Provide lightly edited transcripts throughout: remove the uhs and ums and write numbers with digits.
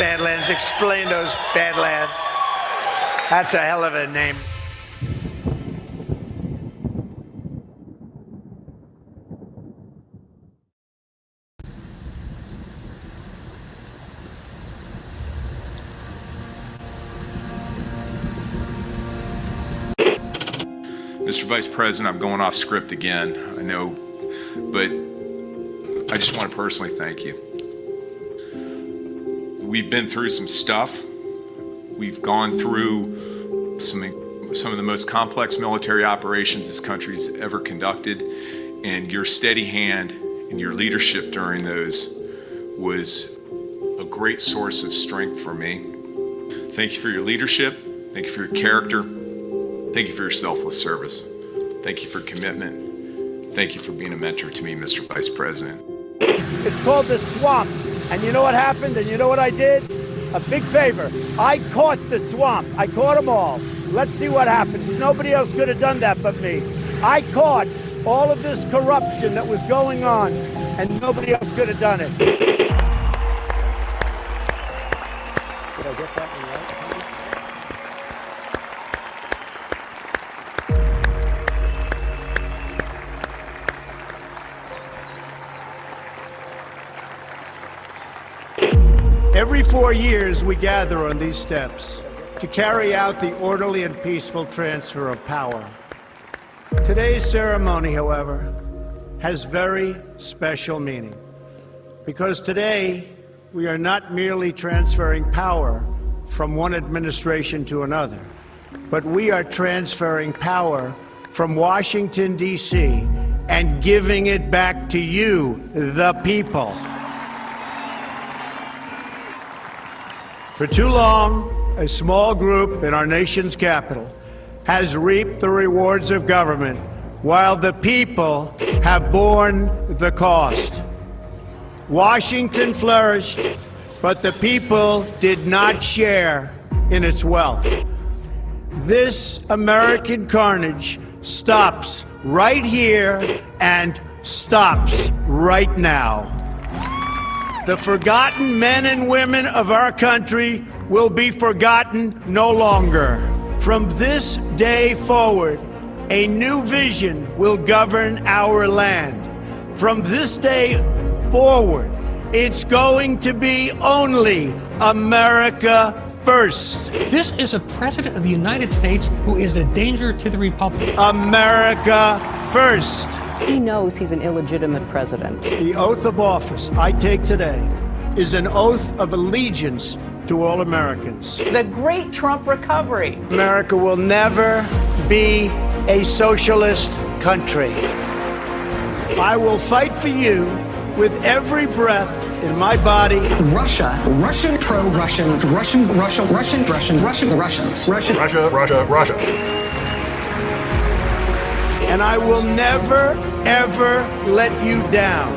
Badlands. Explain those Badlands. That's a hell of a name. Mr. Vice President, I'm going off script again, I know, but I just want to personally thank you. We've been through some stuff. We've gone through some of the most complex military operations this country's ever conducted, and your steady hand and your leadership during those was a great source of strength for me. Thank you for your leadership. Thank you for your character. Thank you for your selfless service. Thank you for commitment. Thank you for being a mentor to me, Mr. Vice President. It's called the swamp. And you know what happened? And you know what I did? A big favor. I caught the swamp. I caught them all. Let's see what happens. Nobody else could have done that but me. I caught all of this corruption that was going on, and nobody else could have done it. Did I get that one right? Every 4 years, we gather on these steps to carry out the orderly and peaceful transfer of power. Today's ceremony, however, has very special meaning, because today we are not merely transferring power from one administration to another, but we are transferring power from Washington, D.C., and giving it back to you, the people. For too long, a small group in our nation's capital has reaped the rewards of government, while the people have borne the cost. Washington flourished, but the people did not share in its wealth. This American carnage stops right here and stops right now. The forgotten men and women of our country will be forgotten no longer. From this day forward, a new vision will govern our land. From this day forward, it's going to be only America first. This is a president of the United States who is a danger to the republic. America first. He knows he's an illegitimate president. The oath of office I take today is an oath of allegiance to all Americans. The great Trump recovery. America will never be a socialist country. I will fight for you with every breath in my body. Russia, Russian, pro-Russian, Russian, Russia, Russian, Russian, Russian, the Russians. Russian. Russia. And I will never, ever let you down.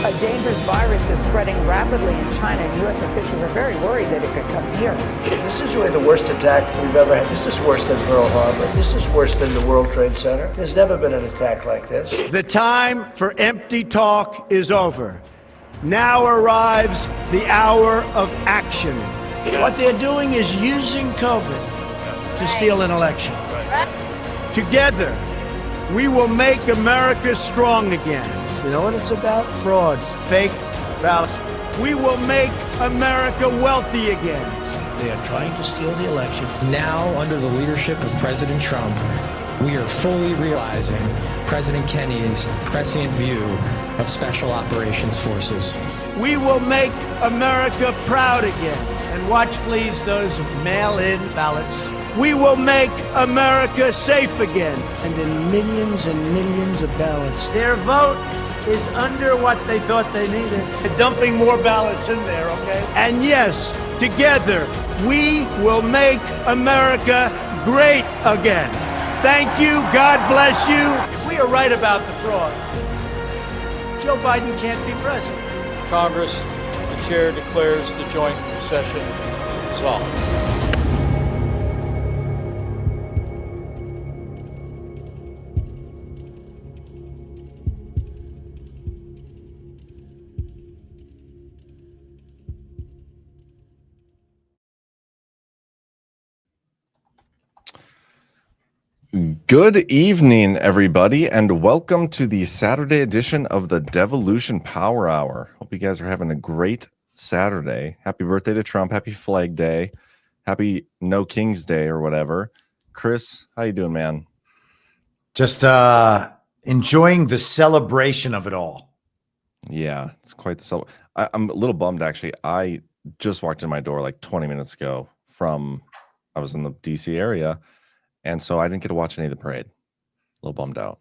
A dangerous virus is spreading rapidly in China, and U.S. officials are very worried that it could come here. This is really the worst attack we've ever had. This is worse than Pearl Harbor. This is worse than the World Trade Center. There's never been an attack like this. The time for empty talk is over. Now arrives the hour of action. What they're doing is using COVID to steal an election. Together, we will make America strong again. You know what it's about? Fraud, fake ballots. We will make America wealthy again. They are trying to steal the election. Now, under the leadership of President Trump, we are fully realizing President Kennedy's prescient view of Special Operations Forces. We will make America proud again. And watch, please, those mail-in ballots. We will make America safe again. And in millions and millions of ballots, their vote is under what they thought they needed. They're dumping more ballots in there, okay? And yes, together, we will make America great again. Thank you. God bless you. If we are right about the fraud, Joe Biden can't be president. Congress, the chair declares the joint session dissolved. Good evening, everybody, and welcome to the Saturday edition of the Devolution Power Hour. Hope you guys are having a great Saturday. Happy birthday to Trump. Happy Flag Day. Happy No King's Day or whatever. Chris, how you doing, man? Just enjoying the celebration of it all. Yeah, it's quite the celebration. I'm a little bummed, actually. I just walked in my door like 20 minutes ago I was in the D.C. area, and so I didn't get to watch any of the parade. A little bummed out.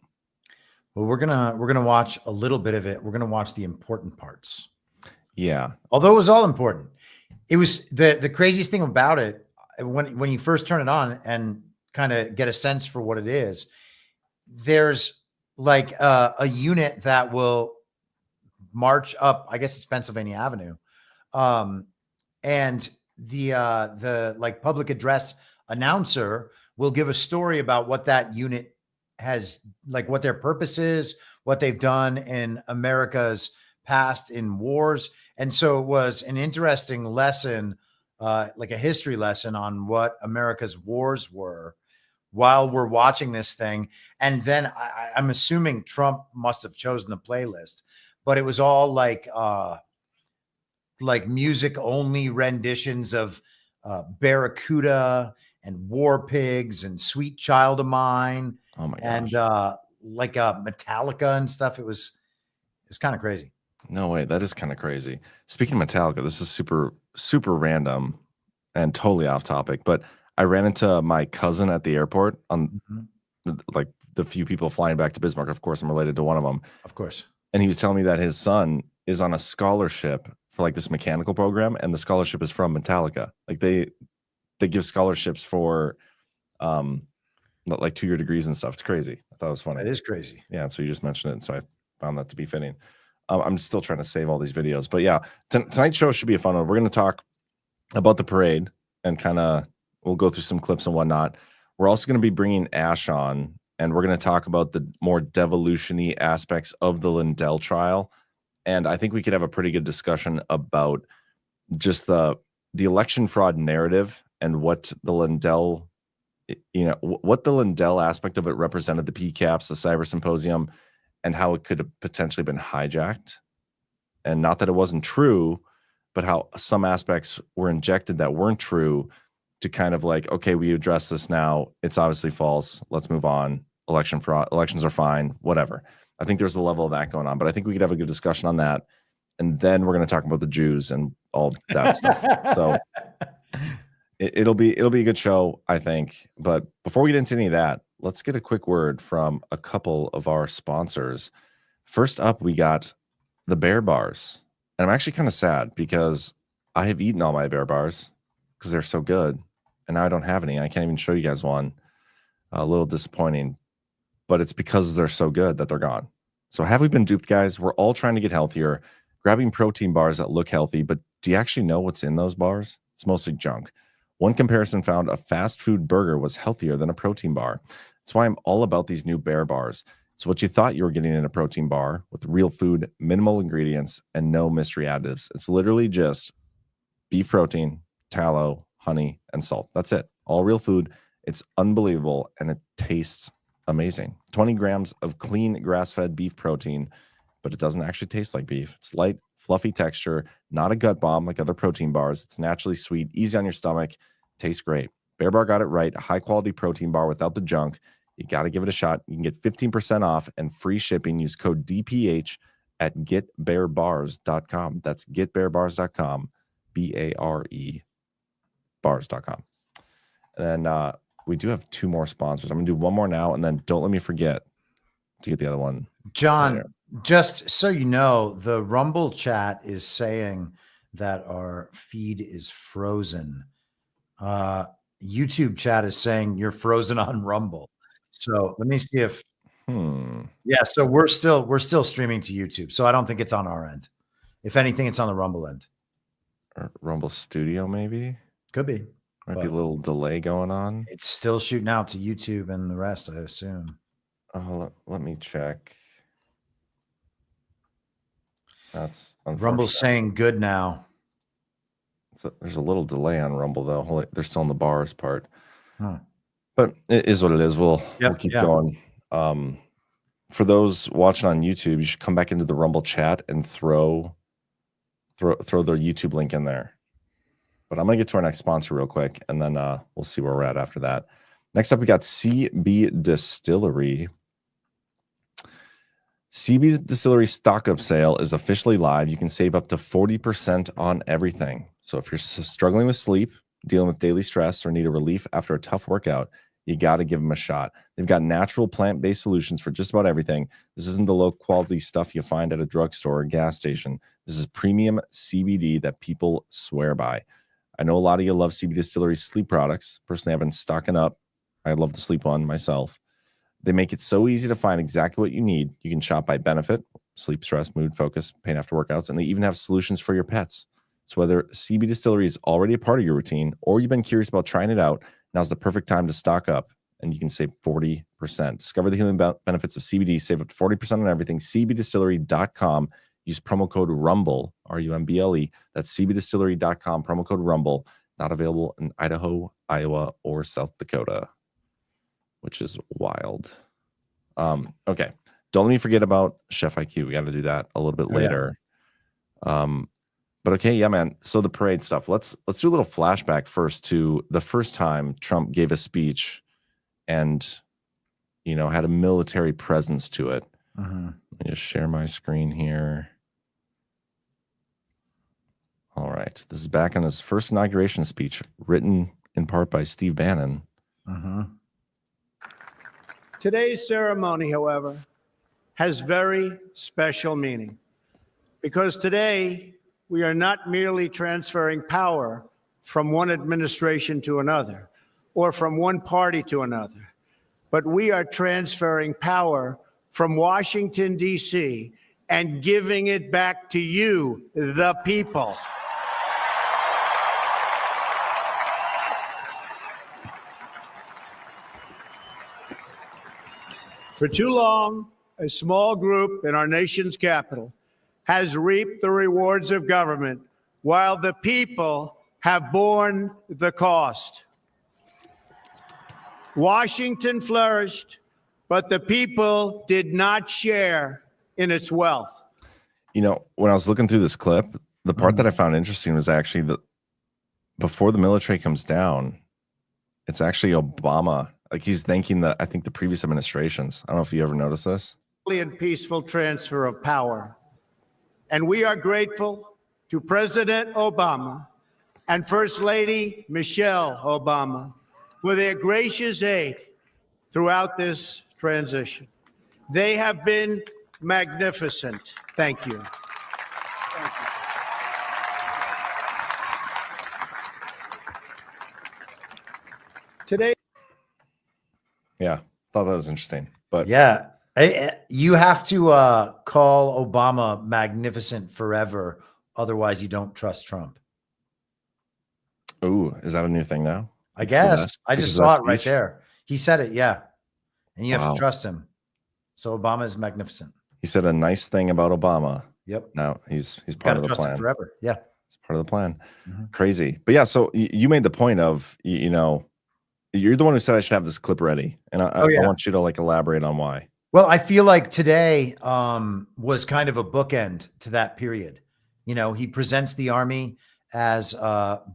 Well, we're gonna watch a little bit of it. We're gonna watch the important parts. Yeah. Although it was all important. It was the craziest thing about it when you first turn it on and kind of get a sense for what it is. There's like a unit that will march up, I guess it's Pennsylvania Avenue. And the like public address announcer will give a story about what that unit has, like what their purpose is, what they've done in America's past in wars. And so it was an interesting lesson, like a history lesson on what America's wars were while we're watching this thing. And then I'm assuming Trump must have chosen the playlist, but it was all like music only renditions of Barracuda and War Pigs and Sweet Child of Mine. Oh my gosh. And like Metallica and stuff. It was kind of crazy. No way. That is kind of crazy. Speaking of Metallica, this is super, super random and totally off topic, but I ran into my cousin at the airport on like the few people flying back to Bismarck. Of course, I'm related to one of them. Of course. And he was telling me that his son is on a scholarship for like this mechanical program, and the scholarship is from Metallica. Like they give scholarships for like 2-year degrees and stuff. It's crazy. I thought it was funny. It is crazy. Yeah. So you just mentioned it, so I found that to be fitting. I'm still trying to save all these videos, but yeah, tonight's show should be a fun one. We're going to talk about the parade and kind of we'll go through some clips and whatnot. We're also going to be bringing Ash on, and we're going to talk about the more devolution-y aspects of the Lindell trial. And I think we could have a pretty good discussion about just the election fraud narrative and what the Lindell, what the Lindell aspect of it represented, the PCAPs, the Cyber Symposium, and how it could have potentially been hijacked. And not that it wasn't true, but how some aspects were injected that weren't true to kind of like, okay, we address this now. It's obviously false. Let's move on. Election fraud, elections are fine, whatever. I think there's a level of that going on, but I think we could have a good discussion on that. And then we're going to talk about the Jews and all that stuff. So it'll be a good show, I think. But before we get into any of that, let's get a quick word from a couple of our sponsors. First up, we got the Bear Bars. And I'm actually kind of sad because I have eaten all my Bear Bars because they're so good. And now I don't have any. I can't even show you guys one. A little disappointing. But it's because they're so good that they're gone. So have we been duped, guys? We're all trying to get healthier, grabbing protein bars that look healthy, but do you actually know what's in those bars? It's mostly junk. One comparison found a fast food burger was healthier than a protein bar. That's why I'm all about these new Bear Bars. So what you thought you were getting in a protein bar with real food, minimal ingredients, and no mystery additives. It's literally just beef protein, tallow, honey, and salt. That's it. All real food. It's unbelievable, and it tastes amazing. 20 grams of clean grass-fed beef protein, but it doesn't actually taste like beef. It's light, fluffy texture, not a gut bomb like other protein bars. It's naturally sweet, easy on your stomach, tastes great. Bear Bar got it right. A high-quality protein bar without the junk. You got to give it a shot. You can get 15% off and free shipping. Use code DPH at getbearbars.com. That's getbearbars.com, B-A-R-E, bars.com. And then we do have 2 more sponsors. I'm going to do one more now, and then don't let me forget to get the other one. John, later. Just so you know, the Rumble chat is saying that our feed is frozen. YouTube chat is saying you're frozen on Rumble. So let me see if yeah, so we're still streaming to YouTube. So I don't think it's on our end. If anything, it's on the Rumble end. Or Rumble Studio, maybe? Could be. Might be a little delay going on. It's still shooting out to YouTube and the rest, I assume. Let me check. That's Rumble's saying good now. So there's a little delay on Rumble, though. They're still in the bars part. Huh. But it is what it is. We'll keep going. For those watching on YouTube, you should come back into the Rumble chat and throw the YouTube link in there. But I'm gonna get to our next sponsor real quick, and then we'll see where we're at after that. Next up, we got CB Distillery. CB Distillery stock-up sale is officially live. You can save up to 40% on everything. So if you're struggling with sleep, dealing with daily stress, or need a relief after a tough workout, you got to give them a shot. They've got natural plant-based solutions for just about everything. This isn't the low-quality stuff you find at a drugstore or gas station. This is premium CBD that people swear by. I know a lot of you love CB Distillery's sleep products. Personally, I've been stocking up. I love the sleep one myself. They make it so easy to find exactly what you need. You can shop by benefit, sleep, stress, mood, focus, pain after workouts, and they even have solutions for your pets. So whether CB Distillery is already a part of your routine or you've been curious about trying it out, now's the perfect time to stock up, and you can save 40%. Discover the healing benefits of CBD. Save up to 40% on everything. CBDistillery.com. Use promo code RUMBLE, RUMBLE. That's CBDistillery.com, promo code RUMBLE. Not available in Idaho, Iowa, or South Dakota, which is wild. Okay. Don't let me forget about Chef IQ. We got to do that a little bit later. But okay, yeah, man. So the parade stuff. Let's do a little flashback first to the first time Trump gave a speech and, you know, had a military presence to it. Let me just share my screen here. All right. This is back on his first inauguration speech, written in part by Steve Bannon. Today's ceremony, however, has very special meaning because today we are not merely transferring power from one administration to another or from one party to another, but we are transferring power from Washington, D.C., and giving it back to you, the people. For too long, a small group in our nation's capital has reaped the rewards of government while the people have borne the cost. Washington flourished, but the people did not share in its wealth. You know, when I was looking through this clip, the part that I found interesting was actually that before the military comes down, it's actually Obama. Like he's thanking the previous administrations. I don't know if you ever noticed this. And peaceful transfer of power. And we are grateful to President Obama and First Lady Michelle Obama for their gracious aid throughout this transition. They have been magnificent. Thank you. Today. Yeah, thought that was interesting. But yeah, you have to call Obama magnificent forever. Otherwise, you don't trust Trump. Ooh, is that a new thing now? I guess. I just saw it right there. He said it, yeah. And you have to trust him. So Obama is magnificent. He said a nice thing about Obama. Yep. Now he's part of the plan. Him forever. Yeah. It's part of the plan. Crazy. But yeah, so you made the point of, you know, you're the one who said I should have this clip ready. And I want you to like elaborate on why. Well, I feel like today was kind of a bookend to that period. You know, he presents the army as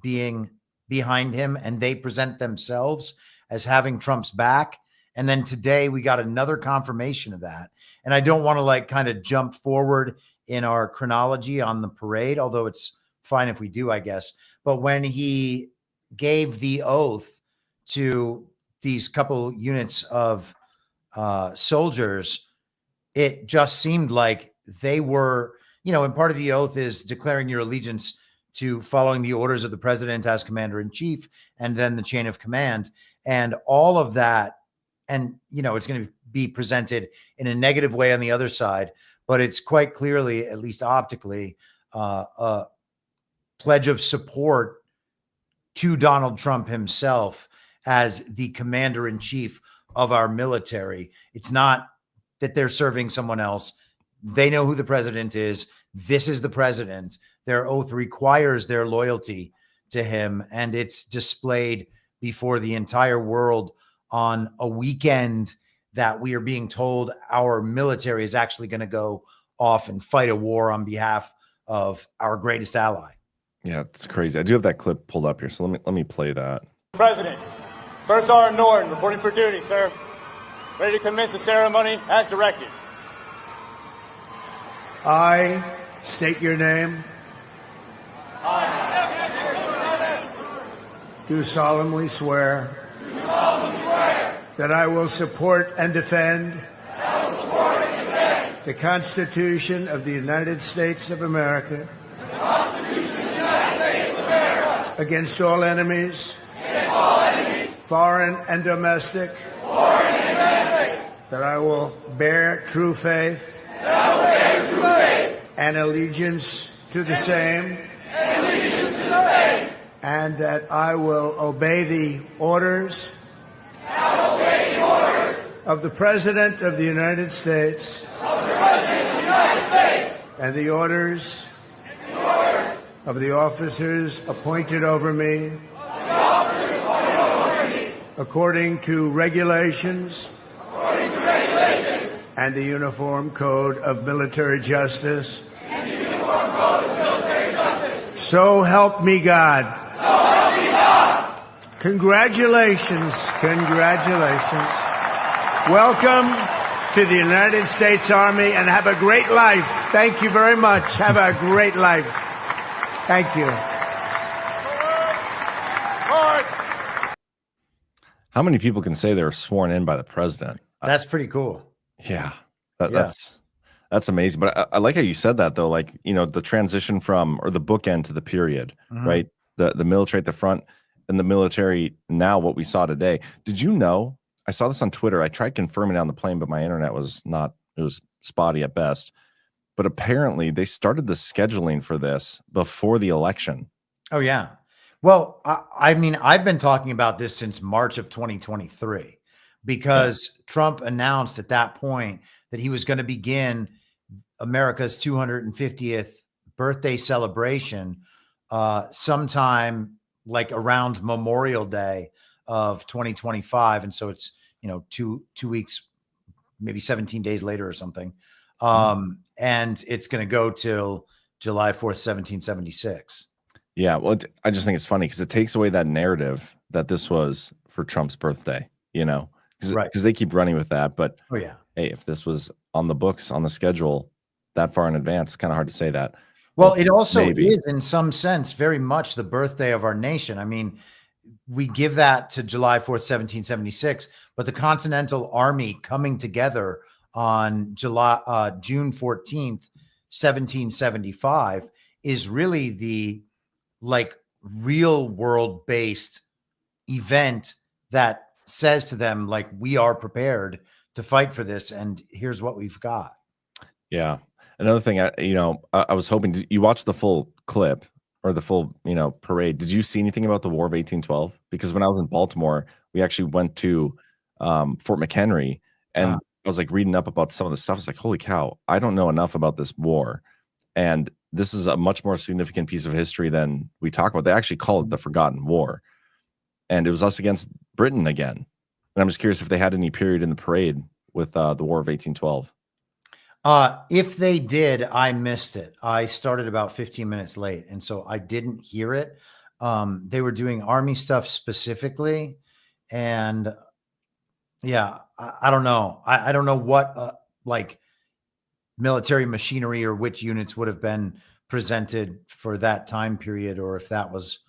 being behind him, and they present themselves as having Trump's back. And then today we got another confirmation of that. And I don't want to like kind of jump forward in our chronology on the parade, although it's fine if we do, I guess. But when he gave the oath to these couple units of soldiers, it just seemed like they were, you know, and part of the oath is declaring your allegiance to following the orders of the president as commander in chief, and then the chain of command and all of that. And, you know, it's going to be presented in a negative way on the other side, but it's quite clearly, at least optically, a pledge of support to Donald Trump himself as the commander in chief of our military. It's not that they're serving someone else. They know who the president is. This is the president. Their oath requires their loyalty to him, and it's displayed before the entire world on a weekend that we are being told our military is actually going to go off and fight a war on behalf of our greatest ally. Yeah, it's crazy. I do have that clip pulled up here, so let me play that. President, First Sergeant Norton, reporting for duty, sir. Ready to commence the ceremony as directed. I state your name. Do solemnly swear that I will support and defend the Constitution of the United States of America against all enemies, foreign and domestic, that I will bear true faith and allegiance to the same, and that I will obey the orders of the President of the United States and the orders of the officers appointed over me according to regulations and the Uniform Code of Military Justice. So help me God. Congratulations. Congratulations. Welcome to the United States Army, and have a great life. Thank you very much. Have a great life. Thank you. How many people can say they were sworn in by the president? That's pretty cool. Yeah, that's amazing. But I like how you said that, though. Like, you know, the transition from, or the bookend to the period, right? The military at the front and the military now, what we saw today. Did you know? I saw this on Twitter. I tried confirming it on the plane, but my internet was not, it was spotty at best. But apparently they started the scheduling for this before the election. Oh, yeah. Well, I mean, I've been talking about this since March of 2023, because Trump announced at that point that he was going to begin America's 250th birthday celebration sometime like around Memorial Day of 2025. And so it's, you know, two weeks, maybe 17 days later or something. And it's going to go till July 4th, 1776. Yeah. Well, I just think it's funny because it takes away that narrative that this was for Trump's birthday, you know, because they keep running with that. But hey, if this was on the books, on the schedule that far in advance, it's kind of hard to say that. Well, it also is in some sense very much the birthday of our nation. I mean, we give that to July 4th, 1776, but the Continental Army coming together on June 14th, 1775 is really the like real world based event that says to them, like, we are prepared to fight for this. And here's what we've got. Yeah. Another thing, I was hoping you watched the full clip or the full, parade. Did you see anything about the War of 1812? Because when I was in Baltimore, we actually went to Fort McHenry, and I was like reading up about some of the stuff. It's like, holy cow, I don't know enough about this war. And this is a much more significant piece of history than we talk about. They actually call it the Forgotten War. And it was us against Britain again. And I'm just curious if they had any period in the parade with the War of 1812. If they did, I missed it. I started about 15 minutes late, and so I didn't hear it. They were doing Army stuff specifically. And yeah, I don't know. I don't know what like military machinery or which units would have been presented for that time period, or if that was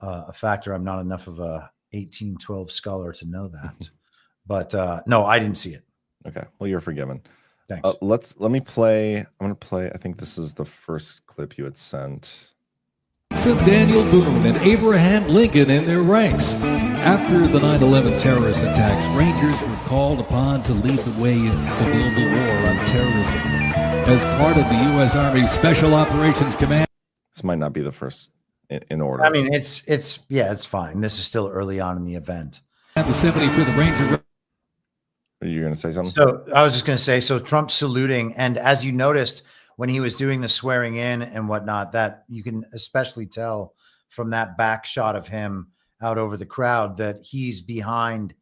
a factor. I'm not enough of a 1812 scholar to know that. But no, I didn't see it. Okay. Well, you're forgiven. Thanks. Let me play. I'm going to play. I think this is the first clip you had sent. Of Daniel Boone and Abraham Lincoln in their ranks. After the 9/11 terrorist attacks, Rangers were called upon to lead the way in the global war on terrorism. As part of the U.S. Army Special Operations Command. This might not be the first in order. I mean, it's fine. This is still early on in the event. At the 75th Ranger. Are you going to say something? So I was just going to say, so Trump saluting, and as you noticed when he was doing the swearing in and whatnot, that you can especially tell from that back shot of him out over the crowd that he's behind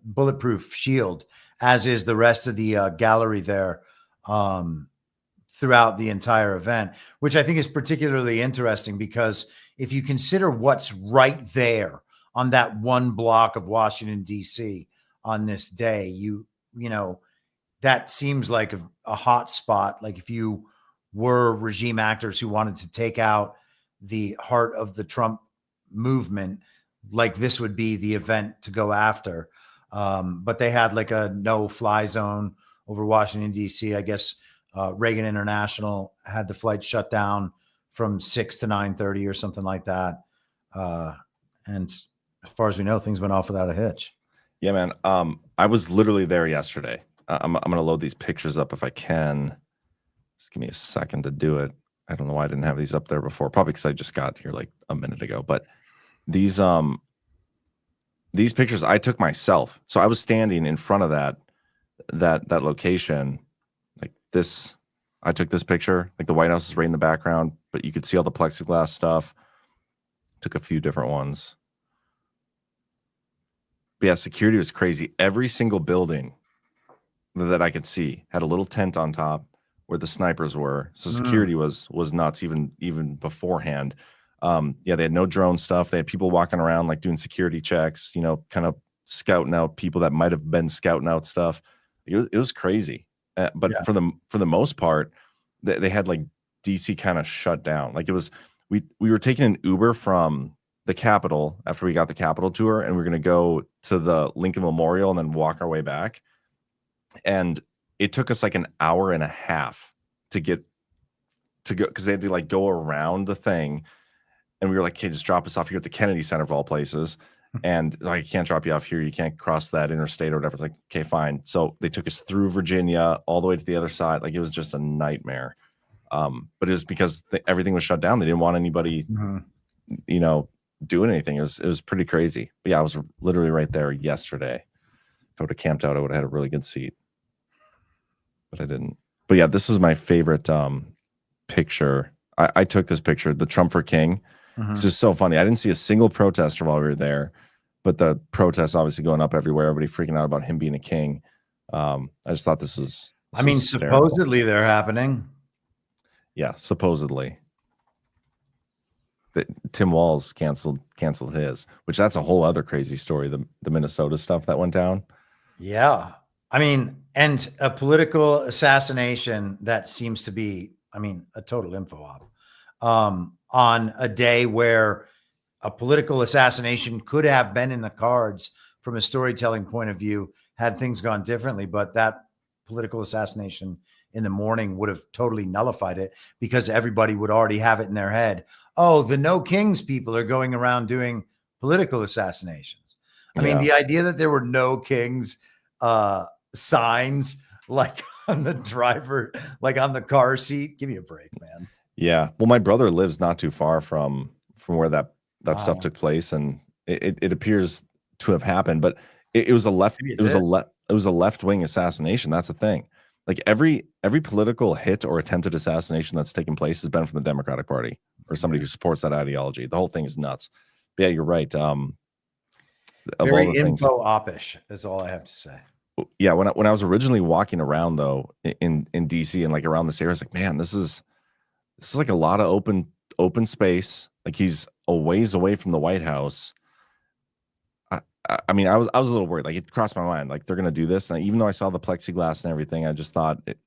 bulletproof shield, as is the rest of the gallery there throughout the entire event, which I think is particularly interesting because if you consider what's right there on that one block of Washington, D.C. on this day, you know, that seems like a hot spot. Like if you were regime actors who wanted to take out the heart of the Trump movement, like this would be the event to go after. But they had like a no-fly zone over Washington, D.C. I guess Reagan International had the flight shut down from 6 to 9:30 or something like that. And as far as we know, things went off without a hitch. Yeah, man. I was literally there yesterday. I'm going to load these pictures up if I can. Just give me a second to do it. I don't know why I didn't have these up there before. Probably because I just got here like a minute ago. But these pictures I took myself. So I was standing in front of that location, like this. I took this picture. Like the White House is right in the background, but you could see all the plexiglass stuff. Took a few different ones. But yeah, security was crazy. Every single building that I could see had a little tent on top where the snipers were. So security was nuts even beforehand. Yeah, they had no drone stuff. They had people walking around like doing security checks, you know, kind of scouting out people that might have been scouting out stuff. It was crazy. But yeah, for the most part, they had like DC kind of shut down. Like it was, we were taking an Uber from the Capitol after we got the Capitol tour, and we we're going to go to the Lincoln Memorial and then walk our way back. And it took us like an hour and a half to go because they had to like go around the thing. And we were like, okay, just drop us off here at the Kennedy Center of all places. And like, I can't drop you off here. You can't cross that interstate or whatever. It's like, okay, fine. So they took us through Virginia all the way to the other side. Like it was just a nightmare. But it was because everything was shut down. They didn't want anybody, you know, doing anything. It was pretty crazy. But yeah, I was literally right there yesterday. If I would have camped out, I would have had a really good seat. But I didn't. But yeah, this is my favorite picture. I took this picture, the Trump for King. It's just so funny. I didn't see a single protester while we were there, but the protests obviously going up everywhere. Everybody freaking out about him being a king. I just thought this was. I mean, supposedly they're happening. Yeah, supposedly. Tim Walz canceled his, which that's a whole other crazy story. The Minnesota stuff that went down. Yeah, I mean, and a political assassination that seems to be, I mean, a total info op. On a day where a political assassination could have been in the cards from a storytelling point of view had things gone differently, but that political assassination in the morning would have totally nullified it because everybody would already have it in their head. Oh, the No Kings people are going around doing political assassinations. I mean, the idea that there were No Kings signs like on the driver, like on the car seat, give me a break, man. Yeah. Well, my brother lives not too far from where that stuff took place, and it appears to have happened, but it was a left-wing assassination. That's the thing. Like every political hit or attempted assassination that's taken place has been from the Democratic Party or somebody who supports that ideology. The whole thing is nuts. But yeah, you're right. Very info op-ish is all I have to say. Yeah, when I was originally walking around though in DC and like around this area, I was like, man, this is like a lot of open space. Like he's a ways away from the White House. I mean, I was a little worried. Like it crossed my mind, like they're gonna do this. And even though I saw the plexiglass and everything, I just thought it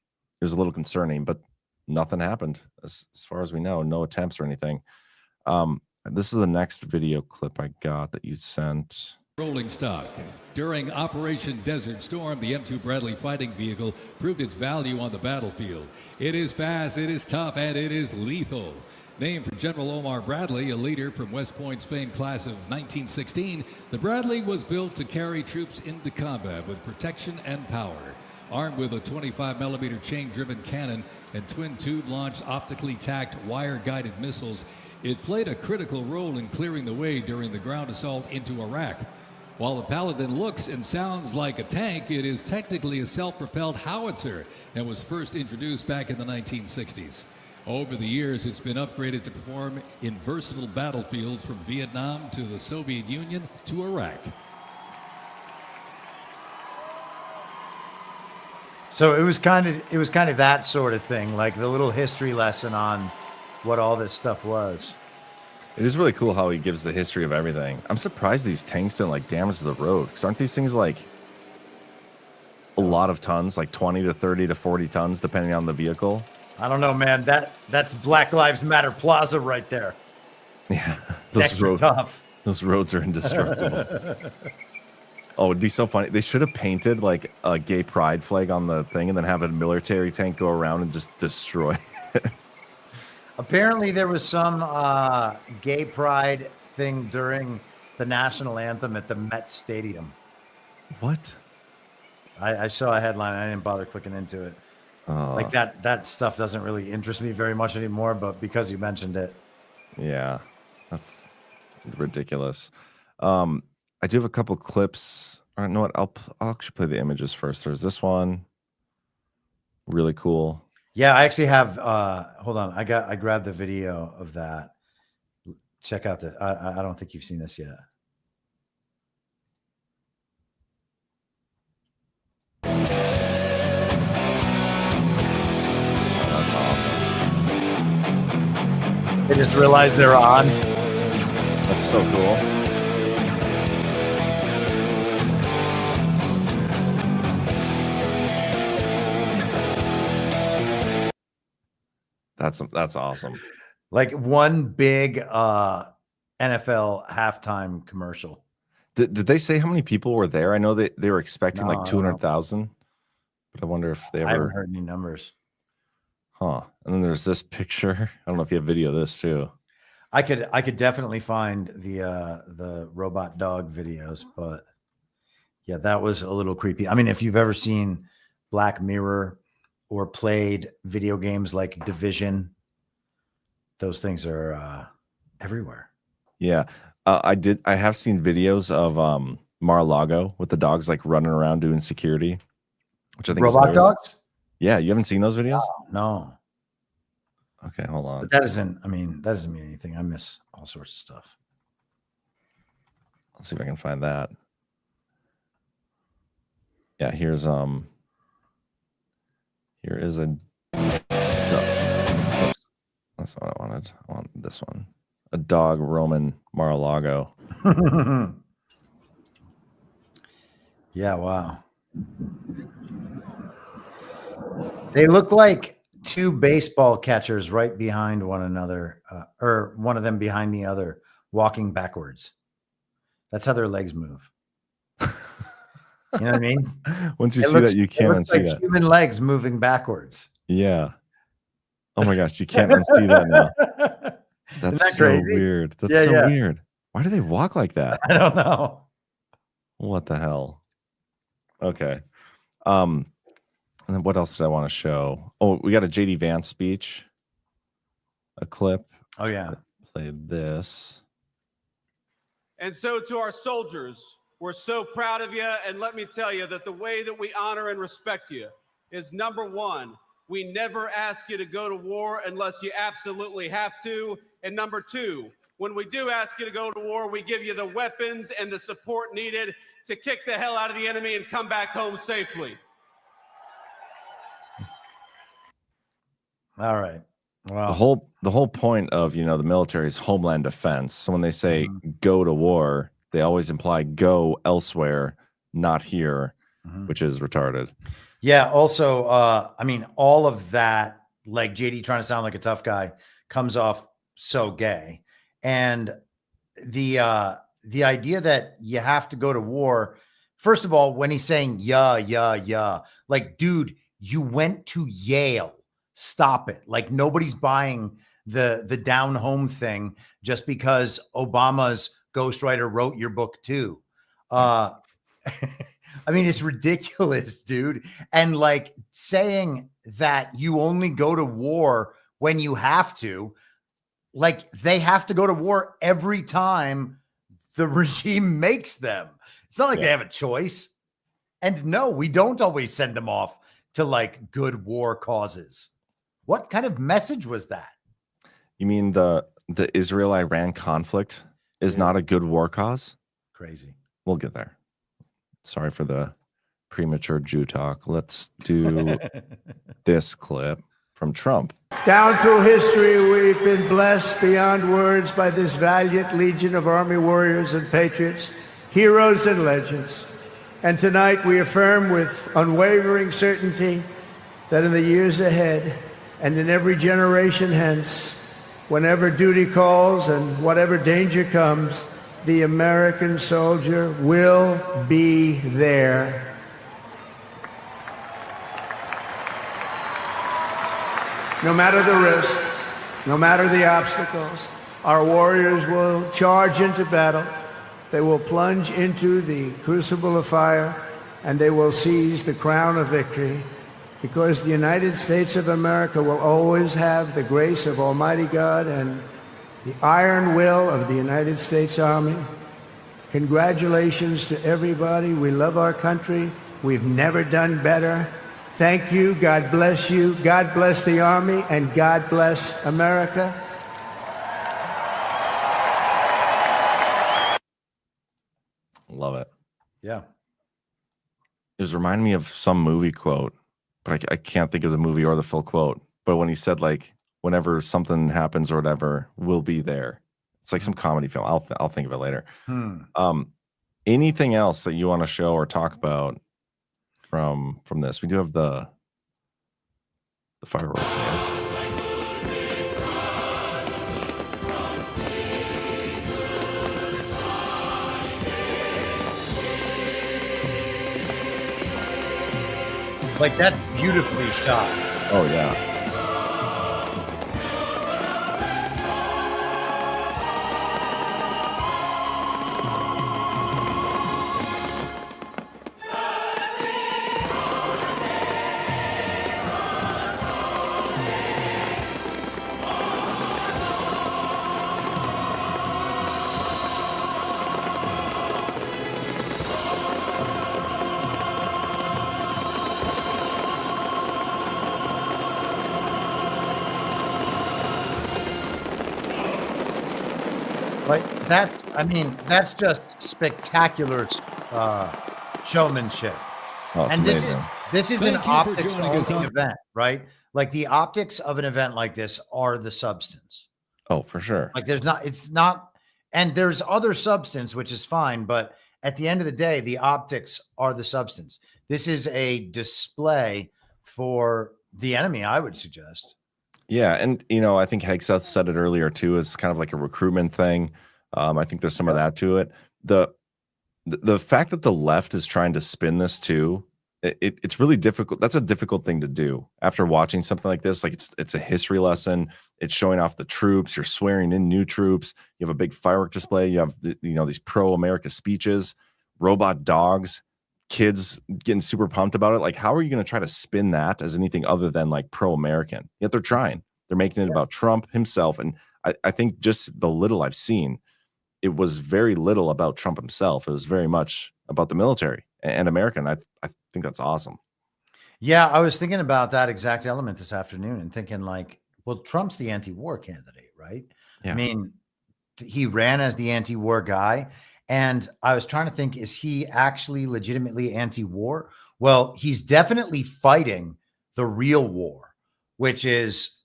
was a little concerning. But nothing happened as far as we know. No attempts or anything. This is the next video clip I got that you sent. Rolling stock. During Operation Desert Storm, the M2 Bradley fighting vehicle proved its value on the battlefield. It is fast, it is tough, and it is lethal. Named for General Omar Bradley, a leader from West Point's famed class of 1916, the Bradley was built to carry troops into combat with protection and power. Armed with a 25mm chain-driven cannon and twin-tube-launched optically tacked wire-guided missiles, it played a critical role in clearing the way during the ground assault into Iraq. While the Paladin looks and sounds like a tank, it is technically a self-propelled howitzer and was first introduced back in the 1960s. Over the years, it's been upgraded to perform in versatile battlefields from Vietnam to the Soviet Union to Iraq. So it was kind of that sort of thing, like the little history lesson on what all this stuff was. It is really cool how he gives the history of everything. I'm surprised these tanks didn't like damage the road, because aren't these things like a lot of tons, like 20 to 30 to 40 tons, depending on the vehicle? I don't know, man. That's Black Lives Matter Plaza right there. Yeah, It's extra tough. Those roads are indestructible. Oh, it'd be so funny. They should have painted like a gay pride flag on the thing and then have a military tank go around and just destroy it. Apparently, there was some gay pride thing during the national anthem at the Met Stadium. What? I saw a headline. I didn't bother clicking into it. Like that stuff doesn't really interest me very much anymore, but because you mentioned it. Yeah, that's ridiculous. I do have a couple clips. All right, you know what? I'll actually play the images first. There's this one. Really cool. Yeah, I actually have hold on. I grabbed the video of that. Check out the I don't think you've seen this yet. That's awesome. They just realized they're on. That's so cool. That's awesome. Like one big NFL halftime commercial. Did they say how many people were there? I know they were expecting like 200,000, but I wonder if they ever. I haven't heard any numbers. Huh. And then there's this picture. I don't know if you have video of this too. I could definitely find the robot dog videos, but yeah, that was a little creepy. I mean, if you've ever seen Black Mirror or played video games like Division, those things are everywhere. Yeah. I have seen videos of Mar-a-Lago with the dogs like running around doing security, which I think robot dogs. Yeah, you haven't seen those videos? Oh, no. Okay, hold on. But that doesn't mean anything. I miss all sorts of stuff. Let's see if I can find that. Yeah, here is a oops, that's not what I wanted. I want this one. A dog roaming Mar-a-Lago. Yeah, wow. They look like two baseball catchers right behind one another, or one of them behind the other, walking backwards. That's how their legs move. You know what I mean? Once you see that, you can't unsee that. Human legs moving backwards. Yeah. Oh my gosh, you can't unsee that now. That's that so crazy? weird. That's so weird. Why do they walk like that? I don't know. What the hell? Okay. And then what else did I want to show? Oh, we got a JD Vance speech. A clip. Oh yeah. Play this. And so to our soldiers, we're so proud of you, and let me tell you that the way that we honor and respect you is, number one, we never ask you to go to war unless you absolutely have to. And number two, when we do ask you to go to war, we give you the weapons and the support needed to kick the hell out of the enemy and come back home safely. All right. Wow. The whole point of, the military is homeland defense. So when they say go to war, they always imply go elsewhere, not here, which is retarded. Yeah. Also, I mean, all of that, like JD trying to sound like a tough guy, comes off so gay. And the idea that you have to go to war, first of all, when he's saying yeah, like, dude, you went to Yale. Stop it. Like, nobody's buying the down home thing just because Obama's ghostwriter wrote your book too. I mean, it's ridiculous, dude. And like saying that you only go to war when you have to, like they have to go to war every time the regime makes them. It's not like they have a choice. And no, we don't always send them off to like good war causes. What kind of message was that? You mean the Israel-Iran conflict is not a good war cause? Crazy. We'll get there. Sorry for the premature Jew talk. Let's do this clip from Trump. Down through history, we've been blessed beyond words by this valiant legion of Army warriors and patriots, heroes and legends. And tonight we affirm with unwavering certainty that in the years ahead and in every generation hence, whenever duty calls and whatever danger comes, the American soldier will be there. No matter the risk, no matter the obstacles, our warriors will charge into battle. They will plunge into the crucible of fire, and they will seize the crown of victory, because the United States of America will always have the grace of Almighty God and the iron will of the United States Army. Congratulations to everybody. We love our country. We've never done better. Thank you. God bless you. God bless the Army, and God bless America. Love it. Yeah. It was reminding me of some movie quote, but I can't think of the movie or the full quote. But when he said, like, whenever something happens or whatever, we'll be there. It's like some comedy film. I'll think of it later. Anything else that you want to show or talk about from this? We do have the fireworks, I guess. Like, that's beautifully shot. Oh, yeah. Like, that's just spectacular showmanship. Oh, and amazing. this is an Thank you for optics joining us only on- event, right? Like, the optics of an event like this are the substance. Oh, for sure. Like, it's not, and there's other substance, which is fine, but at the end of the day, the optics are the substance. This is a display for the enemy, I would suggest. Yeah, and I think Hegseth said it earlier too. It's kind of like a recruitment thing. I think there's some of that to it. The fact that the left is trying to spin this too, it's really difficult. That's a difficult thing to do after watching something like this. Like, it's a history lesson. It's showing off the troops. You're swearing in new troops. You have a big firework display. You have these pro-America speeches, robot dogs, kids getting super pumped about it. Like, how are you going to try to spin that as anything other than like pro-American? Yet they're trying. They're making it about Trump himself. And I think just the little I've seen, it was very little about Trump himself. It was very much about the military and America. And I think that's awesome. Yeah, I was thinking about that exact element this afternoon and thinking, like, well, Trump's the anti-war candidate, right? Yeah. I mean, he ran as the anti-war guy. And I was trying to think, is he actually legitimately anti-war? Well, he's definitely fighting the real war, which is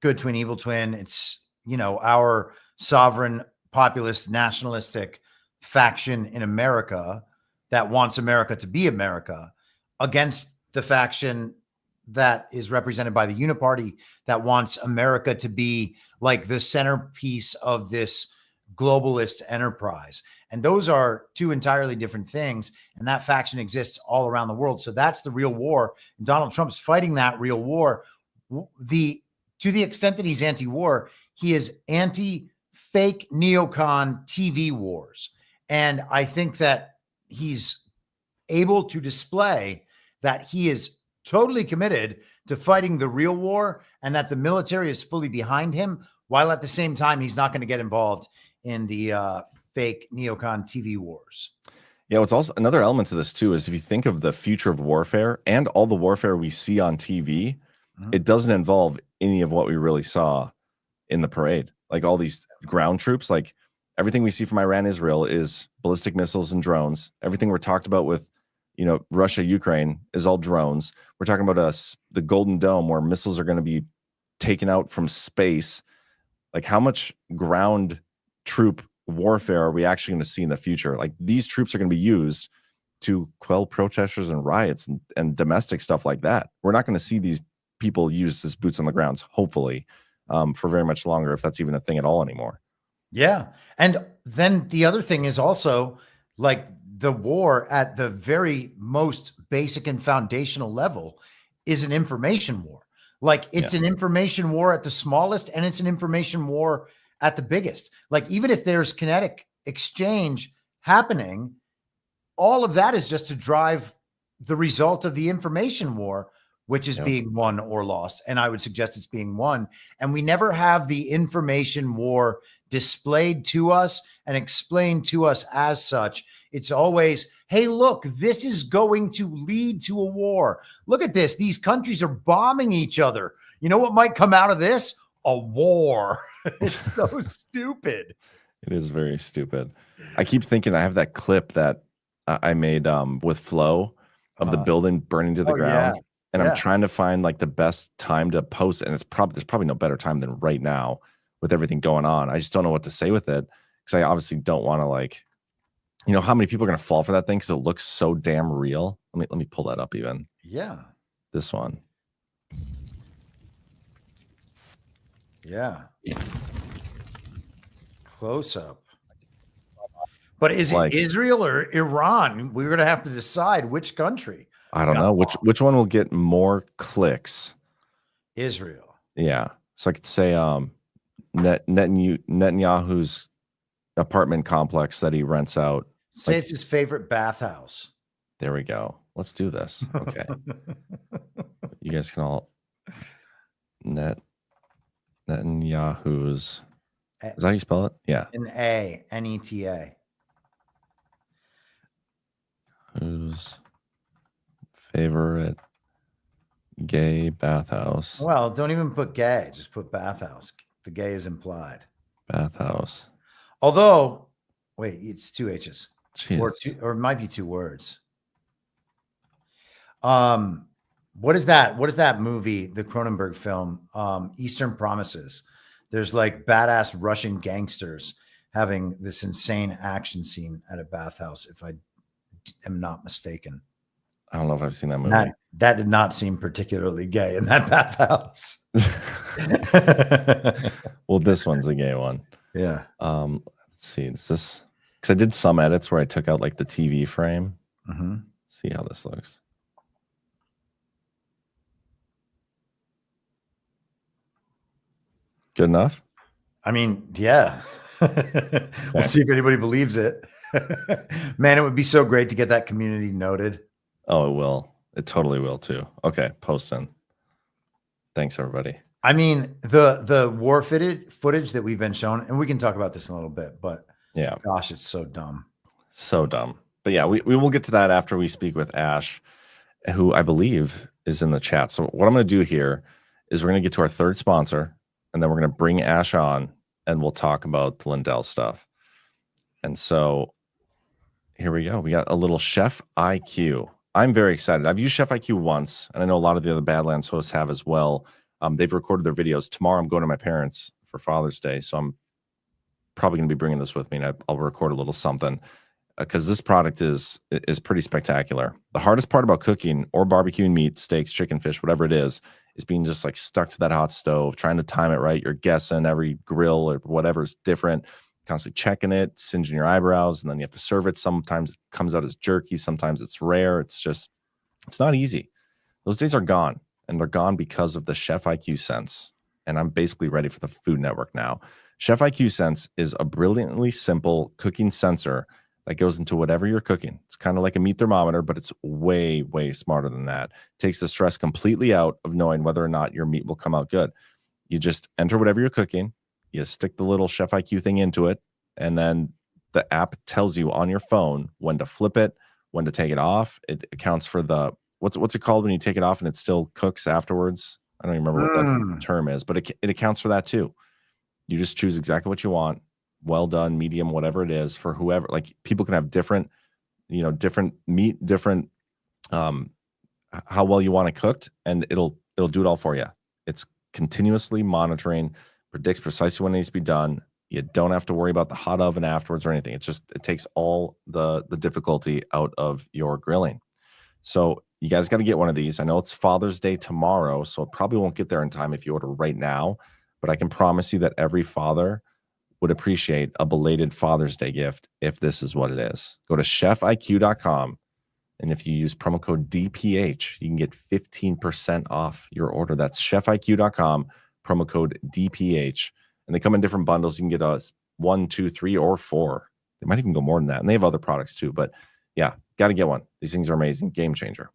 good twin, evil twin. It's, our sovereign, populist, nationalistic faction in America that wants America to be America against the faction that is represented by the Uniparty that wants America to be like the centerpiece of this globalist enterprise. And those are two entirely different things. And that faction exists all around the world. So that's the real war. And Donald Trump's fighting that real war. To the extent that he's anti-war, he is anti-fake neocon TV wars. And I think that he's able to display that he is totally committed to fighting the real war and that the military is fully behind him, while at the same time, he's not going to get involved in the fake neocon TV wars. Yeah, what's also another element to this too is if you think of the future of warfare and all the warfare we see on TV, it doesn't involve any of what we really saw in the parade. Like all these ground troops, like everything we see from Iran, Israel is ballistic missiles and drones. Everything we're talked about with, Russia, Ukraine is all drones. We're talking about the Golden Dome where missiles are going to be taken out from space. Like how much ground troop warfare are we actually going to see in the future? Like these troops are going to be used to quell protesters and riots and domestic stuff like that. We're not going to see these people used as boots on the grounds, hopefully, for very much longer, if that's even a thing at all anymore. Yeah. And then the other thing is also like the war at the very most basic and foundational level is an information war. Like it's an information war at the smallest and it's an information war at the biggest. Like even if there's kinetic exchange happening, all of that is just to drive the result of the information war, which is being won or lost. And I would suggest it's being won. And we never have the information war displayed to us and explained to us as such. It's always, hey, look, this is going to lead to a war. Look at this. These countries are bombing each other. You know what might come out of this? A war. It's so stupid. It is very stupid. I keep thinking I have that clip that I made with Flo of the building burning to the ground. And I'm trying to find like the best time to post it. And there's probably no better time than right now with everything going on. I just don't know what to say with it because I obviously don't want to like, how many people are going to fall for that thing because it looks so damn real. Let me pull that up even. Yeah. This one. Yeah. Close up. But is it Israel or Iran? We're going to have to decide which country. I don't know which one will get more clicks. Israel. Yeah. So I could say Netanyahu's apartment complex that he rents out. Say it's his favorite bathhouse. There we go. Let's do this. Okay. You guys can all Netanyahu's. Is that how you spell it? Yeah. Neta. Whose favorite gay bathhouse? Well, don't even put gay. Just put bathhouse. The gay is implied. Bathhouse. Although, wait, it's two H's. Jesus. Or it might be two words. What is that? What is that movie, the Cronenberg film, Eastern Promises? There's like badass Russian gangsters having this insane action scene at a bathhouse, if I am not mistaken. I don't know if I've seen that movie. That did not seem particularly gay in that bathhouse. Well, this one's a gay one. Yeah. Let's see. Is this because I did some edits where I took out like the TV frame. Mm-hmm. See how this looks. Good enough? I mean, yeah. We'll see if anybody believes it. Man, it would be so great to get that community noted. Oh, it will. It totally will too. Okay, posting. Thanks, everybody. I mean, the war footage that we've been shown, and we can talk about this in a little bit, but yeah, gosh, it's so dumb. So dumb. But yeah, we will get to that after we speak with Ash, who I believe is in the chat. So what I'm going to do here is we're going to get to our third sponsor, and then we're going to bring Ash on, and we'll talk about the Lindell stuff. And so here we go. We got a little Chef IQ. I'm very excited. I've used Chef IQ once, and I know a lot of the other Badlands hosts have as well. They've recorded their videos. Tomorrow I'm going to my parents for Father's Day, so I'm probably going to be bringing this with me, and I'll record a little something because this product is pretty spectacular. The hardest part about cooking or barbecuing meat, steaks, chicken, fish, whatever it is being just like stuck to that hot stove, trying to time it right. You're guessing every grill or whatever is different, constantly checking it, singeing your eyebrows, and then you have to serve it. Sometimes it comes out as jerky. Sometimes it's rare. It's not easy. Those days are gone, and they're gone because of the Chef IQ Sense. And I'm basically ready for the Food Network now. Chef IQ Sense is a brilliantly simple cooking sensor that goes into whatever you're cooking. It's kind of like a meat thermometer, but it's way, way smarter than that. It takes the stress completely out of knowing whether or not your meat will come out good. You just enter whatever you're cooking, you stick the little Chef IQ thing into it, and then the app tells you on your phone when to flip it, when to take it off. It accounts for the, what's it called when you take it off and it still cooks afterwards? I don't even remember what that term is, but it accounts for that too. You just choose exactly what you want. Well done, medium, whatever it is for whoever. Like people can have different, different meat, different how well you want it cooked, and it'll do it all for you. It's continuously monitoring, predicts precisely when it needs to be done. You don't have to worry about the hot oven afterwards or anything. It takes all the difficulty out of your grilling. So you guys got to get one of these. I know it's Father's Day tomorrow, so it probably won't get there in time if you order right now, but I can promise you that every father would appreciate a belated Father's Day gift if this is what it is. Go to chefiq.com, and if you use promo code DPH, you can get 15% off your order. That's chefiq.com, promo code DPH. And they come in different bundles. You can get a 1, 2, 3, or 4. They might even go more than that. And they have other products too. But yeah, got to get one. These things are amazing. Game changer.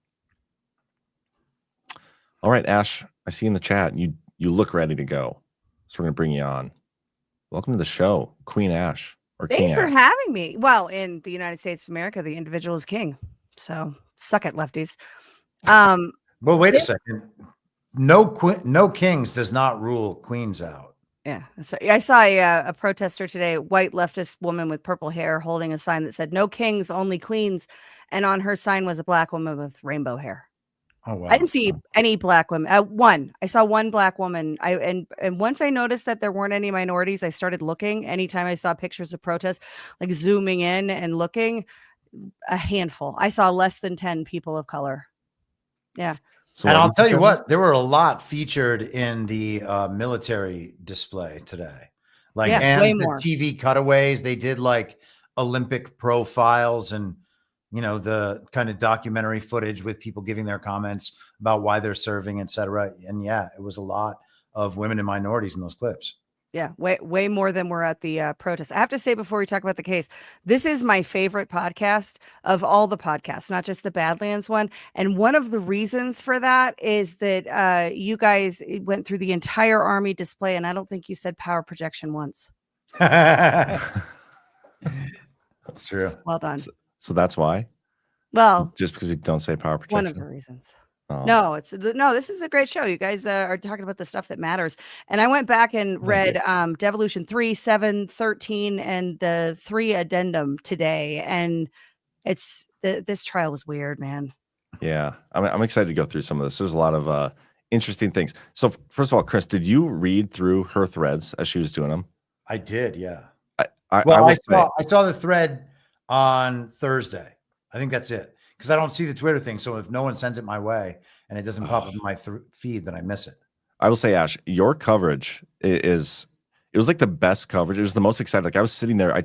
All right, Ash, I see in the chat, you look ready to go. So we're going to bring you on. Welcome to the show, Queen Ash. Or Thanks King for Ash. having me. Well, in the United States of America, the individual is king. So suck it, lefties. Well, wait a second. No kings does not rule queens out. Yeah. So I saw a protester today, white leftist woman with purple hair holding a sign that said, "No kings, only queens." And on her sign was a black woman with rainbow hair. Oh, wow. I didn't see any black women. I saw one black woman. And once I noticed that there weren't any minorities, I started looking. Anytime I saw pictures of protests, like zooming in and looking, a handful. I saw less than 10 people of color. Yeah. So and I'll tell you what, there were a lot featured in the military display today. Like, and way the more. TV cutaways, they did like Olympic profiles and, the kind of documentary footage with people giving their comments about why they're serving, et cetera. And yeah, it was a lot of women and minorities in those clips. Yeah, way more than we're at the protest. I have to say before we talk about the case, this is my favorite podcast of all the podcasts, not just the Badlands one. And one of the reasons for that is that you guys went through the entire Army display, and I don't think you said power projection once. That's true. Well done. So that's why? Well, just because we don't say power projection? One of the reasons. No, this is a great show. You guys are talking about the stuff that matters. And I went back and read Devolution 3, 7, 13, and the 3 addendum today. And this trial was weird, man. Yeah, I'm excited to go through some of this. There's a lot of interesting things. So first of all, Chris, did you read through her threads as she was doing them? I did, yeah. I saw the thread on Thursday. I think that's it. Because I don't see the Twitter thing. So if no one sends it my way and it doesn't pop up in my feed, then I miss it. I will say, Ash, your coverage it was like the best coverage. It was the most exciting. Like I was sitting there, I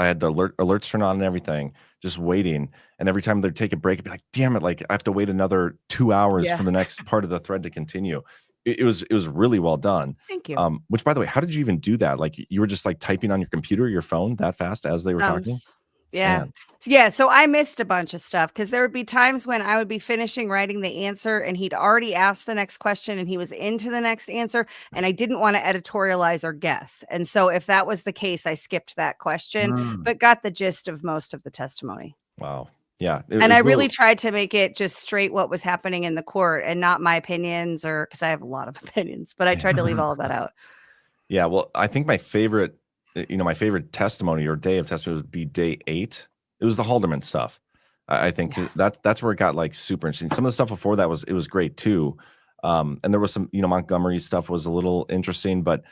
had the alerts turned on and everything, just waiting. And every time they'd take a break, I'd be like, damn it, like I have to wait another 2 hours for the next part of the thread to continue. It was really well done. Thank you. Which, by the way, how did you even do that? Like you were just like typing on your computer, your phone that fast as they were talking? Yeah. Man. Yeah. So I missed a bunch of stuff because there would be times when I would be finishing writing the answer and he'd already asked the next question and he was into the next answer. And I didn't want to editorialize or guess. And so if that was the case, I skipped that question, but got the gist of most of the testimony. Wow. Yeah. And I really tried to make it just straight what was happening in the court and not my opinions or because I have a lot of opinions, but I tried to leave all of that out. Yeah. Well, I think my favorite testimony or day of testimony would be day 8. It was the Halderman stuff. I think that's where it got like super interesting. Some of the stuff before that was great too. And there was some, Montgomery stuff was a little interesting, but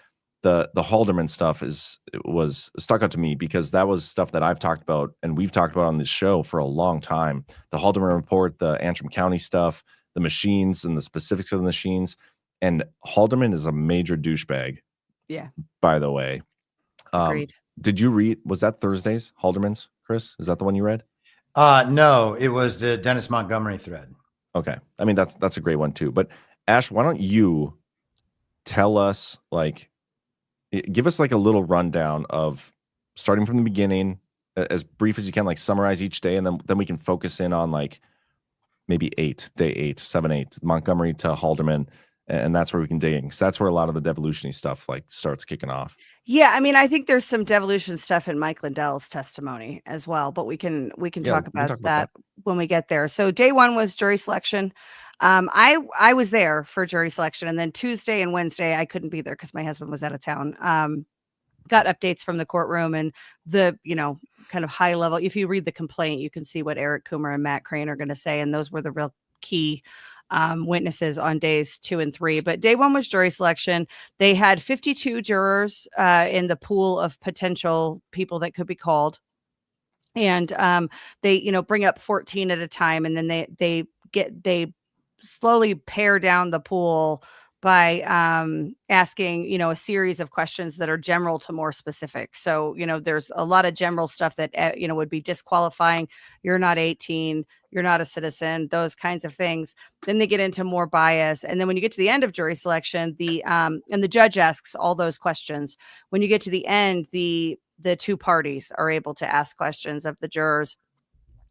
the Halderman stuff was stuck out to me because that was stuff that I've talked about and we've talked about on this show for a long time. The Halderman report, the Antrim County stuff, the machines and the specifics of the machines. And Halderman is a major douchebag. Yeah. By the way. Agreed. Did you read, was that Thursday's Halderman's, Chris? Is that the one you read? No, it was the Dennis Montgomery thread. Okay. I mean, that's a great one too. But Ash, why don't you tell us, like, give us like a little rundown of starting from the beginning, as brief as you can, like summarize each day. And then we can focus in on like maybe day 8, 7, 8, Montgomery to Halderman. And that's where we can dig in. Because that's where a lot of the devolution stuff like starts kicking off. Yeah, I mean, I think there's some devolution stuff in Mike Lindell's testimony as well, but we can talk about that when we get there. So day 1 was jury selection. I was there for jury selection, and then Tuesday and Wednesday I couldn't be there because my husband was out of town. Got updates from the courtroom and the, kind of high level. If you read the complaint, you can see what Eric Kumer and Matt Crane are going to say. And those were the real key witnesses on days 2 and 3. But day 1 was jury selection. They had 52 jurors in the pool of potential people that could be called. And they, bring up 14 at a time. And then they slowly pare down the pool by asking, a series of questions that are general to more specific. So, there's a lot of general stuff that, would be disqualifying. You're not 18, you're not a citizen, those kinds of things. Then they get into more bias. And then when you get to the end of jury selection, and the judge asks all those questions. When you get to the end, the two parties are able to ask questions of the jurors.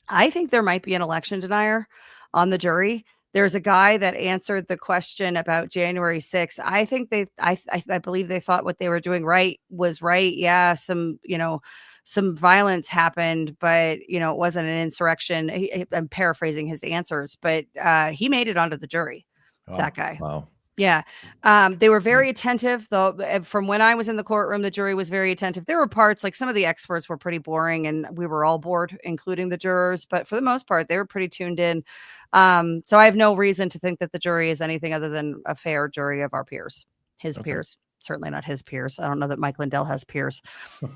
I think there might be an election denier on the jury. There's a guy that answered the question about January 6th. I think I believe they thought what they were doing was right. Yeah, some violence happened, but it wasn't an insurrection. I'm paraphrasing his answers, but he made it onto the jury. Wow. That guy. Wow. Yeah. They were very attentive, though. From when I was in the courtroom, the jury was very attentive. There were parts, like some of the experts were pretty boring, and we were all bored, including the jurors. But for the most part, they were pretty tuned in. So I have no reason to think that the jury is anything other than a fair jury of our peers, his peers. Certainly not his peers. I don't know that Mike Lindell has peers.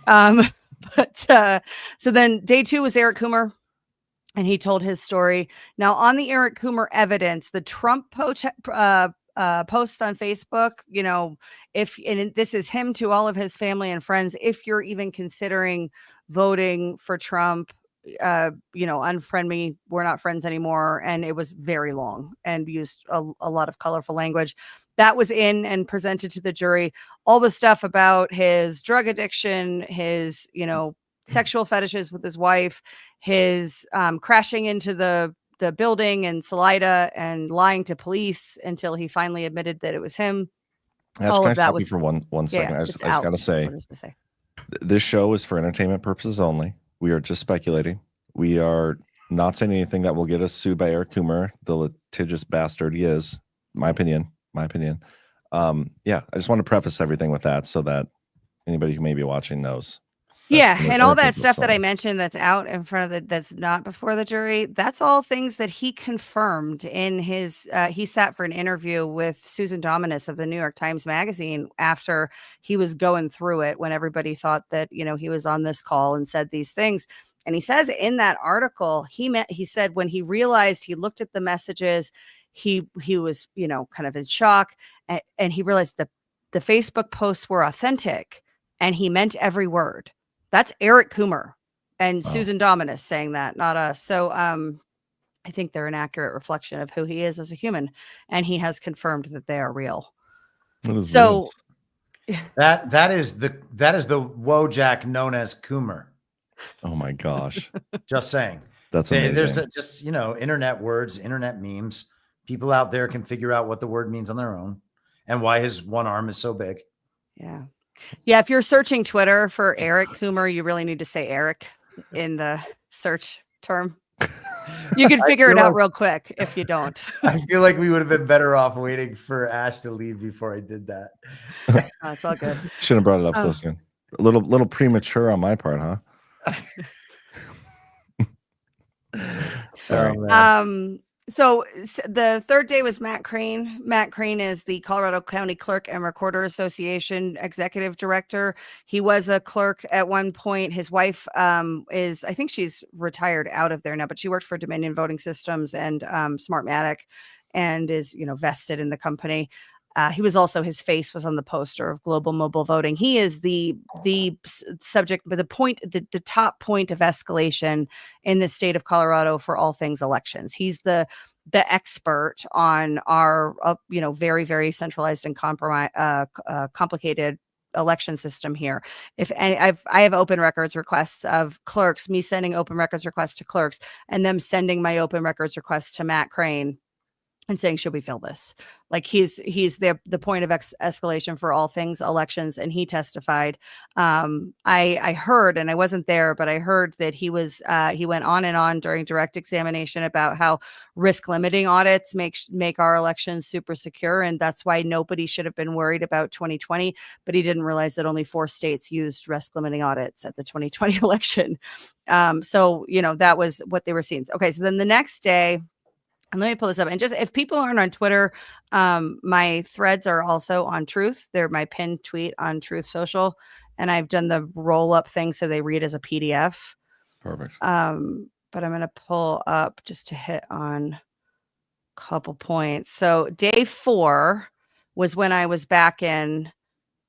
So then day 2 was Eric Kumer. And he told his story. Now, on the Eric Kumer evidence, the Trump posts on Facebook, and this is him to all of his family and friends. If you're even considering voting for Trump, unfriend me. We're not friends anymore. And it was very long and used a lot of colorful language. That was in and presented to the jury. All the stuff about his drug addiction, his, sexual fetishes with his wife, his crashing into the building in Salida and lying to police until he finally admitted that it was him. Can I stop you for one second? I just got to say, this show is for entertainment purposes only. We are just speculating. We are not saying anything that will get us sued by Eric Kumer, the litigious bastard he is. My opinion. I just want to preface everything with that so that anybody who may be watching knows. Yeah, and all that stuff that I mentioned that's out in front of that's not before the jury, that's all things that he confirmed in his, he sat for an interview with Susan Dominus of the New York Times Magazine after he was going through it when everybody thought that, he was on this call and said these things. And he says in that article, he said when he realized, he looked at the messages, he was, kind of in shock, and he realized that the Facebook posts were authentic and he meant every word. That's Eric Kumer and Susan Dominus saying that, not us. So I think they're an accurate reflection of who he is as a human, and he has confirmed that they are real. So that is the Wojak known as Kumer. Oh my gosh! Just saying. That's amazing. There's just internet words, internet memes. People out there can figure out what the word means on their own and why his one arm is so big. Yeah. Yeah, if you're searching Twitter for Eric Kumer, you really need to say Eric in the search term. You can figure it out real quick if you don't. I feel like we would have been better off waiting for Ash to leave before I did that. It's all good. Shouldn't have brought it up so soon. A little premature on my part, huh? Sorry. So the third day was Matt Crane. Matt Crane is the Colorado County Clerk and Recorder Association executive director. He was a clerk at one point. His wife I think she's retired out of there now, but she worked for Dominion Voting Systems and Smartmatic and is, vested in the company. He was also, his face was on the poster of Global Mobile Voting. He is the subject, but the top point of escalation in the state of Colorado for all things elections. He's the expert on our, very, very centralized and complicated election system here. I have open records requests of clerks, me sending open records requests to clerks and them sending my open records requests to Matt Crane. and saying, should we fill this? Like he's the point of escalation for all things elections. And he testified. I heard, and I wasn't there, but I heard that he went on and on during direct examination about how risk limiting audits make our elections super secure. And that's why nobody should have been worried about 2020, but he didn't realize that only 4 states used risk limiting audits at the 2020 election. So, that was what they were seeing. Okay. So then the next day, and let me pull this up. And just if people aren't on Twitter, my threads are also on Truth. They're my pinned tweet on Truth Social. And I've done the roll up thing so they read as a PDF. Perfect. But I'm going to pull up just to hit on a couple points. So day 4 was when I was back in.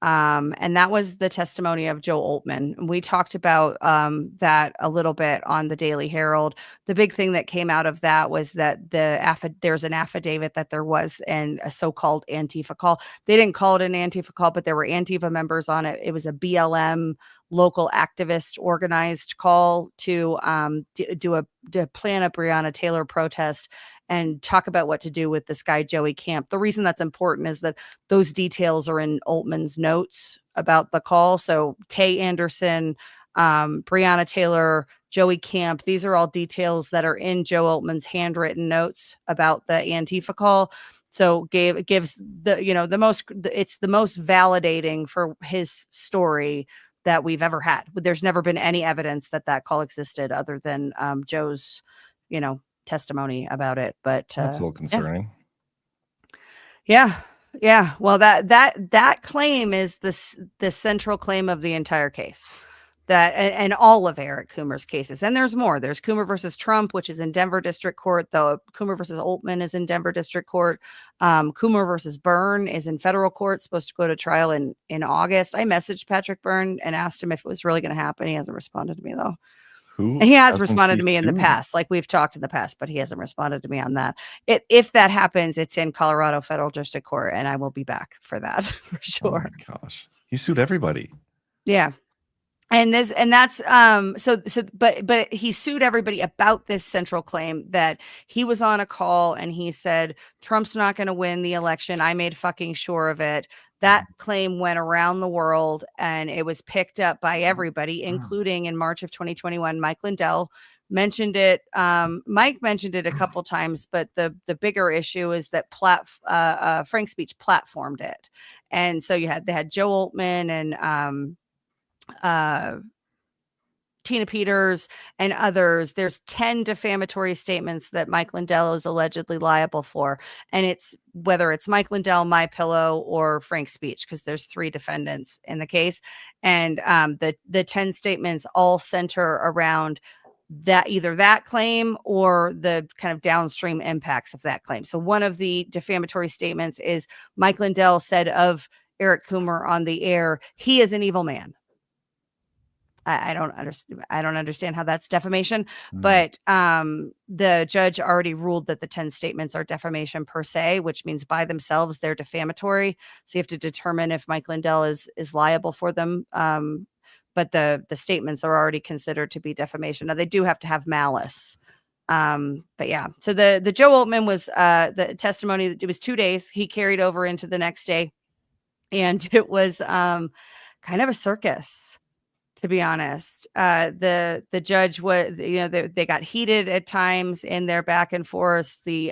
And that was the testimony of Joe Olman. We talked about that a little bit on the Daily Herald. The big thing that came out of that was that there's an affidavit that there was a so-called Antifa call. They didn't call it an Antifa call, but there were Antifa members on it. It was a BLM local activist organized call to plan a Breonna Taylor protest and talk about what to do with this guy, Joey Camp. The reason that's important is that those details are in Oltman's notes about the call. So Tay Anderson, Breonna Taylor, Joey Camp, these are all details that are in Joe Oltman's handwritten notes about the Antifa call. So it gives it's the most validating for his story that we've ever had. There's never been any evidence that call existed other than Joe's, testimony about it. But that's a little concerning. Yeah. Well, that claim is the central claim of the entire case. That and all of Eric Kumer's cases. And there's more. There's Kumer versus Trump, which is in Denver District Court. The Kumer versus Olman is in Denver District Court. Kumer versus Byrne is in federal court, supposed to go to trial in August. I messaged Patrick Byrne and asked him if it was really going to happen. He hasn't responded to me though. And he has responded to me in the past, like we've talked in the past, but he hasn't responded to me on that. If that happens, it's in Colorado Federal District Court, and I will be back for that for sure. Oh my gosh, he sued everybody. Yeah, but he sued everybody about this central claim that he was on a call and he said Trump's not going to win the election. I made fucking sure of it. That claim went around the world and it was picked up by everybody, including in March of 2021. Mike Lindell mentioned it. Mike mentioned it a couple times, but the bigger issue is that Frank Speech platformed it. And so they had Joe Olman and Tina Peters and others. There's 10 defamatory statements that Mike Lindell is allegedly liable for. And it's whether it's Mike Lindell, MyPillow, or Frank Speech, because there's 3 defendants in the case. And the 10 statements all center around that either that claim or the kind of downstream impacts of that claim. So one of the defamatory statements is Mike Lindell said of Eric Kumer on the air, he is an evil man. I don't understand how that's defamation, but the judge already ruled that the 10 statements are defamation per se, which means by themselves they're defamatory. So you have to determine if Mike Lindell is liable for them. But the statements are already considered to be defamation. Now they do have to have malice. But yeah, so the Joe Olman was the testimony. It was 2 days. He carried over into the next day, and it was kind of a circus. To be honest, the judge was, they got heated at times in their back and forth. The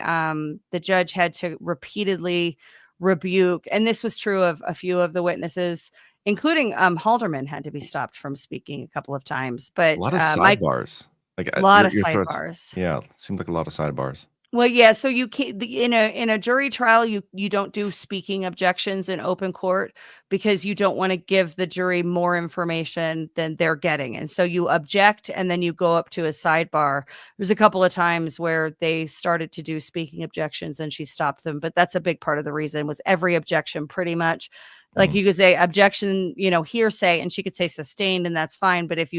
judge had to repeatedly rebuke, and this was true of a few of the witnesses, including Halderman had to be stopped from speaking a couple of times. But a lot of sidebars, a lot of sidebars. Yeah, it seemed like a lot of sidebars. Well, yeah. So you can't in a jury trial, you don't do speaking objections in open court because you don't want to give the jury more information than they're getting, and so you object and then you go up to a sidebar. There's a couple of times where they started to do speaking objections and she stopped them, but that's a big part of the reason was every objection pretty much. Like you could say objection, hearsay, and she could say sustained, and that's fine. But if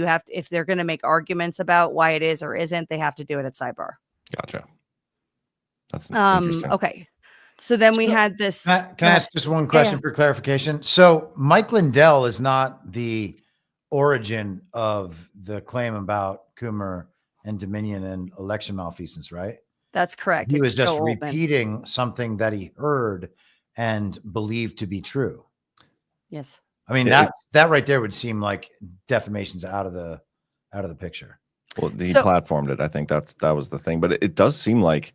they're going to make arguments about why it is or isn't, they have to do it at sidebar. Gotcha. That's interesting. Okay. So then we had this. Can I ask just one question for clarification? So Mike Lindell is not the origin of the claim about Kumer and Dominion and election malfeasance, right? That's correct. He It's was just Joe Olman. repeating something that he heard and believed to be true. Yes. I mean, that right there would seem like defamation's out of the picture. Well, he platformed it. I think that was the thing. But it does seem like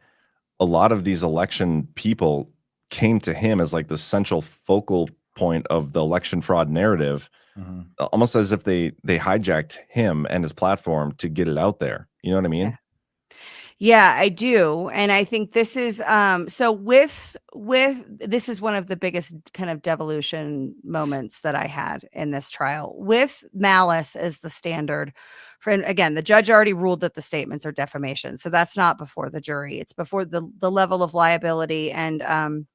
a lot of these election people came to him as like the central focal point of the election fraud narrative, almost as if they hijacked him and his platform to get it out there. You know what I mean? Yeah, I do. And I think this is so with this is one of the biggest kind of devolution moments that I had in this trial, with malice as the standard. And again, the judge already ruled that the statements are defamation. So that's not before the jury. It's before the level of liability and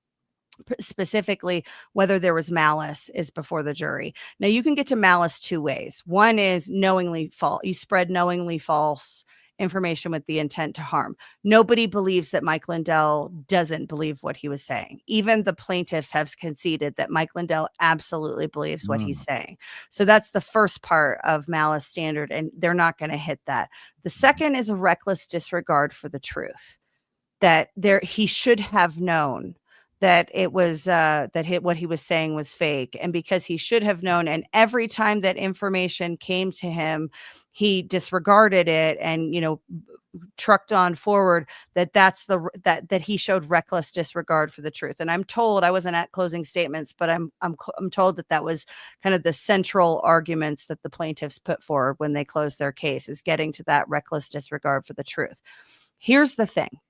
specifically whether there was malice is before the jury. Now you can get to malice two ways. One is knowingly false. You spread knowingly false information with the intent to harm. Nobody believes that Mike Lindell doesn't believe what he was saying. Even the plaintiffs have conceded that Mike Lindell absolutely believes what he's saying. So that's the first part of malice standard, and they're not going to hit that. The second is a reckless disregard for the truth, that he should have known that it was what he was saying was fake. And because he should have known, and every time that information came to him, he disregarded it and, trucked on forward, that he showed reckless disregard for the truth. And I'm told, I wasn't at closing statements, but I'm told that was kind of the central arguments that the plaintiffs put forward when they closed their case, is getting to that reckless disregard for the truth. Here's the thing.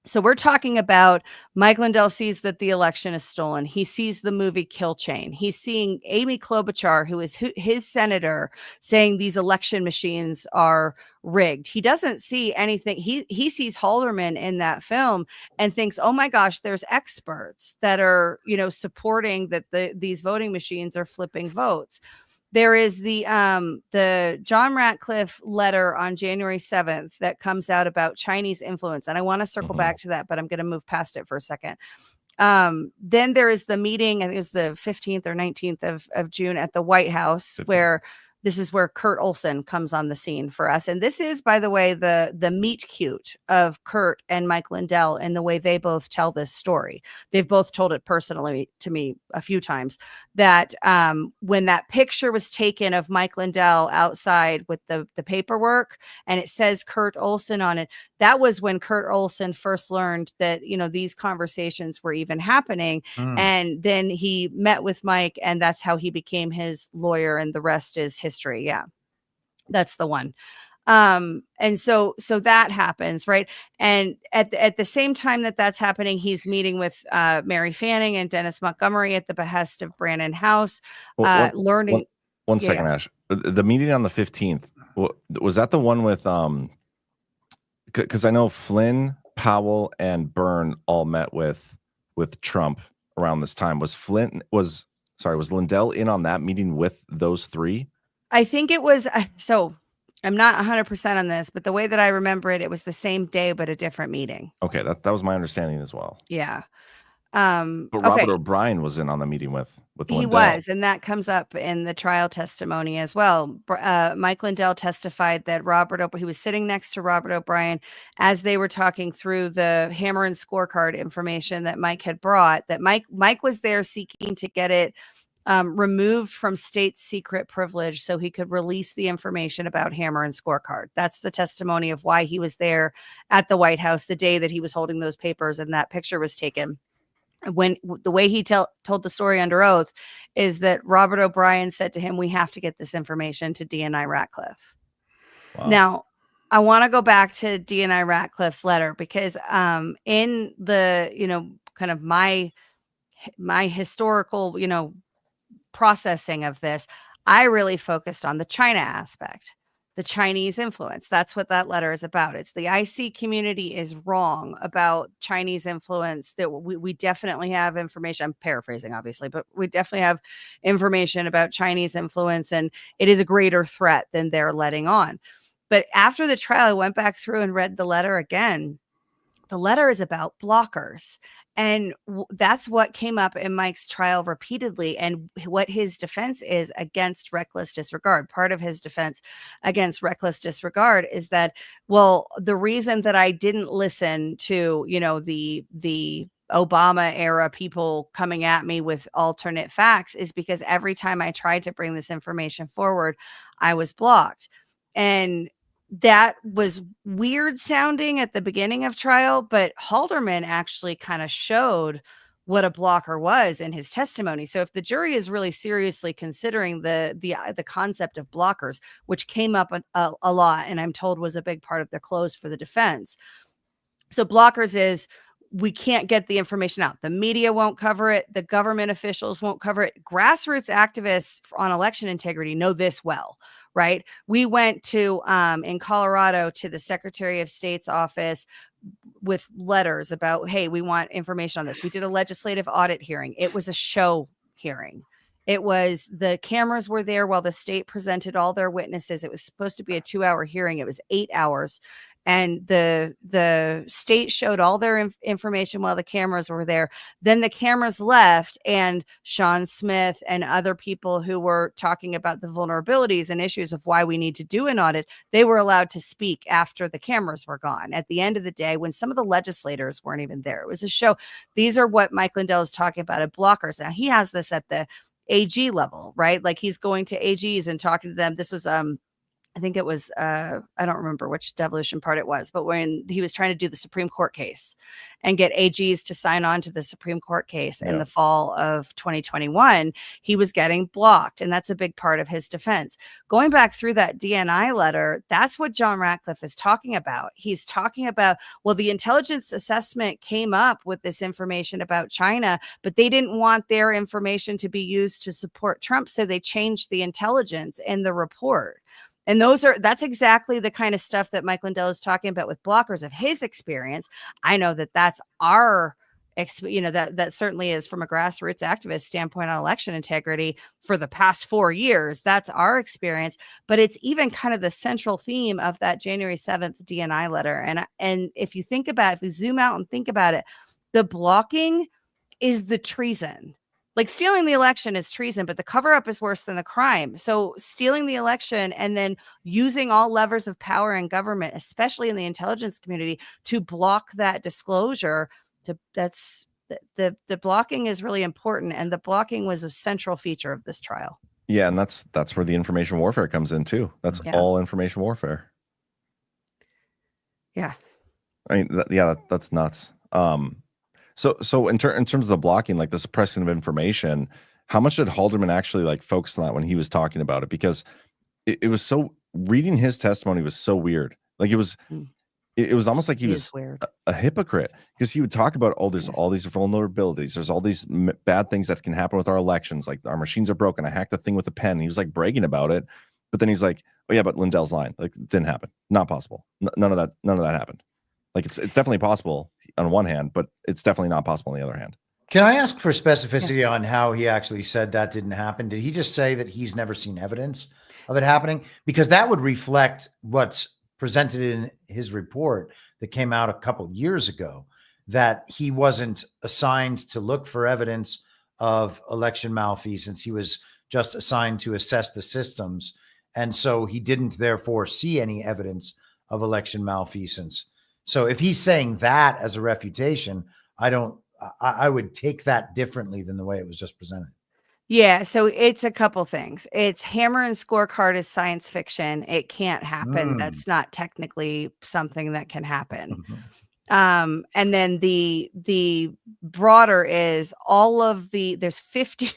So we're talking about Mike Lindell sees that the election is stolen. He sees the movie Kill Chain. He's seeing Amy Klobuchar, who is his senator, saying these election machines are rigged. He doesn't see anything. He sees Halderman in that film and thinks, oh my gosh, there's experts that are, supporting that these voting machines are flipping votes. There is the John Ratcliffe letter on January 7th that comes out about Chinese influence. And I want to circle back to that, but I'm going to move past it for a second. Then there is the meeting, I think it was the 15th or 19th of June at the White House, 15th. Where this is where Kurt Olson comes on the scene for us. And this is, by the way, the meet cute of Kurt and Mike Lindell and the way they both tell this story. They've both told it personally to me a few times, that when that picture was taken of Mike Lindell outside with the paperwork and it says Kurt Olson on it, that was when Kurt Olson first learned that, these conversations were even happening. And then he met with Mike, and that's how he became his lawyer, and the rest is history. Yeah, that's the one. And so that happens, right? And at the same time that's happening, he's meeting with Mary Fanning and Dennis Montgomery at the behest of Brannon House, learning. One second, Ash. The meeting on the 15th, was that the one with because I know Flynn, Powell, and Byrne all met with Trump around this time. Was Lindell in on that meeting with those three? I think it was, so I'm not 100% on this, but the way that I remember it, it was the same day, but a different meeting. Okay. That was my understanding as well. Yeah. But Robert O'Brien was in on the meeting with Lindell. He was, and that comes up in the trial testimony as well. Mike Lindell testified that he was sitting next to Robert O'Brien as they were talking through the hammer and scorecard information that Mike had brought, that Mike was there seeking to get it removed from state secret privilege so he could release the information about hammer and scorecard. That's the testimony of why he was there at the White House the day that he was holding those papers and that picture was taken. When the way he told the story under oath is that Robert O'Brien said to him, we have to get this information to DNI Ratcliffe. Wow. Now, I want to go back to DNI Ratcliffe's letter because in the, kind of my historical, processing of this, I really focused on the China aspect, the Chinese influence. That's what that letter is about. It's the IC community is wrong about Chinese influence, that we definitely have information. I'm paraphrasing, obviously, but we definitely have information about Chinese influence, and it is a greater threat than they're letting on. But after the trial, I went back through and read the letter again. The letter is about blockers. And that's what came up in Mike's trial repeatedly, and what his defense is against reckless disregard. Part of his defense against reckless disregard is that, well, the reason that I didn't listen to, the Obama era people coming at me with alternate facts is because every time I tried to bring this information forward, I was blocked. And that was weird sounding at the beginning of trial, but Halderman actually kind of showed what a blocker was in his testimony. So if the jury is really seriously considering the concept of blockers, which came up a lot, and I'm told was a big part of the close for the defense. So blockers is, we can't get the information out. The media won't cover it. The government officials won't cover it. Grassroots activists on election integrity know this well, right? We went to, in Colorado, to the Secretary of State's office with letters about, hey, we want information on this. We did a legislative audit hearing. It was a show hearing. It was, the cameras were there while the state presented all their witnesses. It was supposed to be a 2-hour hearing. It was 8 hours. And the state showed all their information while the cameras were there. Then the cameras left, and Sean Smith and other people who were talking about the vulnerabilities and issues of why we need to do an audit, they were allowed to speak after the cameras were gone. At the end of the day, when some of the legislators weren't even there, it was a show. These are what Mike Lindell is talking about at blockers. Now, he has this at the AG level, right? Like, he's going to AGs and talking to them. This was I think it was, I don't remember which devolution part it was, but when he was trying to do the Supreme Court case and get AGs to sign on to the Supreme Court case in the fall of 2021, he was getting blocked. And that's a big part of his defense. Going back through that DNI letter, that's what John Ratcliffe is talking about. He's talking about, well, the intelligence assessment came up with this information about China, but they didn't want their information to be used to support Trump. So they changed the intelligence in the report. And that's exactly the kind of stuff that Mike Lindell is talking about with blockers of his experience. I know that that's our, that certainly is from a grassroots activist standpoint on election integrity for the past 4 years. That's our experience, but it's even kind of the central theme of that January 7th DNI letter. And if you think about it, if you zoom out and think about it, the blocking is the treason. Like, stealing the election is treason, but the cover up is worse than the crime. So stealing the election and then using all levers of power in government, especially in the intelligence community, to block that disclosure, the blocking is really important. And the blocking was a central feature of this trial. Yeah. And that's where the information warfare comes in too. That's all information warfare. Yeah. I mean, that's nuts. So in terms of the blocking, like the suppression of information, how much did Halderman actually like focus on that when he was talking about it? Because it was so, reading his testimony was so weird. Like, it was almost like he was a hypocrite, because he would talk about, there's all these vulnerabilities. There's all these bad things that can happen with our elections. Like, our machines are broken. I hacked the thing with a pen. He was like bragging about it. But then he's like, oh yeah, but Lindell's lying. Like, it didn't happen. Not possible. None of that happened. Like, it's definitely possible on one hand, but it's definitely not possible on the other hand. Can I ask for specificity on how he actually said that didn't happen? Did he just say that he's never seen evidence of it happening? Because that would reflect what's presented in his report that came out a couple years ago, that he wasn't assigned to look for evidence of election malfeasance. He was just assigned to assess the systems. And so he didn't therefore see any evidence of election malfeasance. So if he's saying that as a refutation, I would take that differently than the way it was just presented. Yeah, so it's a couple things. It's hammer and scorecard is science fiction. It can't happen. That's not technically something that can happen. And then the broader is there's 50,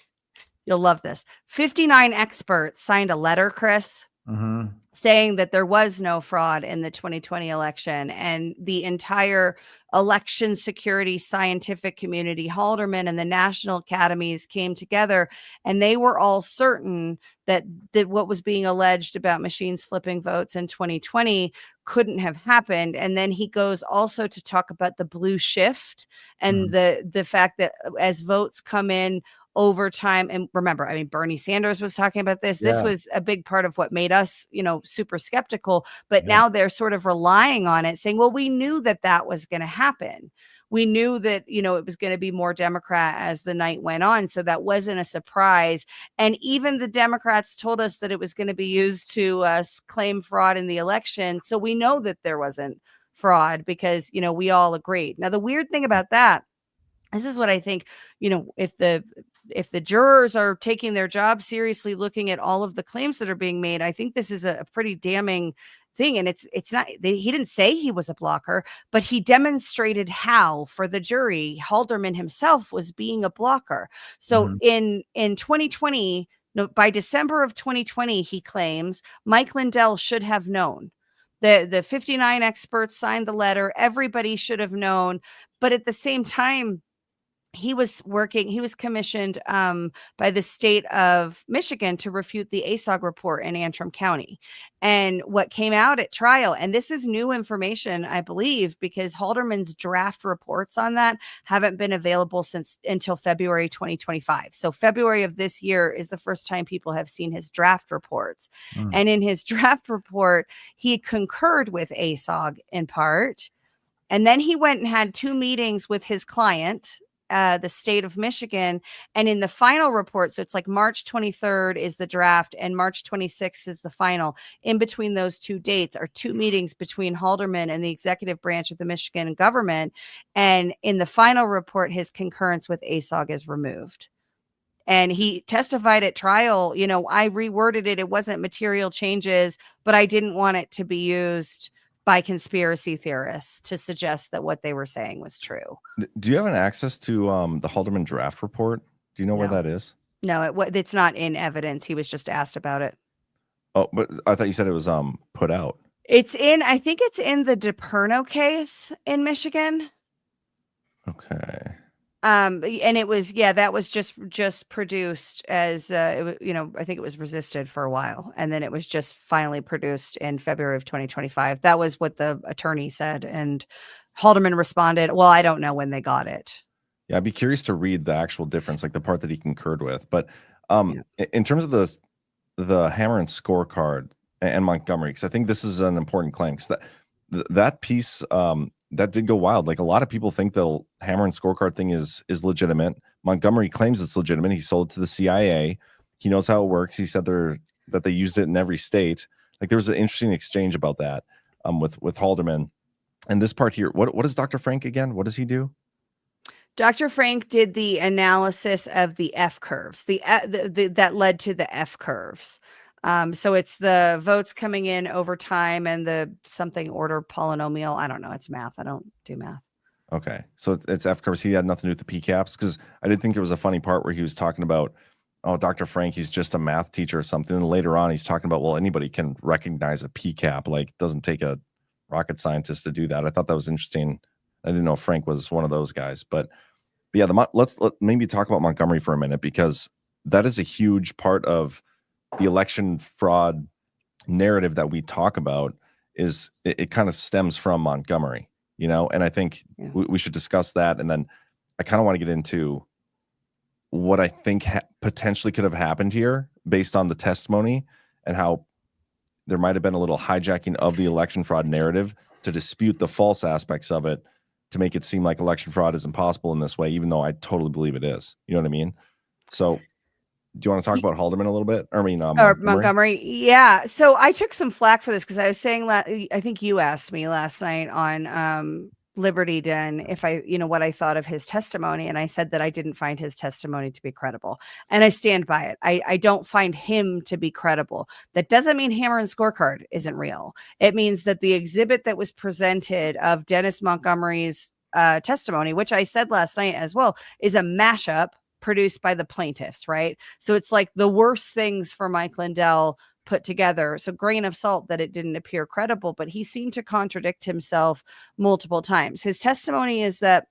you'll love this, 59 experts signed a letter, Chris, saying that there was no fraud in the 2020 election, and the entire election security scientific community, Halderman and the national academies, came together, and they were all certain that what was being alleged about machines flipping votes in 2020 couldn't have happened. And then he goes also to talk about the blue shift and the fact that as votes come in over time, and remember, I mean, Bernie Sanders was talking about this. This was a big part of what made us, super skeptical. But now they're sort of relying on it, saying, well, we knew that was going to happen. we knew that, it was going to be more Democrat as the night went on. So that wasn't a surprise. And even the Democrats told us that it was going to be used to claim fraud in the election. So we know that there wasn't fraud because, we all agreed. Now, the weird thing about that, this is what I think, if the jurors are taking their job seriously, looking at all of the claims that are being made, I think this is a pretty damning thing. And it's not, he didn't say he was a blocker, but he demonstrated how for the jury. Halderman himself was being a blocker. So in 2020, by December of 2020, he claims Mike Lindell should have known. The 59 experts signed the letter. Everybody should have known. But at the same time, he was commissioned by the state of Michigan to refute the ASOG report in Antrim County. And what came out at trial, and this is new information, I believe, because Halderman's draft reports on that haven't been available until February 2025. So February of this year is the first time people have seen his draft reports. And in his draft report, he concurred with ASOG in part. And then he went and had 2 meetings with his client, the state of Michigan. And in the final report, so it's like March 23rd is the draft and March 26th is the final. In between those 2 dates are 2 meetings between Halderman and the executive branch of the Michigan government. And in the final report, his concurrence with ASOG is removed. And he testified at trial, I reworded it. It wasn't material changes, but I didn't want it to be used by conspiracy theorists to suggest that what they were saying was true. Do you have an access to the Halderman draft report? Do you know where that is? No, it's not in evidence. He was just asked about it. Oh, but I thought you said it was put out. I think it's in the DePerno case in Michigan. Okay. And it was, that was just produced as, I think it was resisted for a while. And then it was just finally produced in February of 2025. That was what the attorney said. And Halderman responded, well, I don't know when they got it. Yeah, I'd be curious to read the actual difference, like the part that he concurred with. But in terms of the hammer and scorecard and Montgomery, because I think this is an important claim, because that piece, that did go wild. Like a lot of people think the hammer and scorecard thing is legitimate. Montgomery claims it's legitimate. He sold it to the CIA. He knows how it works. He said that they used it in every state. Like there was an interesting exchange about that with Halderman. And this part here, what is Dr. Frank again? What does he do? Dr. Frank did the analysis of the F curves, that led to the F curves. So it's the votes coming in over time and the something order polynomial. I don't know. It's math. I don't do math. Okay. So it's F curves. He had nothing to do with the PCAPs, because I did think there was a funny part where he was talking about, oh, Dr. Frank, he's just a math teacher or something. And later on, he's talking about, well, anybody can recognize a PCAP. Like it doesn't take a rocket scientist to do that. I thought that was interesting. I didn't know Frank was one of those guys, but yeah, let's maybe talk about Montgomery for a minute, because that is a huge part of the election fraud narrative that we talk about. Is it kind of stems from Montgomery, and I think we should discuss that. And then I kind of want to get into what I think potentially could have happened here based on the testimony, and how there might have been a little hijacking of the election fraud narrative to dispute the false aspects of it, to make it seem like election fraud is impossible in this way, even though I totally believe it is. You know what I mean? So do you want to talk about Halderman a little bit? I mean, Montgomery. Yeah. So I took some flack for this because I was saying, I think you asked me last night on Liberty Den if what I thought of his testimony. And I said that I didn't find his testimony to be credible. And I stand by it. I don't find him to be credible. That doesn't mean hammer and scorecard isn't real. It means that the exhibit that was presented of Dennis Montgomery's testimony, which I said last night as well, is a mashup produced by the plaintiffs, right? So it's like the worst things for Mike Lindell put together. So grain of salt that it didn't appear credible, but he seemed to contradict himself multiple times. His testimony is that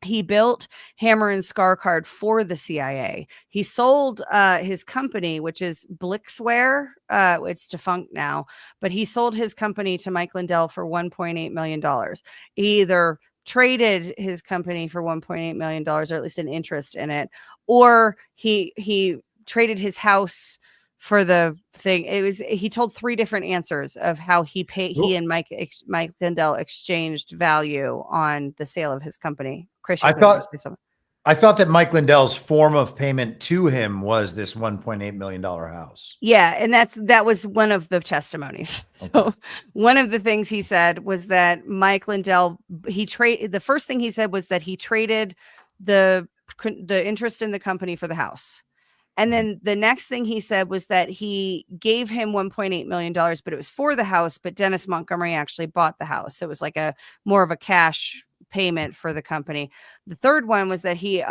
he built hammer and scorecard for the CIA. He sold his company, which is Blixware. It's defunct now, but he sold his company to Mike Lindell for $1.8 million. He either traded his company for $1.8 million, or at least an interest in it, or he traded his house for the thing. He told 3 different answers of how he and Mike Lindell exchanged value on the sale of his company. Christian, I thought that Mike Lindell's form of payment to him was this $1.8 million house. Yeah, and that was one of the testimonies. So one of the things he said was that Mike Lindell, the first thing he said was that he traded the interest in the company for the house. And then the next thing he said was that he gave him $1.8 million, but it was for the house, but Dennis Montgomery actually bought the house. So it was like more of a cash payment for the company. The third one was that he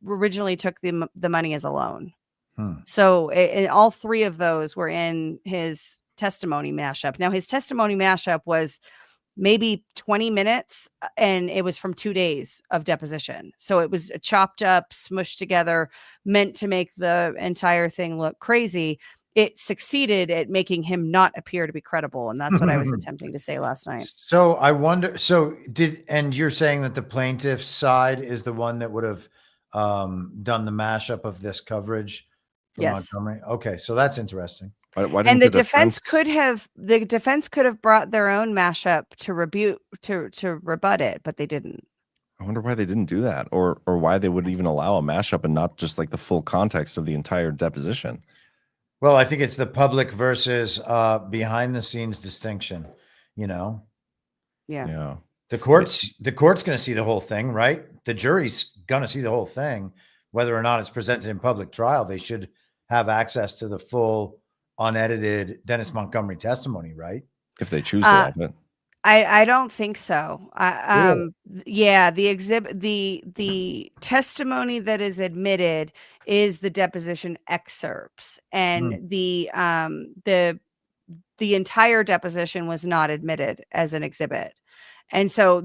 originally took the money as a loan. So all 3 of those were in his testimony mashup. Now his testimony mashup was maybe 20 minutes, and it was from 2 days of deposition. So it was chopped up, smushed together, meant to make the entire thing look crazy. It succeeded at making him not appear to be credible. And that's what I was attempting to say last night. So I wonder, and you're saying that the plaintiff's side is the one that would have done the mashup of this coverage for Montgomery? Okay, so that's interesting. Why and the defense could have brought their own mashup to rebut it, but they didn't. I wonder why they didn't do that, or why they would even allow a mashup and not just like the full context of the entire deposition. Well, I think it's the public versus behind the scenes distinction, Yeah. The court's going to see the whole thing, right? The jury's going to see the whole thing, whether or not it's presented in public trial. They should have access to the full unedited Dennis Montgomery testimony, right? If they choose to have it. I don't think so. Really? Yeah, the testimony that is admitted is the deposition excerpts, and the entire deposition was not admitted as an exhibit. And so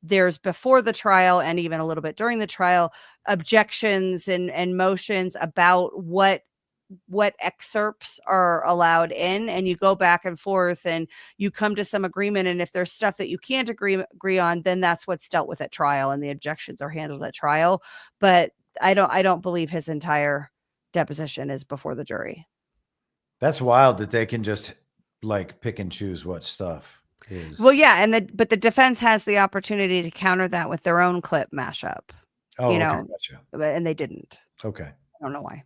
there's before the trial and even a little bit during the trial objections and motions about what excerpts are allowed in, and you go back and forth and you come to some agreement. And if there's stuff that you can't agree on, then that's what's dealt with at trial, and the objections are handled at trial. But I don't believe his entire deposition is before the jury. That's wild that they can just like pick and choose what stuff is. Well, yeah, but the defense has the opportunity to counter that with their own clip mashup. Oh, gotcha. And they didn't. Okay. I don't know why.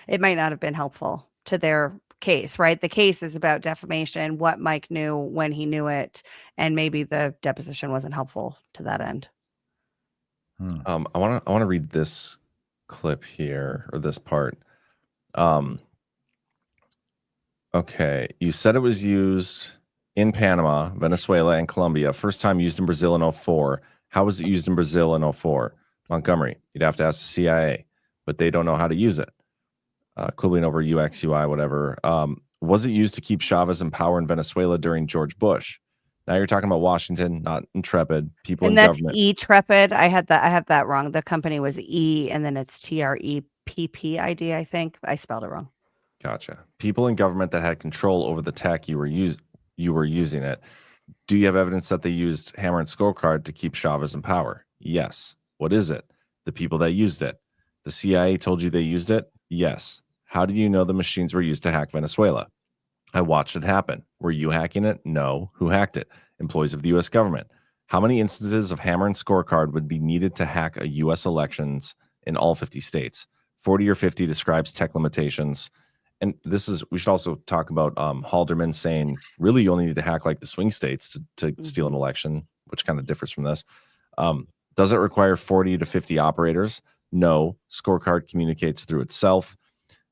It might not have been helpful to their case, right? The case is about defamation, what Mike knew when he knew it, and maybe the deposition wasn't helpful to that end. I want to read this clip here, or this part. Okay, you said it was used in Panama, Venezuela, and Colombia. First time used in Brazil in 2004. How was it used in Brazil in 2004? Montgomery, you'd have to ask the CIA, but they don't know how to use it. Quibbling over UX, UI, whatever. Was it used to keep Chavez in power in Venezuela during George Bush? Now you're talking about Washington, not Intrepid. People in government. And that's E-Trepid. I have that wrong. The company was E, and then it's TREPPID, I think. I spelled it wrong. Gotcha. People in government that had control over the tech you were using it. Do you have evidence that they used hammer and scorecard to keep Chavez in power? Yes. What is it? The people that used it. The CIA told you they used it? Yes. How do you know the machines were used to hack Venezuela? I watched it happen. Were you hacking it? No. Who hacked it? Employees of the U.S. government. How many instances of hammer and scorecard would be needed to hack a U.S. elections in all 50 states? 40 or 50 describes tech limitations. And we should also talk about Halderman saying, really, you only need to hack like the swing states to steal an election, which kind of differs from this. Does it require 40 to 50 operators? No. Scorecard communicates through itself.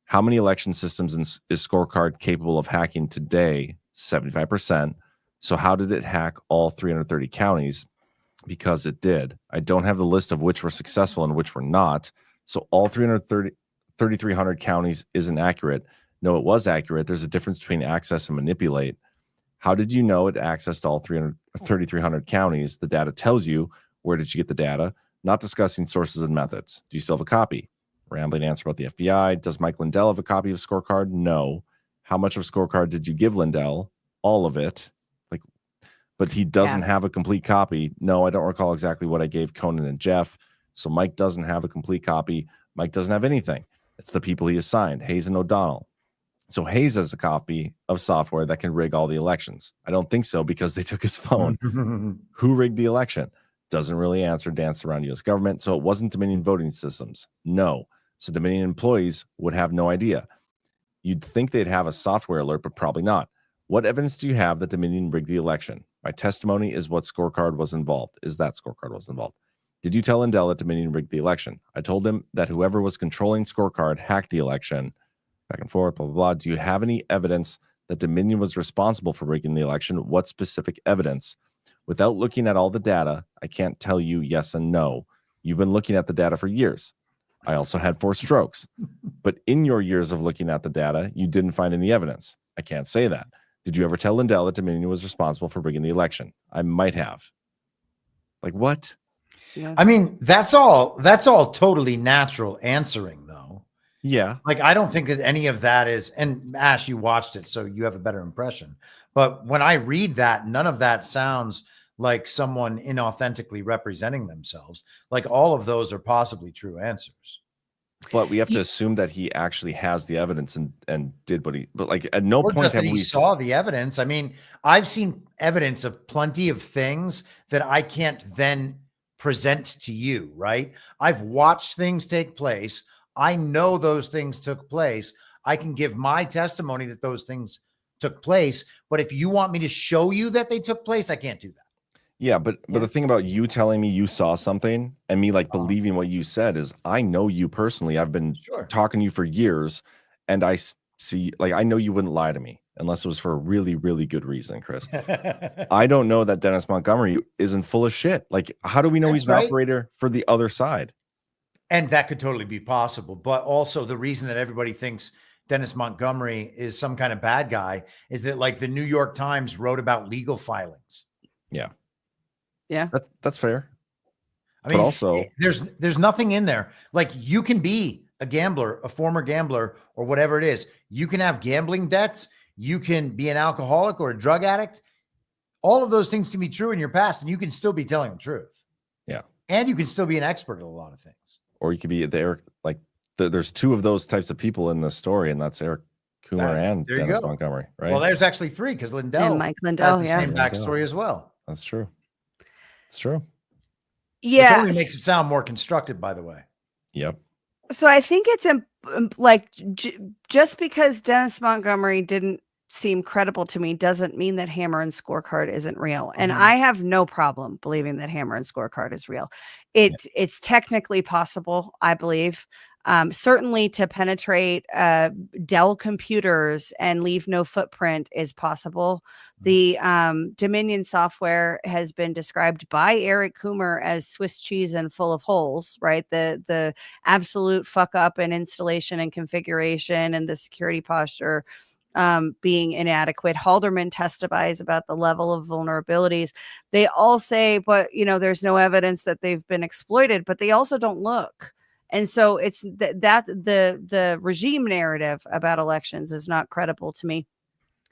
How many election systems is Scorecard capable of hacking today? 75%. So how did it hack all 330 counties? Because it did. I don't have the list of which were successful and which were not. So all 3,300 counties isn't accurate. No, it was accurate. There's a difference between access and manipulate. How did you know it accessed all 3,300 counties? The data tells you. Where did you get the data? Not discussing sources and methods. Do you still have a copy? Rambling answer about the FBI. Does Mike Lindell have a copy of Scorecard? No. How much of Scorecard did you give Lindell? All of it. But he doesn't have a complete copy. No, I don't recall exactly what I gave Conan and Jeff. So Mike doesn't have a complete copy. Mike doesn't have anything. It's the people he assigned, Hayes and O'Donnell. So Hayes has a copy of software that can rig all the elections. I don't think so because they took his phone. Who rigged the election? Doesn't really answer, dance around U.S. government. So it wasn't Dominion voting systems. No. So Dominion employees would have no idea. You'd think they'd have a software alert, but probably not. What evidence do you have that Dominion rigged the election? My testimony is what scorecard was involved. Is that scorecard was involved? Did you tell Lindell that Dominion rigged the election? I told him that whoever was controlling scorecard hacked the election. Back and forth, blah, blah, blah. Do you have any evidence that Dominion was responsible for rigging the election? What specific evidence? Without looking at all the data, I can't tell you yes and no. You've been looking at the data for years. I also had 4 strokes. But in your years of looking at the data, you didn't find any evidence. I can't say that. Did you ever tell Lindell that Dominion was responsible for rigging the election? I might have. Like what? Yeah. I mean, that's all totally natural answering, though. Yeah. Like, I don't think that any of that is, and Ash, you watched it, so you have a better impression. But when I read that, none of that sounds like someone inauthentically representing themselves. Like, all of those are possibly true answers. But we have to assume that he actually has the evidence and did what he, but like at no point just have that he we saw the evidence. I mean, I've seen evidence of plenty of things that I can't then present to you, right? I've watched things take place. I know those things took place. I can give my testimony that those things took place. But if you want me to show you that they took place, I can't do that. Yeah, but the thing about you telling me you saw something and me like believing what you said is I know you personally. I've been talking to you for years, and I see, like, I know you wouldn't lie to me unless it was for a really, really good reason, Chris. I don't know that Dennis Montgomery isn't full of shit. Like, how do we know he's an operator for the other side? And that could totally be possible. But also the reason that everybody thinks Dennis Montgomery is some kind of bad guy is that, like, the New York Times wrote about legal filings. Yeah. Yeah. That's fair. I mean, but also there's nothing in there. Like, you can be a gambler, a former gambler, or whatever it is. You can have gambling debts. You can be an alcoholic or a drug addict. All of those things can be true in your past, and you can still be telling the truth. Yeah. And you can still be an expert at a lot of things. Or you could be there. Like, there's 2 of those types of people in the story, and that's Eric Kumer and Dennis Montgomery, right? Well, there's actually 3 because Lindell and Mike Lindell has the same backstory as well. That's true. It's true. Yeah. Which only makes it sound more constructed, by the way. Yep. So I think it's like just because Dennis Montgomery didn't seem credible to me doesn't mean that Hammer and Scorecard isn't real. And I have no problem believing that Hammer and Scorecard is real. It's technically possible, I believe. Certainly to penetrate Dell computers and leave no footprint is possible. The Dominion software has been described by Eric Kumer as Swiss cheese and full of holes, right? The absolute fuck up in installation and configuration and the security posture being inadequate. Halderman testifies about the level of vulnerabilities. They all say, but there's no evidence that they've been exploited, but they also don't look. And so it's that the regime narrative about elections is not credible to me.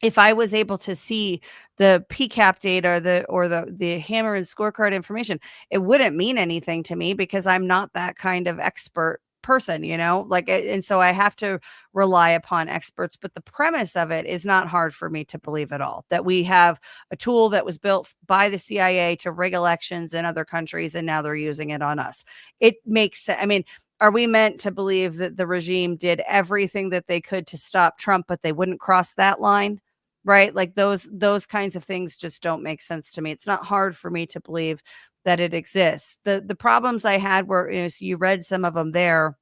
If I was able to see the PCAP data or the Hammer and Scorecard information, it wouldn't mean anything to me because I'm not that kind of expert person, and so I have to rely upon experts. But the premise of it is not hard for me to believe at all, that we have a tool that was built by the CIA to rig elections in other countries, and now they're using it on us. It makes sense. I mean, are we meant to believe that the regime did everything that they could to stop Trump, but they wouldn't cross that line? Right? Like those kinds of things just don't make sense to me. It's not hard for me to believe that it exists. The problems I had were, so you read some of them there.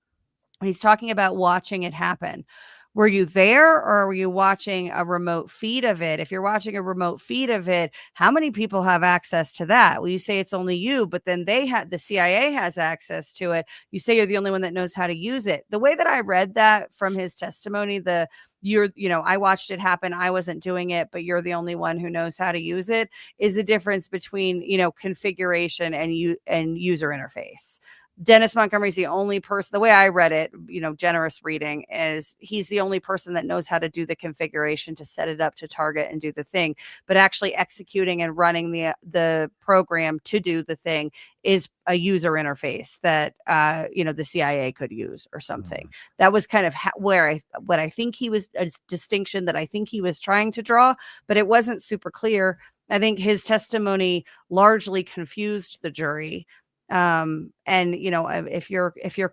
He's talking about watching it happen. Were you there, or were you watching a remote feed of it? If you're watching a remote feed of it, how many people have access to that? Well, you say it's only you, but then the CIA has access to it. You say you're the only one that knows how to use it. The way that I read that from his testimony, I watched it happen. I wasn't doing it, but you're the only one who knows how to use it, is the difference between, configuration and user interface. Dennis Montgomery's the only person, the way I read it, generous reading, is he's the only person that knows how to do the configuration to set it up to target and do the thing. But actually executing and running the program to do the thing is a user interface that, the CIA could use or something. That was kind of what I think he was, a distinction that I think he was trying to draw, but it wasn't super clear. I think his testimony largely confused the jury. If you're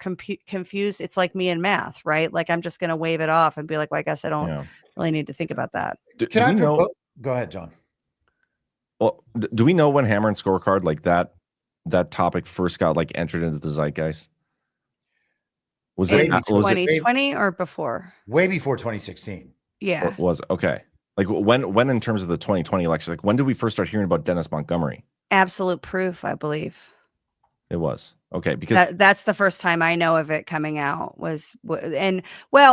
confused, it's like me in math, right? Like, I'm just going to wave it off and be like, well, I guess I don't really need to think about that. Can I know? Go ahead, John. Well, do we know when Hammer and Scorecard, like that topic first got like entered into the zeitgeist? Was it 2020 or before? Way before 2016. Yeah. Or was okay. Like when in terms of the 2020 election, like when did we first start hearing about Dennis Montgomery? Absolute Proof, I believe. It was okay because that's the first time I know of it coming out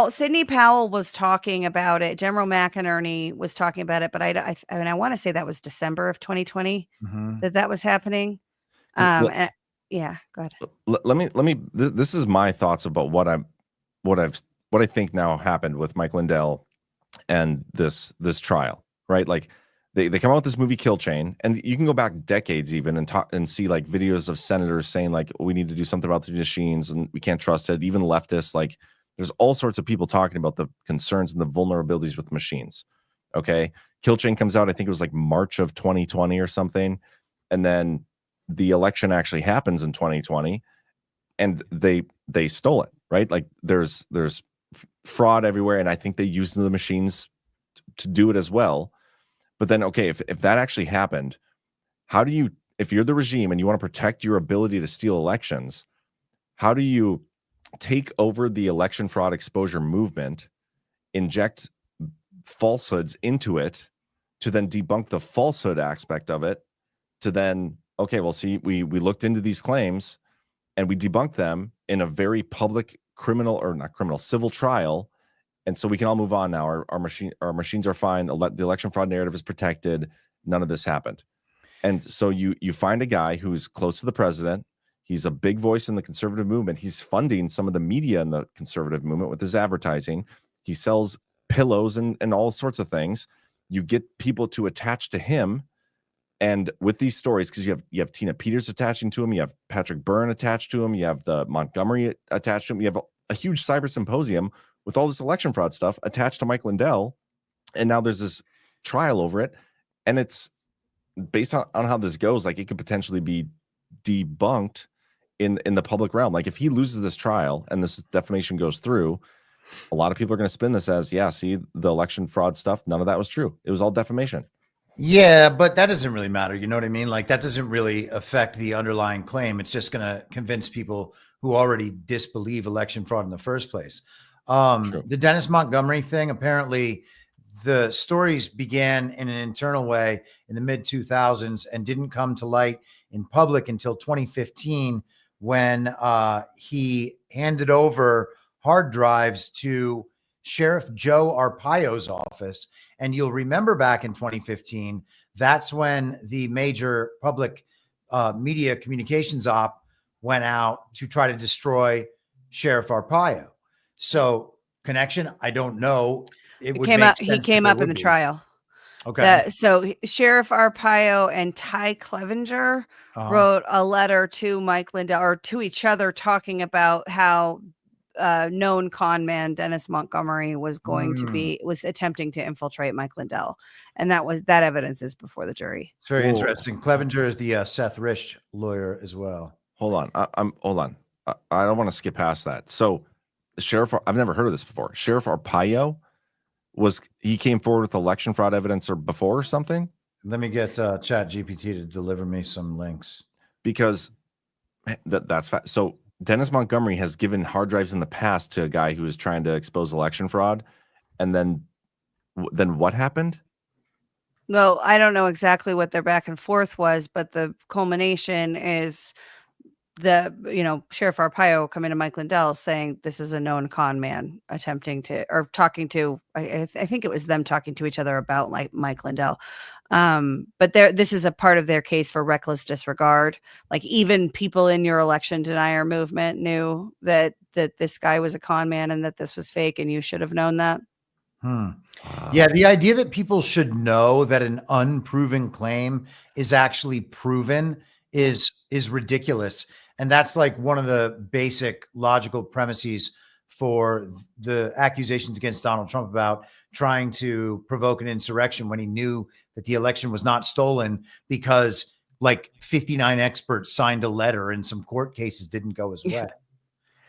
Sidney Powell was talking about it. General McInerney was talking about it, but I want to say that was December of 2020 that was happening. Yeah, go ahead. Let me. This is my thoughts about what I think now happened with Mike Lindell and this trial, right? Like they come out with this movie Kill Chain, and you can go back decades even and talk and see like videos of senators saying like, we need to do something about the machines and we can't trust it. Even leftists, like there's all sorts of people talking about the concerns and the vulnerabilities with machines. Okay. Kill Chain comes out, I think it was like March of 2020 or something. And then the election actually happens in 2020 and they stole it, right? Like there's fraud everywhere. And I think they used the machines to do it as well. But then, okay, if that actually happened, how do you, if you're the regime and you want to protect your ability to steal elections, how do you take over the election fraud exposure movement, inject falsehoods into it to then debunk the falsehood aspect of it, to then, okay, well, see, we looked into these claims and we debunked them in a very public civil trial. And so we can all move on now. Our machines are fine. The election fraud narrative is protected. None of this happened. And so you find a guy who's close to the president. He's a big voice in the conservative movement. He's funding some of the media in the conservative movement with his advertising. He sells pillows and all sorts of things. You get people to attach to him. And with these stories, because you have Tina Peters attaching to him, you have Patrick Byrne attached to him, you have the Montgomery attached to him, you have a huge cyber symposium with all this election fraud stuff attached to Mike Lindell. And now there's this trial over it. And it's based on how this goes, like it could potentially be debunked in the public realm. Like if he loses this trial and this defamation goes through, a lot of people are going to spin this as, yeah, see, the election fraud stuff, none of that was true. It was all defamation. Yeah, but that doesn't really matter. You know what I mean? Like that doesn't really affect the underlying claim. It's just going to convince people who already disbelieve election fraud in the first place. The Dennis Montgomery thing, apparently the stories began in an internal way in the mid 2000s and didn't come to light in public until 2015 when he handed over hard drives to Sheriff Joe Arpaio's office. And you'll remember back in 2015, that's when the major public media communications op went out to try to destroy Sheriff Arpaio. So connection, I don't know. He came up in the trial. Okay. So Sheriff Arpaio and Ty Clevenger wrote a letter to Mike Lindell or to each other talking about how known con man Dennis Montgomery was attempting to infiltrate Mike Lindell. And that evidence is before the jury. It's very interesting. Clevenger is the Seth Rich lawyer as well. Hold on. Hold on. I don't want to skip past that. So Sheriff, I've never heard of this before. Sheriff Arpaio he came forward with election fraud evidence or before or something? Let me get Chat GPT to deliver me some links. Because that's fast. So Dennis Montgomery has given hard drives in the past to a guy who was trying to expose election fraud. And then what happened? Well, I don't know exactly what their back and forth was, but the culmination is Sheriff Arpaio coming to Mike Lindell saying this is a known con man attempting to, or talking to, I think it was them talking to each other about like Mike Lindell. But this is a part of their case for reckless disregard. Like even people in your election denier movement knew that this guy was a con man and that this was fake, and you should have known that. Yeah, the idea that people should know that an unproven claim is actually proven is ridiculous. And that's like one of the basic logical premises for the accusations against Donald Trump about trying to provoke an insurrection when he knew that the election was not stolen because like 59 experts signed a letter and some court cases didn't go his way.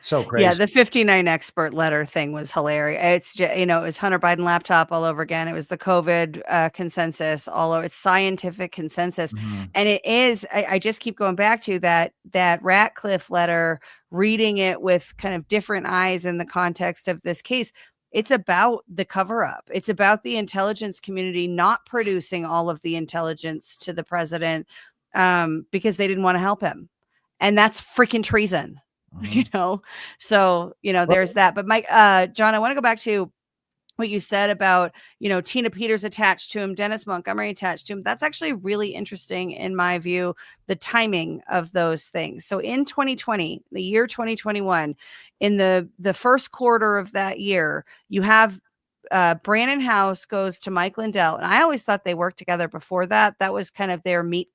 So crazy. Yeah, the 59 expert letter thing was hilarious. It's just, it was Hunter Biden laptop all over again. It was the COVID consensus all over. It's scientific consensus. And it is, I just keep going back to that Ratcliffe letter, reading it with kind of different eyes in the context of this case. It's about the cover up. It's about the intelligence community not producing all of the intelligence to the president because they didn't want to help him. And that's freaking treason. So there's that. But Mike, John, I want to go back to what you said about Tina Peters attached to him, Dennis Montgomery attached to him. That's actually really interesting in my view, the timing of those things. So in 2020, the year 2021, in the first quarter of that year, you have Brannon House goes to Mike Lindell, and I always thought they worked together before that. That was kind of their meet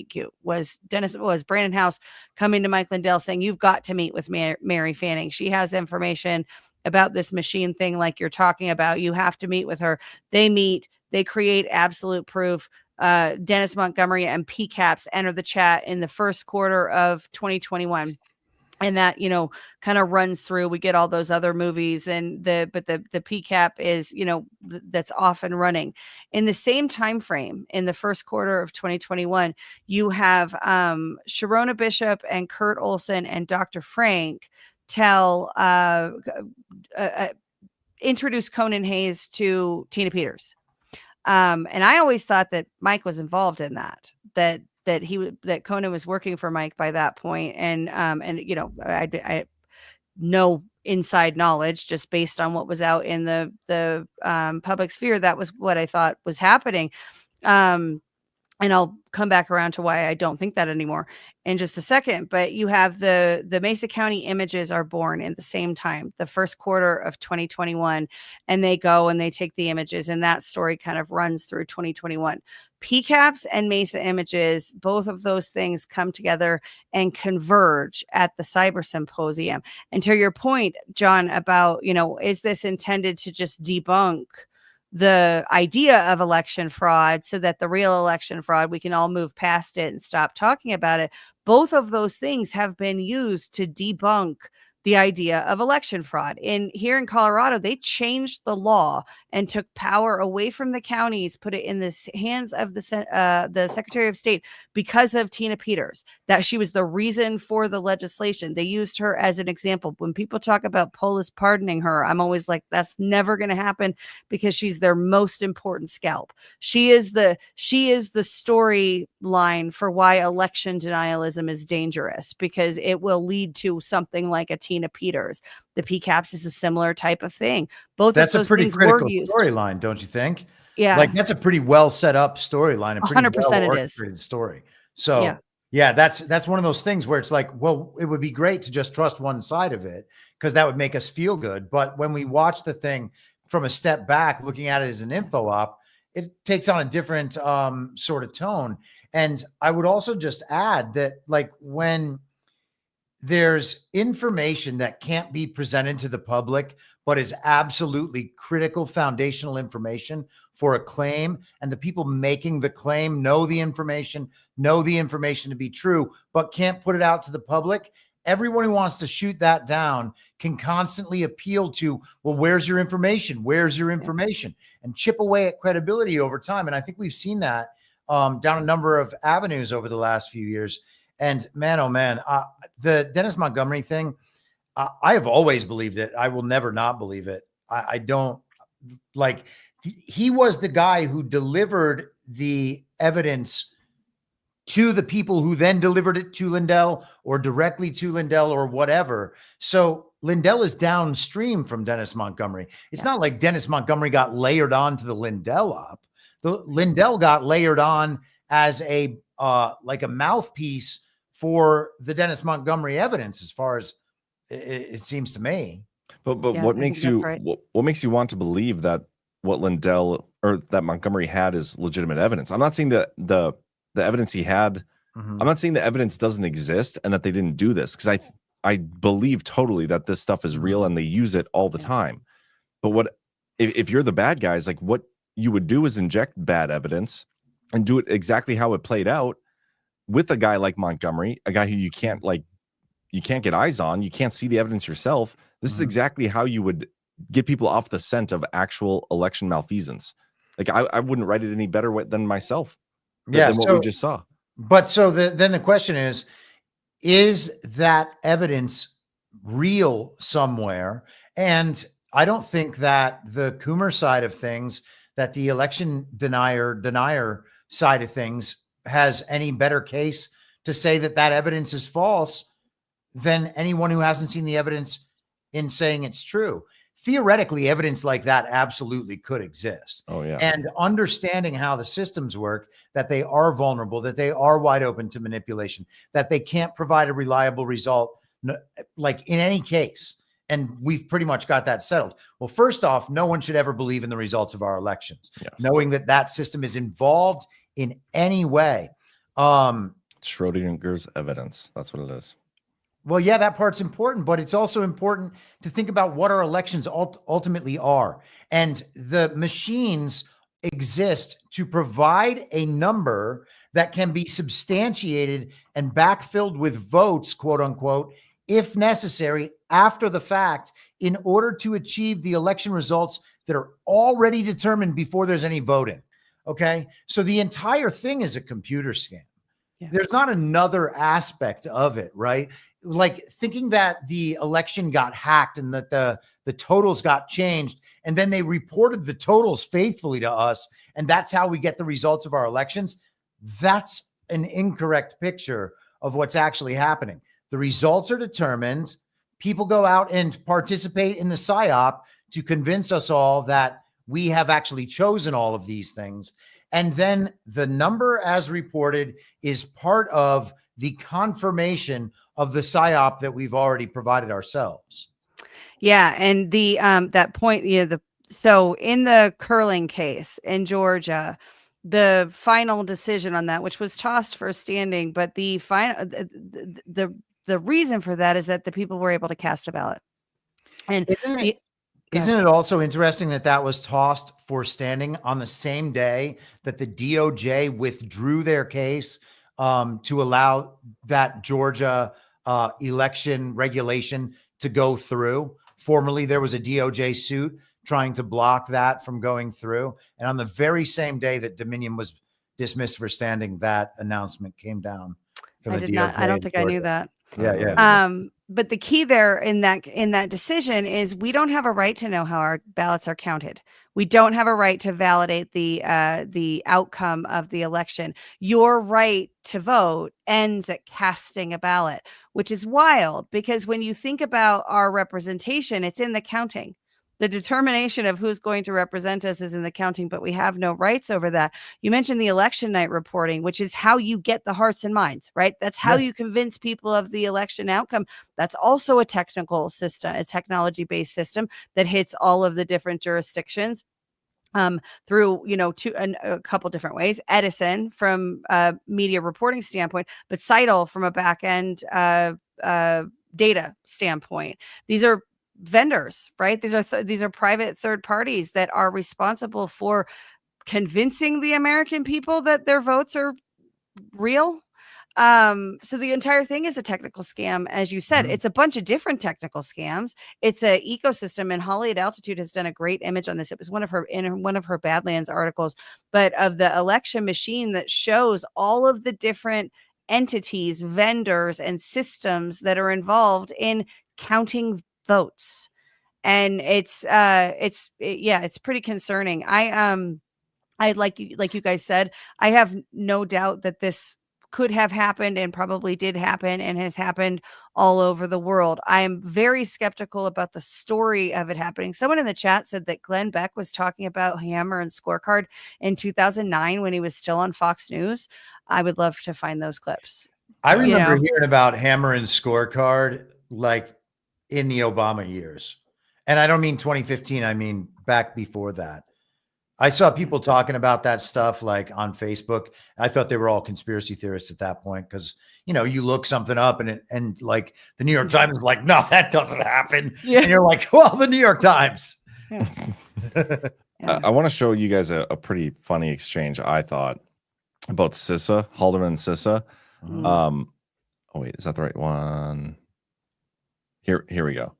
cute was Brannon House coming to Mike Lindell saying, you've got to meet with Mary Fanning. She has information about this machine thing like you're talking about. You have to meet with her. They meet, they create absolute proof. Dennis Montgomery and PCAPs enter the chat in the first quarter of 2021. And that, kind of runs through, we get all those other movies and the PCAP is, that's off and running in the same time frame. In the first quarter of 2021, you have Sharona Bishop and Kurt Olson and Dr. Frank introduce Conan Hayes to Tina Peters. And I always thought that Mike was involved in that Conan was working for Mike by that point. And I no inside knowledge, just based on what was out in the public sphere. That was what I thought was happening. And I'll come back around to why I don't think that anymore in just a second. But you have the Mesa County images are born in the same time, the first quarter of 2021, and they go and they take the images, and that story kind of runs through 2021. PCAPs and Mesa images, both of those things come together and converge at the Cyber Symposium. And to your point, John, about, is this intended to just debunk the idea of election fraud so that the real election fraud, we can all move past it and stop talking about it? Both of those things have been used to debunk the idea of election fraud. Here in Colorado, they changed the law and took power away from the counties, put it in the hands of the Secretary of State because of Tina Peters, that she was the reason for the legislation. They used her as an example. When people talk about Polis pardoning her, I'm always like, that's never going to happen because she's their most important scalp. She is the storyline for why election denialism is dangerous, because it will lead to something like a Tina Peters. The PCAPs is a similar type of thing. That's a pretty critical storyline, don't you think? Yeah, like that's a pretty well set up storyline. 100% it is story. So yeah, that's one of those things where it's like, well, it would be great to just trust one side of it because that would make us feel good. But when we watch the thing from a step back, looking at it as an info op, it takes on a different sort of tone. And I would also just add that, like, when there's information that can't be presented to the public, but is absolutely critical foundational information for a claim, and the people making the claim know the information to be true, but can't put it out to the public, everyone who wants to shoot that down can constantly appeal to, well, where's your information? Where's your information? And chip away at credibility over time. And I think we've seen that down a number of avenues over the last few years. And man, oh man, the Dennis Montgomery thing, I have always believed it. I will never not believe it. I don't like, he was the guy who delivered the evidence to the people who then delivered it to Lindell or directly to Lindell or whatever. So Lindell is downstream from Dennis Montgomery. It's not like Dennis Montgomery got layered onto the Lindell op. The Lindell got layered on as a like a mouthpiece for the Dennis Montgomery evidence, as far as it seems to me. But what makes you what makes you want to believe that what Lindell or that Montgomery had is legitimate evidence? I'm not saying that the evidence he had. I'm not saying the evidence doesn't exist and that they didn't do this, because I believe totally that this stuff is real and they use it all the time. But what if you're the bad guys? Like, what you would do is inject bad evidence and do it exactly how it played out with a guy like Montgomery, a guy who you can't get eyes on, you can't see the evidence yourself. This is exactly how you would get people off the scent of actual election malfeasance. Like, I wouldn't write it any better than myself. Than what we just saw. But so then the question is that evidence real somewhere? And I don't think that the Kumer side of things, that the election denier side of things has any better case to say that that evidence is false than anyone who hasn't seen the evidence in saying it's true. Theoretically, evidence like that absolutely could exist. Oh, yeah. And understanding how the systems work, that they are vulnerable, that they are wide open to manipulation, that they can't provide a reliable result, like in any case. And we've pretty much got that settled. Well, first off, no one should ever believe in the results of our elections, knowing that that system is involved in any way. Schrodinger's evidence. That's what it is. Well, yeah, that part's important, but it's also important to think about what our elections ultimately are. And the machines exist to provide a number that can be substantiated and backfilled with votes, quote unquote, if necessary, after the fact, in order to achieve the election results that are already determined before there's any voting. Okay. So the entire thing is a computer scam. Yeah. There's not another aspect of it, right? Like thinking that the election got hacked and that the totals got changed, and then they reported the totals faithfully to us, and that's how we get the results of our elections. That's an incorrect picture of what's actually happening. The results are determined. People go out and participate in the PSYOP to convince us all that we have actually chosen all of these things. And then the number as reported is part of the confirmation of the PSYOP that we've already provided ourselves. Yeah. And the that point, so in the curling case in Georgia, the final decision on that, which was tossed for standing, but the final the reason for that is that the people were able to cast a ballot. And isn't it also interesting that that was tossed for standing on the same day that the DOJ withdrew their case to allow that Georgia election regulation to go through? Formerly, there was a DOJ suit trying to block that from going through. And on the very same day that Dominion was dismissed for standing, that announcement came down. I did not. I don't think I knew that. Yeah. But the key there in that decision is we don't have a right to know how our ballots are counted. We don't have a right to validate the outcome of the election. Your right to vote ends at casting a ballot, which is wild because when you think about our representation, it's in the counting. The determination of who's going to represent us is in the counting, but we have no rights over that. You mentioned the election night reporting, which is how you get the hearts and minds, right? That's how you convince people of the election outcome. That's also a technical system, a technology-based system that hits all of the different jurisdictions through, a couple different ways. Edison from a media reporting standpoint, but CITL from a back end data standpoint. These are vendors, right? These are private third parties that are responsible for convincing the American people that their votes are real. So the entire thing is a technical scam. As you said, it's a bunch of different technical scams. It's an ecosystem, and Holly at Altitude has done a great image on this. It was in one of her Badlands articles, but of the election machine that shows all of the different entities, vendors, and systems that are involved in counting votes. And it's pretty concerning. I like you guys said, I have no doubt that this could have happened and probably did happen and has happened all over the world. I am very skeptical about the story of it happening. Someone in the chat said that Glenn Beck was talking about Hammer and Scorecard in 2009 when he was still on Fox News. I would love to find those clips. I remember hearing about Hammer and Scorecard like in the Obama years. And I don't mean 2015. I mean back before that. I saw people talking about that stuff like on Facebook. I thought they were all conspiracy theorists at that point because, you look something up and like the New York Times is like, no, that doesn't happen. Yeah. And you're like, well, the New York Times. Yeah. I want to show you guys a pretty funny exchange, I thought, about CISA, Halderman and CISA. Oh, wait, is that the right one? Here we go.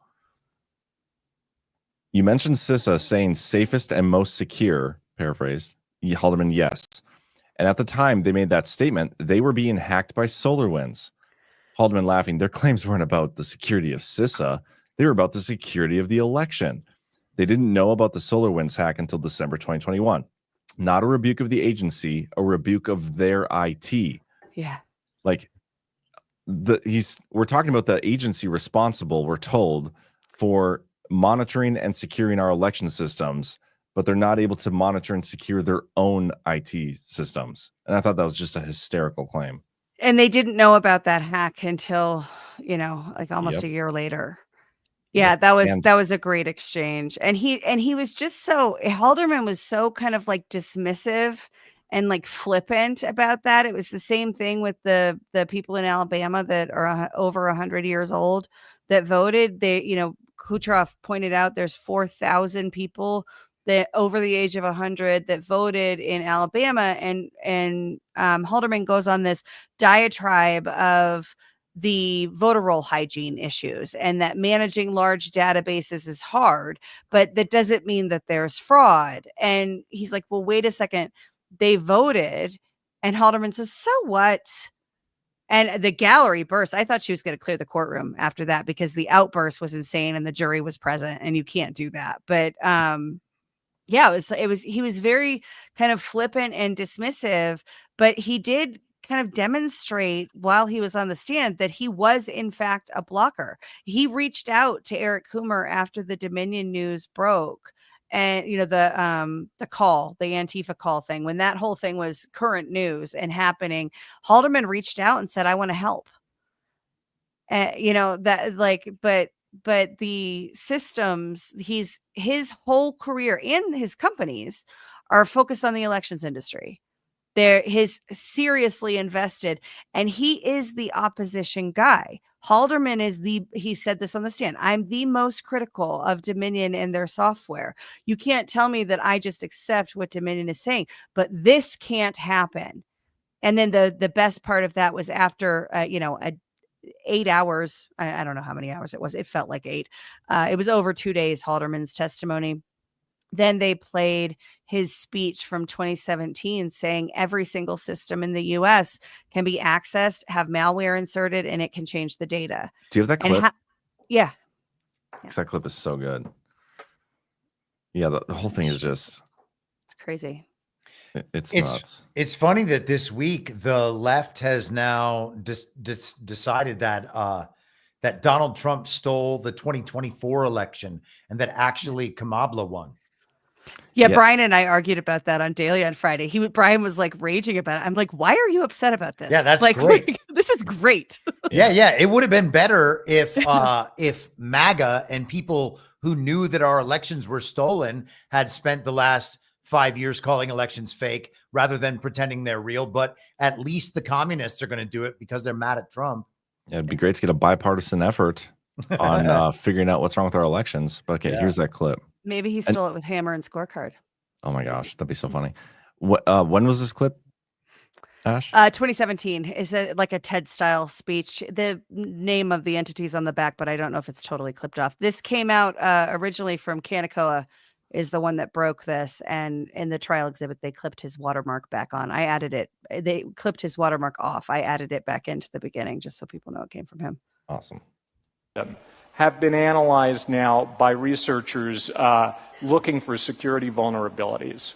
You mentioned CISA saying safest and most secure, paraphrased. Halderman, yes. And at the time they made that statement, they were being hacked by SolarWinds. Halderman laughing, their claims weren't about the security of CISA. They were about the security of the election. They didn't know about the SolarWinds hack until December 2021. Not a rebuke of the agency, a rebuke of their IT. Yeah. Like we're talking about the agency responsible, we're told, for monitoring and securing our election systems, but they're not able to monitor and secure their own IT systems. And I thought that was just a hysterical claim. And they didn't know about that hack until, like almost a year later. Yeah, that was a great exchange. And he was just Halderman was so kind of like dismissive and like flippant about that. It was the same thing with the people in Alabama that are over 100 years old that voted. Kucherov pointed out there's 4,000 people that over the age of 100 that voted in Alabama, and Halderman goes on this diatribe of the voter roll hygiene issues and that managing large databases is hard, but that doesn't mean that there's fraud. And he's like, well, wait a second, they voted. And Halderman says, so what? And the gallery burst. I thought she was going to clear the courtroom after that because the outburst was insane and the jury was present and you can't do that. But yeah, he was very kind of flippant and dismissive, but he did kind of demonstrate while he was on the stand that he was in fact a blocker. He reached out to Eric Kumer after the Dominion news broke. And, the call, the Antifa call thing, when that whole thing was current news and happening, Halderman reached out and said, I want to help. But the systems, his whole career and his companies are focused on the elections industry. He's seriously invested, and he is the opposition guy. Halderman he said this on the stand, I'm the most critical of Dominion and their software. You can't tell me that I just accept what Dominion is saying, but this can't happen. And then the best part of that was after, 8 hours. I don't know how many hours it was. It felt like 8. It was over 2 days, Halderman's testimony. Then they played his speech from 2017 saying every single system in the US can be accessed, have malware inserted, and it can change the data. Do you have that clip? Yeah. That clip is so good. Yeah, the whole thing is just... It's crazy. It's nuts. It's funny that this week the left has now decided that that Donald Trump stole the 2024 election and that actually Kamala won. Yeah, Brian and I argued about that on Daily on Friday. Brian was like raging about it. I'm like, why are you upset about this? Yeah, that's like, great. This is great. Yeah. It would have been better if MAGA and people who knew that our elections were stolen had spent the last 5 years calling elections fake rather than pretending they're real. But at least the communists are going to do it because they're mad at Trump. Yeah, it'd be great to get a bipartisan effort on figuring out what's wrong with our elections. But okay, here's that clip. Maybe he stole it with Hammer and Scorecard. Oh my gosh, that'd be so funny. When was this clip, Ash? 2017 is like a TED style speech. The name of the entity's on the back, but I don't know if it's totally clipped off. This came out originally from Kanakawa, is the one that broke this, and in the trial exhibit they clipped his watermark back on. I added it. They clipped his watermark off. I added it back into the beginning just so people know it came from him. Awesome. Have been analyzed now by researchers looking for security vulnerabilities.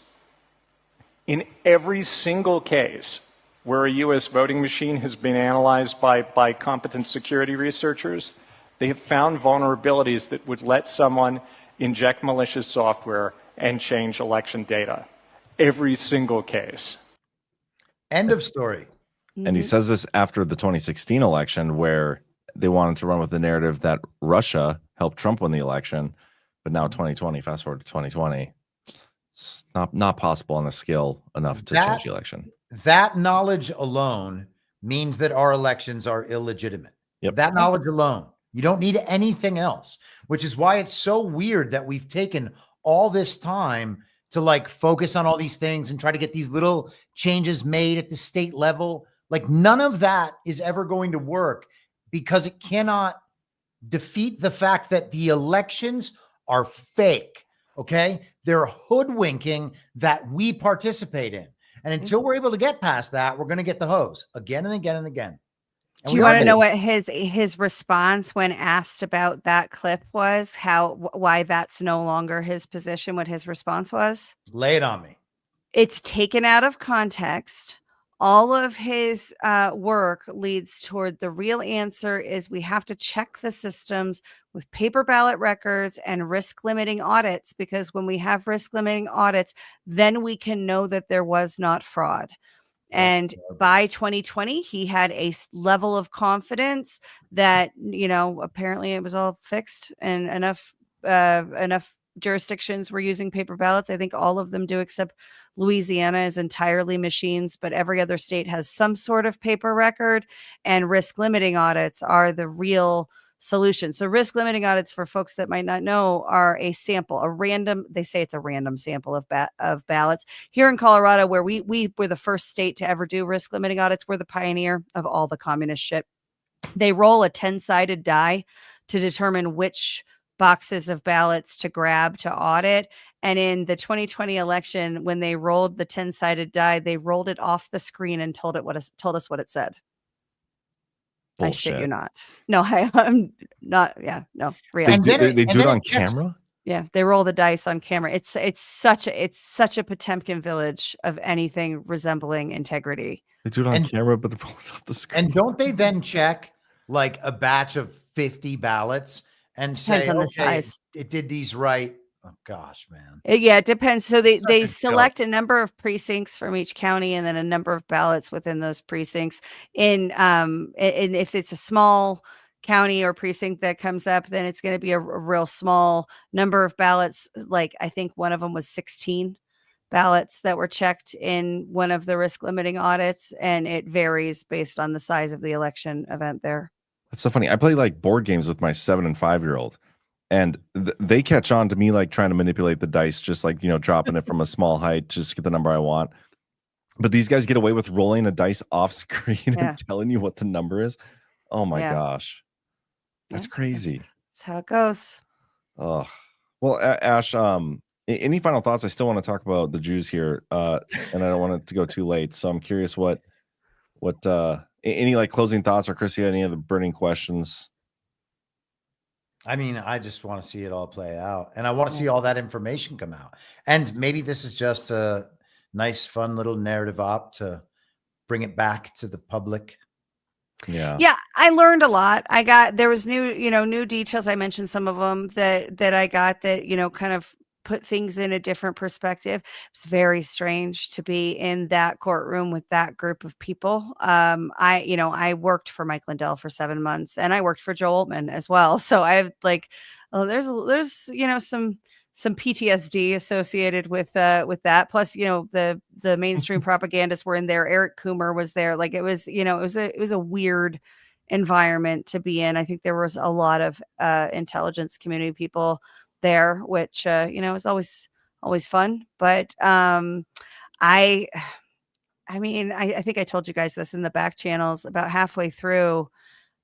In every single case, where a U.S. voting machine has been analyzed by competent security researchers, they have found vulnerabilities that would let someone inject malicious software and change election data. Every single case. End of story. And he says this after the 2016 election, where they wanted to run with the narrative that Russia helped Trump win the election. But now 2020, fast forward to 2020, it's not possible on the scale enough to change the election. That knowledge alone means that our elections are illegitimate. Yep. That knowledge alone. You don't need anything else, which is why it's so weird that we've taken all this time to like focus on all these things and try to get these little changes made at the state level. Like none of that is ever going to work because it cannot defeat the fact that the elections are fake. Okay. They're hoodwinking that we participate in. And until we're able to get past that, we're going to get the hose again and again and again. And do you want to know what his response when asked about that clip was? Why that's no longer his position? What his response was? Lay it on me. It's taken out of context. All of his work leads toward the real answer is we have to check the systems with paper ballot records and risk limiting audits, because when we have risk limiting audits, then we can know that there was not fraud. And by 2020, he had a level of confidence that, apparently it was all fixed and enough jurisdictions were using paper ballots. I think all of them do, except Louisiana is entirely machines, but every other state has some sort of paper record, and risk limiting audits are the real solution. So risk limiting audits, for folks that might not know, are a sample, they say it's a random sample of ballots. Here in Colorado, where we were the first state to ever do risk limiting audits, we're the pioneer of all the communist shit. They roll a 10-sided die to determine which boxes of ballots to grab to audit. And in the 2020 election, when they rolled the 10-sided die, they rolled it off the screen and told us what it said. Bullshit. I shit you not. No, I'm not. Yeah, no, real. They do it on camera. Yeah, they roll the dice on camera. It's such a Potemkin village of anything resembling integrity. They do it on camera, but they roll it off the screen. And don't they then check like a batch of 50 ballots and say, okay, it did these right? Oh gosh, man. It depends. So they select a number of precincts from each county and then a number of ballots within those precincts. And if it's a small county or precinct that comes up, then it's going to be a real small number of ballots. Like I think one of them was 16 ballots that were checked in one of the risk limiting audits, and it varies based on the size of the election event there. That's so funny. I play like board games with my 7 and 5-year-old, and they catch on to me like trying to manipulate the dice, just like, dropping it from a small height just to get the number I want. But these guys get away with rolling a dice off screen and telling you what the number is. Oh my gosh. That's crazy. That's how it goes. Oh, well, Ash, any final thoughts? I still want to talk about the Jews here, and I don't want it to go too late. So I'm curious what any like closing thoughts, or Chrissy, any of the burning questions? I mean, I just want to see it all play out, and I want to see all that information come out. And maybe this is just a nice, fun little narrative op to bring it back to the public. Yeah, I learned a lot. There was new details. I mentioned some of them that I got that, kind of put things in a different perspective. It's very strange to be in that courtroom with that group of people. I worked for Mike Lindell for 7 months, and I worked for Joe Olman as well. So I've there's some PTSD associated with that. Plus, the mainstream propagandists were in there. Eric Kumer was there. Like it was a weird environment to be in. I think there was a lot of intelligence community people there, which is always fun. But I think I told you guys this in the back channels. About halfway through,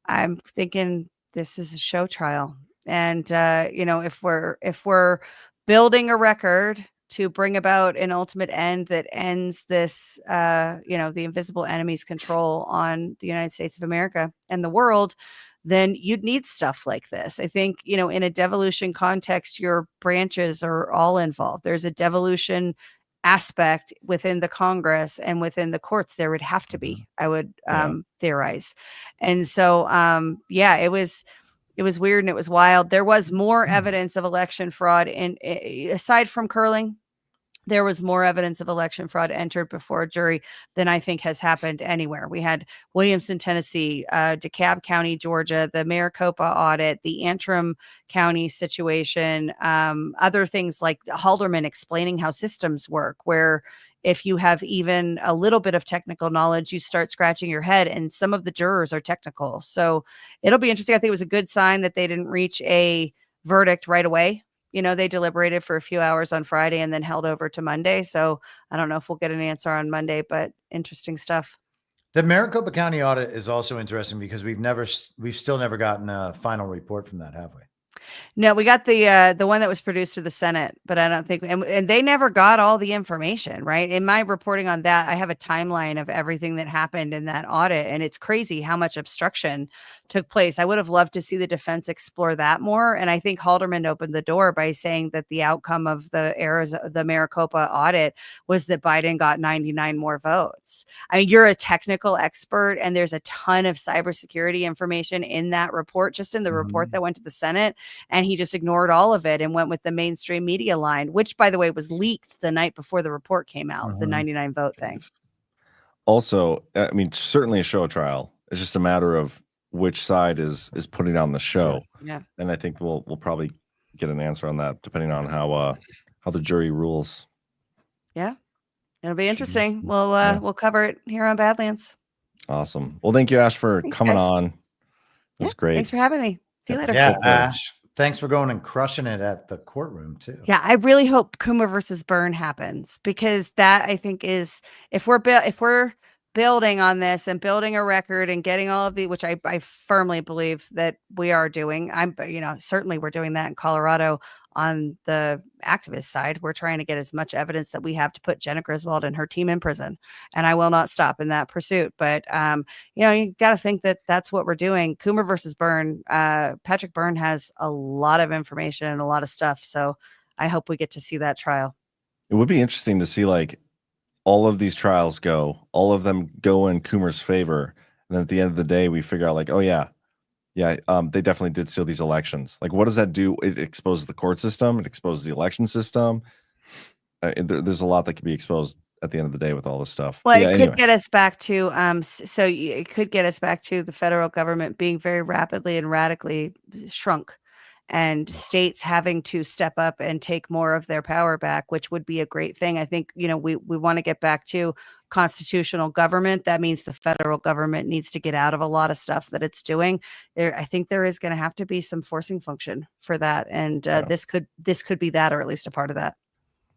I'm thinking this is a show trial. And if we're building a record to bring about an ultimate end that ends this, the invisible enemy's control on the United States of America and the world, then you'd need stuff like this. I think, in a devolution context, your branches are all involved. There's a devolution aspect within the Congress and within the courts. There would have to be, I would theorize. And so, yeah, it was weird and it was wild. There was more evidence of election fraud aside from curling. There was more evidence of election fraud entered before a jury than I think has happened anywhere. We had Williamson, Tennessee, DeKalb County, Georgia, the Maricopa audit, the Antrim County situation, other things like Halderman explaining how systems work, where if you have even a little bit of technical knowledge, you start scratching your head, and some of the jurors are technical. So it'll be interesting. I think it was a good sign that they didn't reach a verdict right away. You know, they deliberated for a few hours on Friday and then held over to Monday. So I don't know if we'll get an answer on Monday, but interesting stuff. The Maricopa County audit is also interesting because we've still never gotten a final report from that, have we? No, we got the one that was produced to the Senate, but I don't think, and they never got all the information, right? In my reporting on that, I have a timeline of everything that happened in that audit, and it's crazy how much obstruction took place. I would have loved to see the defense explore that more, and I think Halderman opened the door by saying that the outcome of the Maricopa audit was that Biden got 99 more votes. I mean, you're a technical expert, and there's a ton of cybersecurity information in that report, just in the report that went to the Senate. And he just ignored all of it and went with the mainstream media line, which, by the way, was leaked the night before the report came out, the 99 vote thing. Also, I mean, certainly a show trial. It's just a matter of which side is putting on the show. Yeah. And I think we'll probably get an answer on that depending on how the jury rules. Yeah. It'll be interesting. We'll cover it here on Badlands. Awesome. Well, thank you, Ash, for coming on. It was great. Thanks for having me. See you later. Yeah, Ash. Thanks for going and crushing it at the courtroom too. Yeah, I really hope Kumer versus Byrne happens, because that, I think, is if we're building on this and building a record and getting all of the, which I firmly believe that we are doing. Certainly we're doing that in Colorado on the activist side. We're trying to get as much evidence that we have to put Jenna Griswold and her team in prison, and I will not stop in that pursuit. But you got to think that that's what we're doing. Kumer versus Byrne. Patrick Byrne has a lot of information and a lot of stuff, so I hope we get to see that trial. It would be interesting to see like all of these trials go, all of them go in Kumer's favor, and then at the end of the day, we figure out like, oh yeah, they definitely did steal these elections. Like, what does that do? It exposes the court system. It exposes the election system. There's a lot that can be exposed at the end of the day with all this stuff. Well, it could get us back to it could get us back to the federal government being very rapidly and radically shrunk, and states having to step up and take more of their power back, which would be a great thing. I think, we want to get back to constitutional government. That means the federal government needs to get out of a lot of stuff that it's doing. I think there is going to have to be some forcing function for that. And this could be that, or at least a part of that.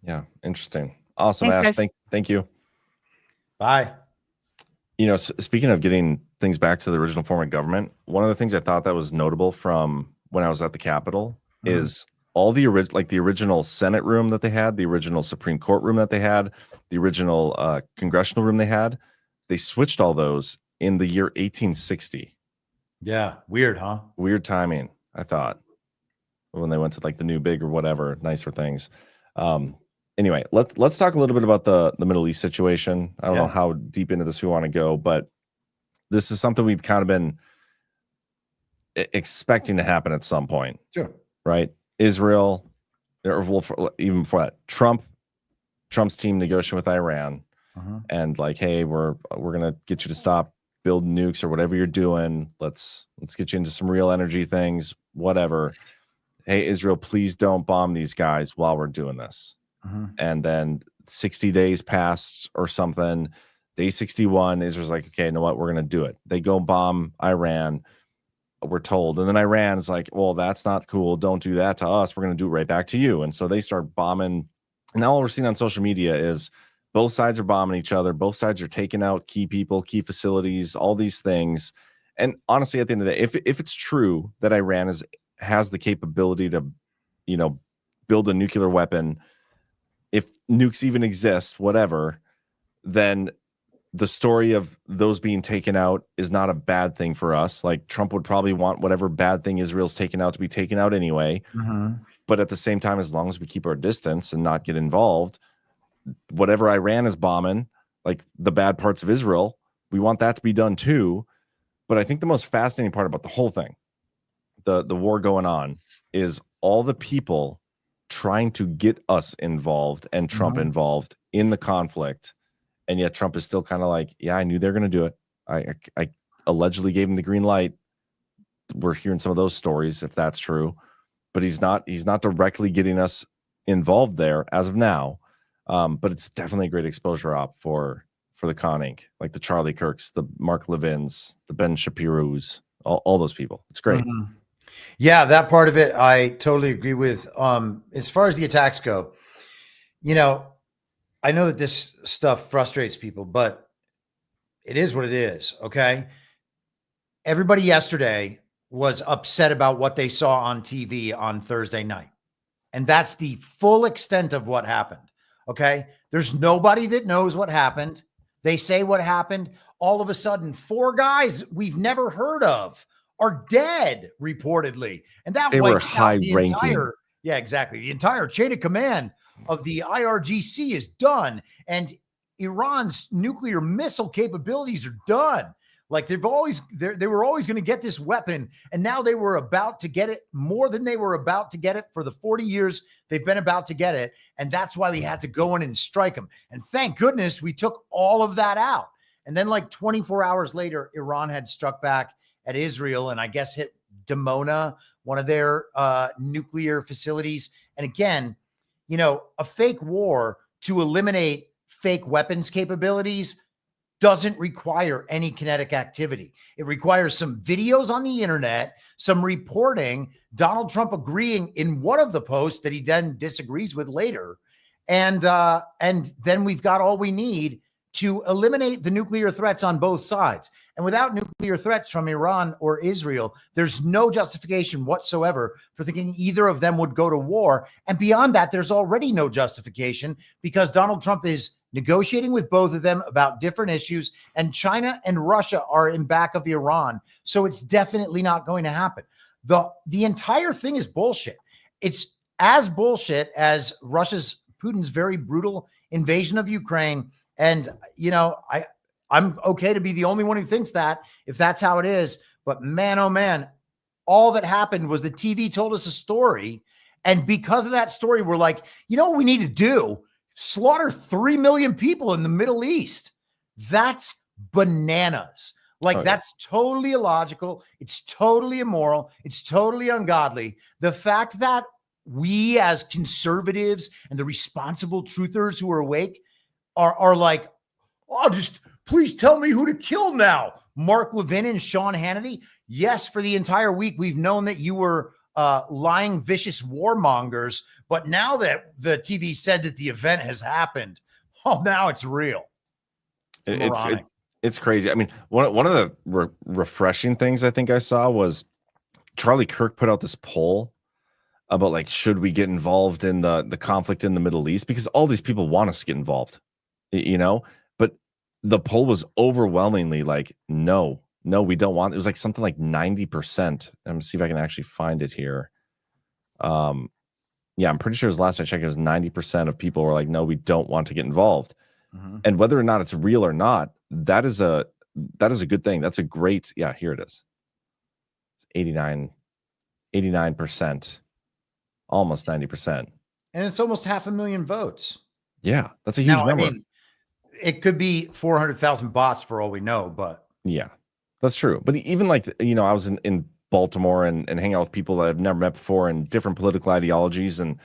Yeah. Interesting. Awesome. Thanks, Ash. Thank you. Bye. Speaking of getting things back to the original form of government, one of the things I thought that was notable from when I was at the Capitol is all the original Senate room that they had, the original Supreme Court room that they had, the original congressional room they had. They switched all those in the year 1860. Yeah. Weird, huh? Weird timing, I thought, when they went to like the new big or whatever, nicer things. Anyway, let's talk a little bit about the Middle East situation. I don't know how deep into this we want to go, but this is something we've kind of been expecting to happen at some point. Sure. Right? Israel, even before that, Trump's team negotiating with Iran, and like, hey, we're gonna get you to stop building nukes or whatever you're doing. Let's get you into some real energy things, whatever. Hey, Israel, please don't bomb these guys while we're doing this. And then 60 days passed or something. Day 61, Israel's like, okay, you know what? We're gonna do it. They go bomb Iran. We're told, and then Iran's like, well, that's not cool, don't do that to us, we're going to do it right back to you. And so they start bombing. Now all we're seeing on social media is both sides are bombing each other, both sides are taking out key people, key facilities, all these things. And honestly, at the end of the day, if it's true that Iran has the capability to build a nuclear weapon, if nukes even exist, whatever, then the story of those being taken out is not a bad thing for us. Like, Trump would probably want whatever bad thing Israel's taken out to be taken out anyway. But at the same time, as long as we keep our distance and not get involved, whatever Iran is bombing, like the bad parts of Israel, we want that to be done too. But I think the most fascinating part about the whole thing, the war going on, is all the people trying to get us involved and Trump involved in the conflict. And yet Trump is still kind of like, yeah, I knew they're going to do it. I allegedly gave him the green light. We're hearing some of those stories, if that's true, but he's not directly getting us involved there as of now. But it's definitely a great exposure op for the Con Inc., like the Charlie Kirks, the Mark Levins, the Ben Shapiro's, all those people. It's great. Yeah, that part of it I totally agree with. As far as the attacks go, you know, I know that this stuff frustrates people, but it is what it is. Okay. Everybody yesterday was upset about what they saw on TV on Thursday night. And that's the full extent of what happened. Okay. There's nobody that knows what happened. They say what happened. All of a sudden, 4 guys we've never heard of are dead, reportedly. And that they were wipes out high the ranking. entire, yeah, exactly. The entire chain of command of the IRGC is done. And Iran's nuclear missile capabilities are done. Like they were always going to get this weapon. And now they were about to get it more than they were about to get it for the 40 years they've been about to get it. And that's why we had to go in and strike them. And thank goodness we took all of that out. And then like 24 hours later, Iran had struck back at Israel and I guess hit Dimona, one of their nuclear facilities. And again, you know, a fake war to eliminate fake weapons capabilities doesn't require any kinetic activity. It requires some videos on the internet, some reporting, Donald Trump agreeing in one of the posts that he then disagrees with later. And then we've got all we need to eliminate the nuclear threats on both sides. And without nuclear threats from Iran or Israel, there's no justification whatsoever for thinking either of them would go to war. And beyond that, there's already no justification because Donald Trump is negotiating with both of them about different issues, and China and Russia are in back of Iran. So it's definitely not going to happen. The entire thing is bullshit. It's as bullshit as Putin's very brutal invasion of Ukraine. And, you know, I'm okay to be the only one who thinks that, if that's how it is. But man, oh man, all that happened was the TV told us a story. And because of that story, we're like, you know what we need to do? Slaughter 3 million people in the Middle East. That's bananas. Like, that's totally illogical. It's totally immoral. It's totally ungodly. The fact that we as conservatives and the responsible truthers who are awake are like, oh, just please tell me who to kill now. Mark Levin and Sean Hannity. Yes, for the entire week, we've known that you were lying, vicious warmongers. But now that the TV said that the event has happened, oh, now it's real. It's crazy. I mean, one of the refreshing things I think I saw was Charlie Kirk put out this poll about like, should we get involved in the conflict in the Middle East? Because all these people want us to get involved, you know, but the poll was overwhelmingly like, no, we don't want. It was like something like 90%. Let me see if I can actually find it here. Yeah, I'm pretty sure it was last I checked, it was 90% of people were like, no, we don't want to get involved. And whether or not it's real or not, that is a good thing. That's a great, yeah, here it is. It's 89%, almost 90%. And it's almost 500,000 votes. Yeah, that's a huge number. I mean, it could be 400,000 bots for all we know, but yeah, that's true. But even like, you know, I was in Baltimore and hang out with people that I've never met before and different political ideologies, and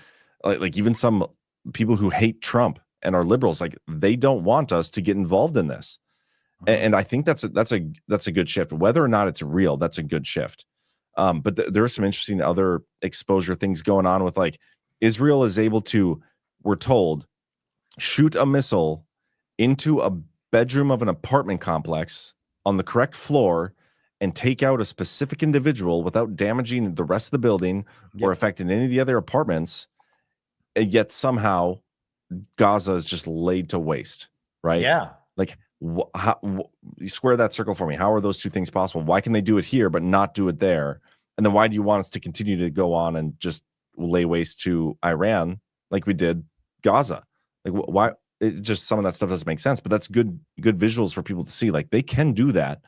like even some people who hate Trump and are liberals, like they don't want us to get involved in this. And I think that's a good shift. Whether or not it's real, that's a good shift. But there are some interesting other exposure things going on with, like, Israel is able to, we're told, shoot a missile into a bedroom of an apartment complex on the correct floor and take out a specific individual without damaging the rest of the building or affecting any of the other apartments. And yet somehow Gaza is just laid to waste, right? Yeah. Like, you square that circle for me. How are those two things possible? Why can they do it here but not do it there? And then why do you want us to continue to go on and just lay waste to Iran like we did Gaza? Like, why? it just, some of that stuff doesn't make sense, but that's good visuals for people to see. Like, they can do that,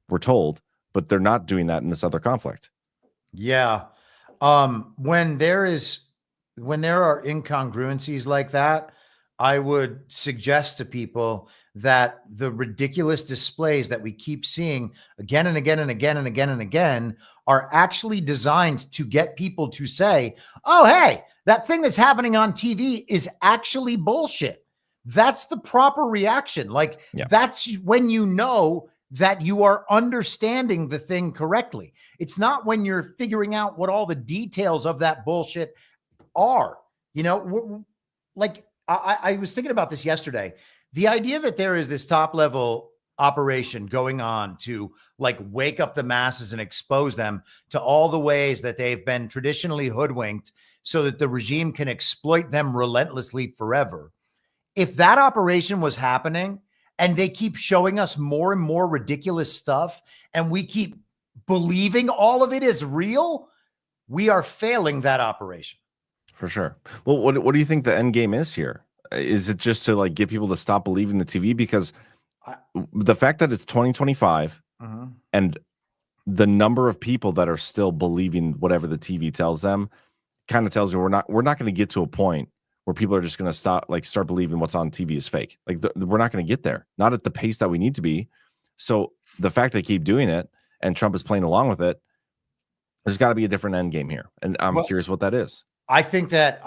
we're told, but they're not doing that in this other conflict. Yeah. When there are incongruencies like that, I would suggest to people that the ridiculous displays that we keep seeing again and again and again and again and again are actually designed to get people to say, oh, hey, that thing that's happening on TV is actually bullshit. That's the proper reaction. Like, that's when you know that you are understanding the thing correctly. It's not when you're figuring out what all the details of that bullshit are. You know, like, I was thinking about this yesterday. The idea that there is this top level operation going on to like wake up the masses and expose them to all the ways that they've been traditionally hoodwinked so that the regime can exploit them relentlessly forever. If that operation was happening and they keep showing us more and more ridiculous stuff and we keep believing all of it is real, we are failing that operation. For sure. Well, what do you think the end game is here? Is it just to like get people to stop believing the TV? Because the fact that it's 2025 and the number of people that are still believing whatever the TV tells them kind of tells me we're not going to get to a point where people are just going to start believing what's on TV is fake. Like, we're not going to get there, not at the pace that we need to be. So the fact they keep doing it and Trump is playing along with it, there's got to be a different end game here, and I'm curious what that is. I think that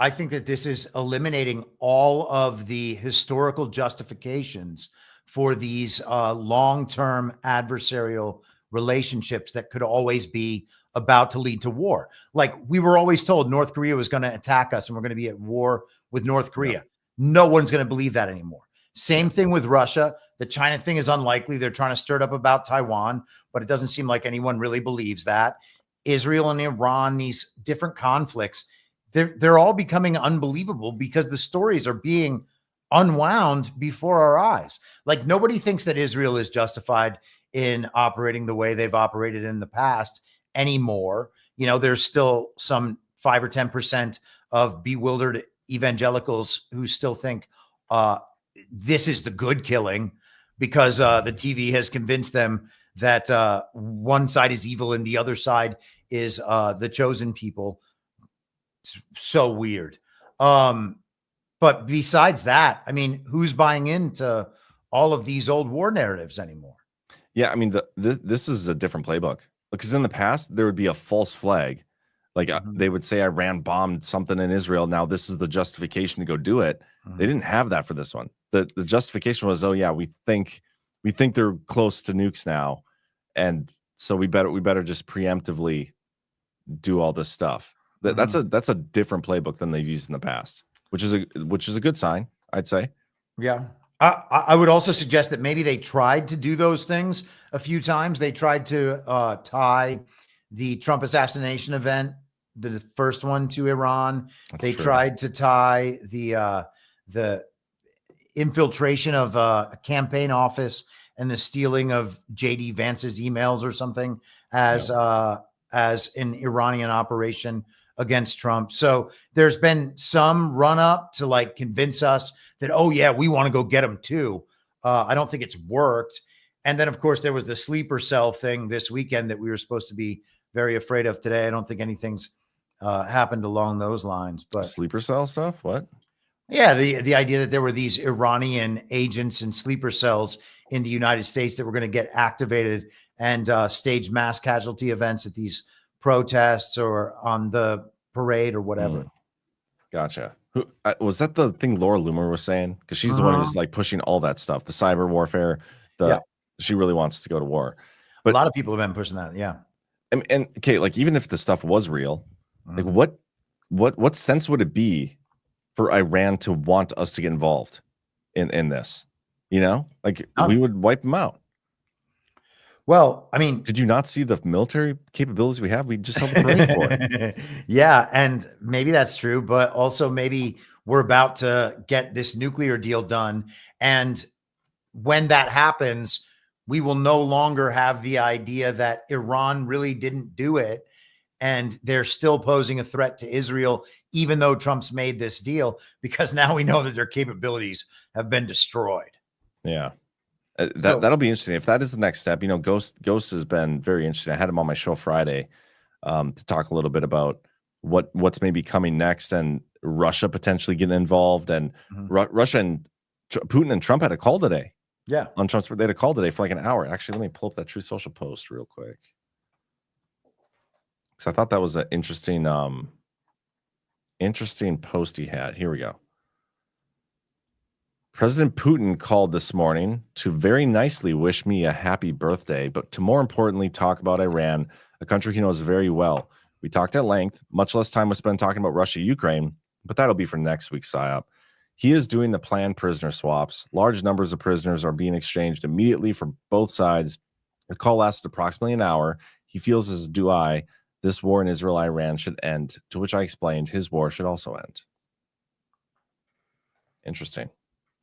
this is eliminating all of the historical justifications for these long-term adversarial relationships that could always be about to lead to war. Like, we were always told North Korea was going to attack us and we're going to be at war with North Korea. No one's going to believe that anymore. Same thing with Russia. The China thing is unlikely. They're trying to stir it up about Taiwan, but it doesn't seem like anyone really believes that. Israel and Iran, these different conflicts, they're all becoming unbelievable because the stories are being unwound before our eyes. Like, nobody thinks that Israel is justified in operating the way they've operated in the past anymore. You know, there's still some 5 or 10% of bewildered evangelicals who still think this is the good killing because the TV has convinced them that one side is evil and the other side is the chosen people. It's so weird. But besides that, I mean, who's buying into all of these old war narratives anymore? Yeah, I mean, this is a different playbook, because in the past there would be a false flag. Like, they would say Iran bombed something in Israel. Now this is the justification to go do it. They didn't have that for this one. The justification was, oh yeah, we think they're close to nukes now, and so we better just preemptively do all this stuff. That's a different playbook than they've used in the past, which is a good sign, I'd say. Yeah. I would also suggest that maybe they tried to do those things a few times. They tried to tie the Trump assassination event, the first one, to Iran. They tried to tie the infiltration of a campaign office and the stealing of JD Vance's emails or something as an Iranian operation against Trump. So there's been some run up to like convince us that, oh yeah, we want to go get him too. I don't think it's worked. And then of course there was the sleeper cell thing this weekend that we were supposed to be very afraid of today. I don't think anything's happened along those lines, but sleeper cell stuff. What? Yeah. The idea that there were these Iranian agents and sleeper cells in the United States that were going to get activated and stage mass casualty events at these protests or on the parade or whatever. Gotcha. Who was that? The thing Laura Loomer was saying, because she's the one who's like pushing all that stuff, the cyber warfare. She really wants to go to war. But a lot of people have been pushing that. Yeah. And okay, like, even if the stuff was real, like what sense would it be for Iran to want us to get involved in this? You know, like we would wipe them out. Well, I mean, did you not see the military capabilities we have? We just held the parade for it. Yeah, and maybe that's true, but also maybe we're about to get this nuclear deal done, and when that happens, we will no longer have the idea that Iran really didn't do it, and they're still posing a threat to Israel, even though Trump's made this deal, because now we know that their capabilities have been destroyed. Yeah. That'll be interesting. If that is the next step, Ghost has been very interesting. I had him on my show Friday to talk a little bit about what's maybe coming next, and Russia potentially getting involved, and Russia and Putin and Trump had a call today. Yeah. On Trump's, they had a call today for like an hour. Actually, let me pull up that Truth Social post real quick, because I thought that was an interesting post he had. Here we go. President Putin called this morning to very nicely wish me a happy birthday, but to more importantly talk about Iran, a country he knows very well. We talked at length. Much less time was spent talking about Russia, Ukraine, but that'll be for next week's PSYOP. He is doing the planned prisoner swaps. Large numbers of prisoners are being exchanged immediately for both sides. The call lasted approximately an hour. He feels, as do I, this war in Israel-Iran should end, to which I explained his war should also end. Interesting.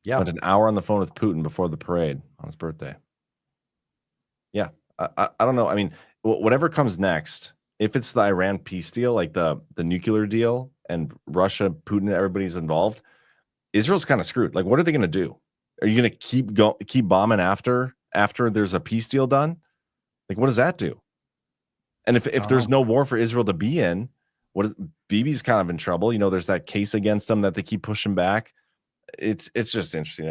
Yeah. Spent an hour on the phone with Putin before the parade on his birthday. Yeah. I don't know. I mean, whatever comes next, if it's the Iran peace deal, like the nuclear deal, and Russia, Putin, everybody's involved, Israel's kind of screwed. Like, what are they going to do? Are you going to keep bombing after there's a peace deal done? Like, what does that do? And if there's no war for Israel to be in, Bibi's kind of in trouble. There's that case against him that they keep pushing back. It's just interesting.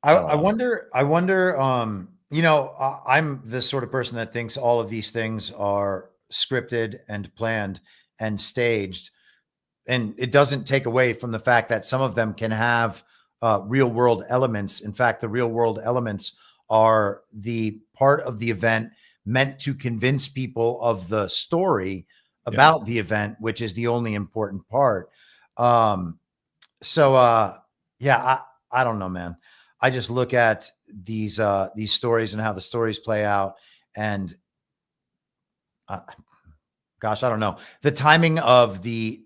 I wonder, I'm the sort of person that thinks all of these things are scripted and planned and staged. And it doesn't take away from the fact that some of them can have real world elements. In fact, the real world elements are the part of the event meant to convince people of the story about the event, which is the only important part. I don't know, man. I just look at these stories and how the stories play out, and gosh, I don't know. The timing of the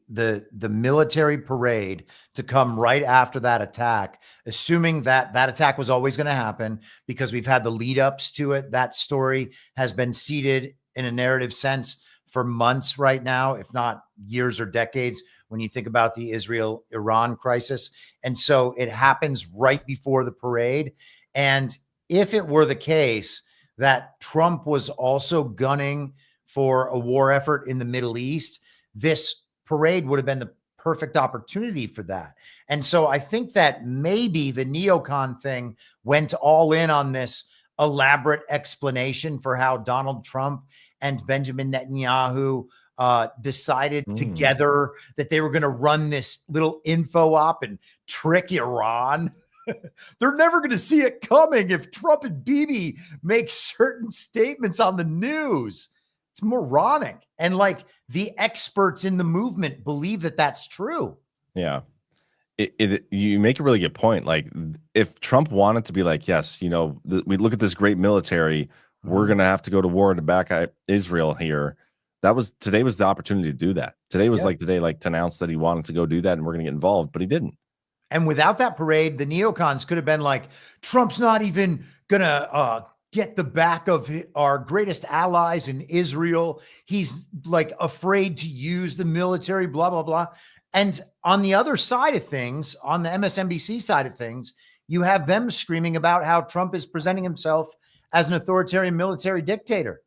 military parade to come right after that attack, assuming that attack was always going to happen, because we've had the lead ups to it. That story has been seeded in a narrative sense for months right now, if not years or decades, when you think about the Israel-Iran crisis. And so it happens right before the parade. And if it were the case that Trump was also gunning for a war effort in the Middle East, this parade would have been the perfect opportunity for that. And so I think that maybe the neocon thing went all in on this elaborate explanation for how Donald Trump and Benjamin Netanyahu decided together that they were going to run this little info op and trick Iran. They're never going to see it coming if Trump and Bibi make certain statements on the news. It's moronic. And like, the experts in the movement believe that that's true. Yeah. You make a really good point. Like, if Trump wanted to be like, yes, we look at this great military, we're going to have to go to war to back Israel here. Today was the opportunity to do that. Today was like the day, like, to announce that he wanted to go do that and we're going to get involved, but he didn't. And without that parade, the neocons could have been like, Trump's not even going to get the back of our greatest allies in Israel. He's like afraid to use the military, blah, blah, blah. And on the other side of things, on the MSNBC side of things, you have them screaming about how Trump is presenting himself as an authoritarian military dictator.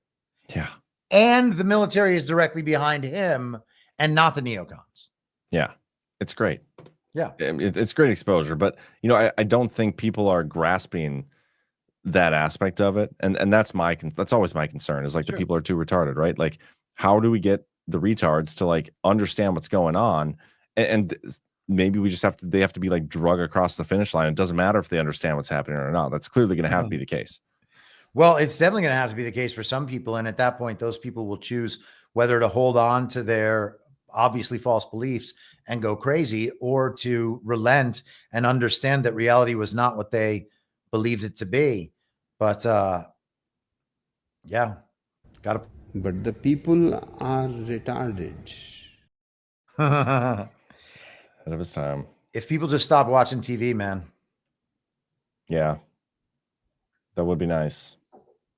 Yeah. And the military is directly behind him and not the neocons. Yeah. It's great. Yeah. It's great exposure. But, I don't think people are grasping that aspect of it. And that's always my concern, is like, the people are too retarded, right? Like, how do we get the retards to like understand what's going on? And maybe they have to be like drug across the finish line. It doesn't matter if they understand what's happening or not. That's clearly going to have to be the case. Well, it's definitely going to have to be the case for some people. And at that point, those people will choose whether to hold on to their obviously false beliefs and go crazy, or to relent and understand that reality was not what they believed it to be. But But the people are retarded. Ahead of his time. If people just stop watching TV, man. Yeah. That would be nice.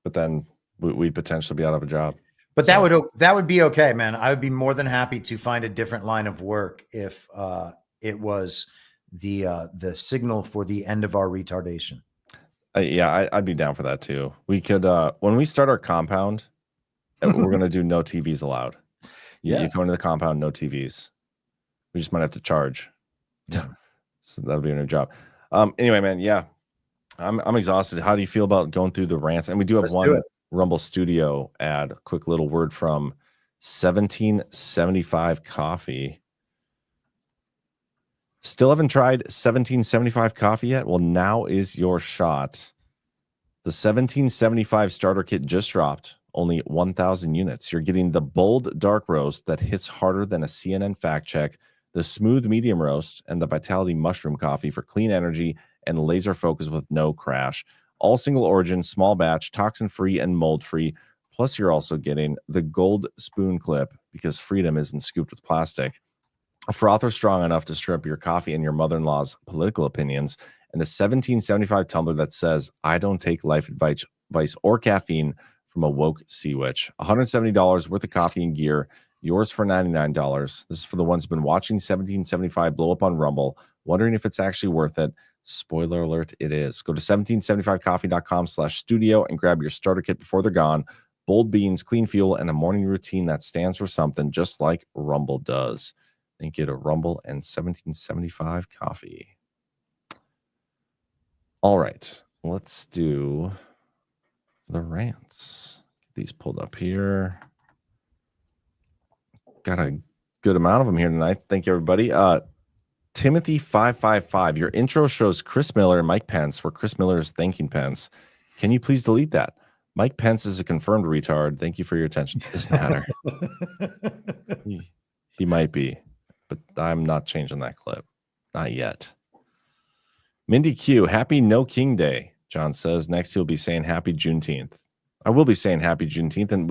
But then we'd potentially be out of a job. But that would be okay, man. I would be more than happy to find a different line of work if it was the signal for the end of our retardation. Yeah, I'd be down for that too. We could when we start our compound, we're gonna do no TVs allowed. Yeah, you go into the compound, no TVs. We just might have to charge. Yeah. So that'll be a new job. Anyway, man, yeah, I'm exhausted. How do you feel about going through the rants? And we do have one Rumble Studio ad. Quick little word from 1775 Coffee. Still haven't tried 1775 coffee yet? Well, now is your shot. The 1775 starter kit just dropped, only 1,000 units. You're getting the bold dark roast that hits harder than a CNN fact check, the smooth medium roast, and the Vitality mushroom coffee for clean energy and laser focus with no crash. All single origin, small batch, toxin free, and mold free. Plus, you're also getting the gold spoon clip because freedom isn't scooped with plastic. A frother strong enough to stir up your coffee and your mother-in-law's political opinions, and a 1775 tumbler that says, I don't take life advice or caffeine from a woke sea witch. $170 worth of coffee and gear, yours for $99. This is for the ones who've been watching 1775 blow up on Rumble, wondering if it's actually worth it. Spoiler alert, it is. Go to 1775coffee.com/studio and grab your starter kit before they're gone. Bold beans, clean fuel, and a morning routine that stands for something, just like Rumble does. Thank you to Rumble and 1775 Coffee. All right, let's do the rants. Get these pulled up here. Got a good amount of them here tonight. Thank you, everybody. Timothy555, your intro shows Chris Miller and Mike Pence, where Chris Miller is thanking Pence. Can you please delete that? Mike Pence is a confirmed retard. Thank you for your attention to this matter. He might be. But I'm not changing that clip. Not yet. Mindy Q, happy No King Day, John says. Next, he'll be saying happy Juneteenth. I will be saying happy Juneteenth, and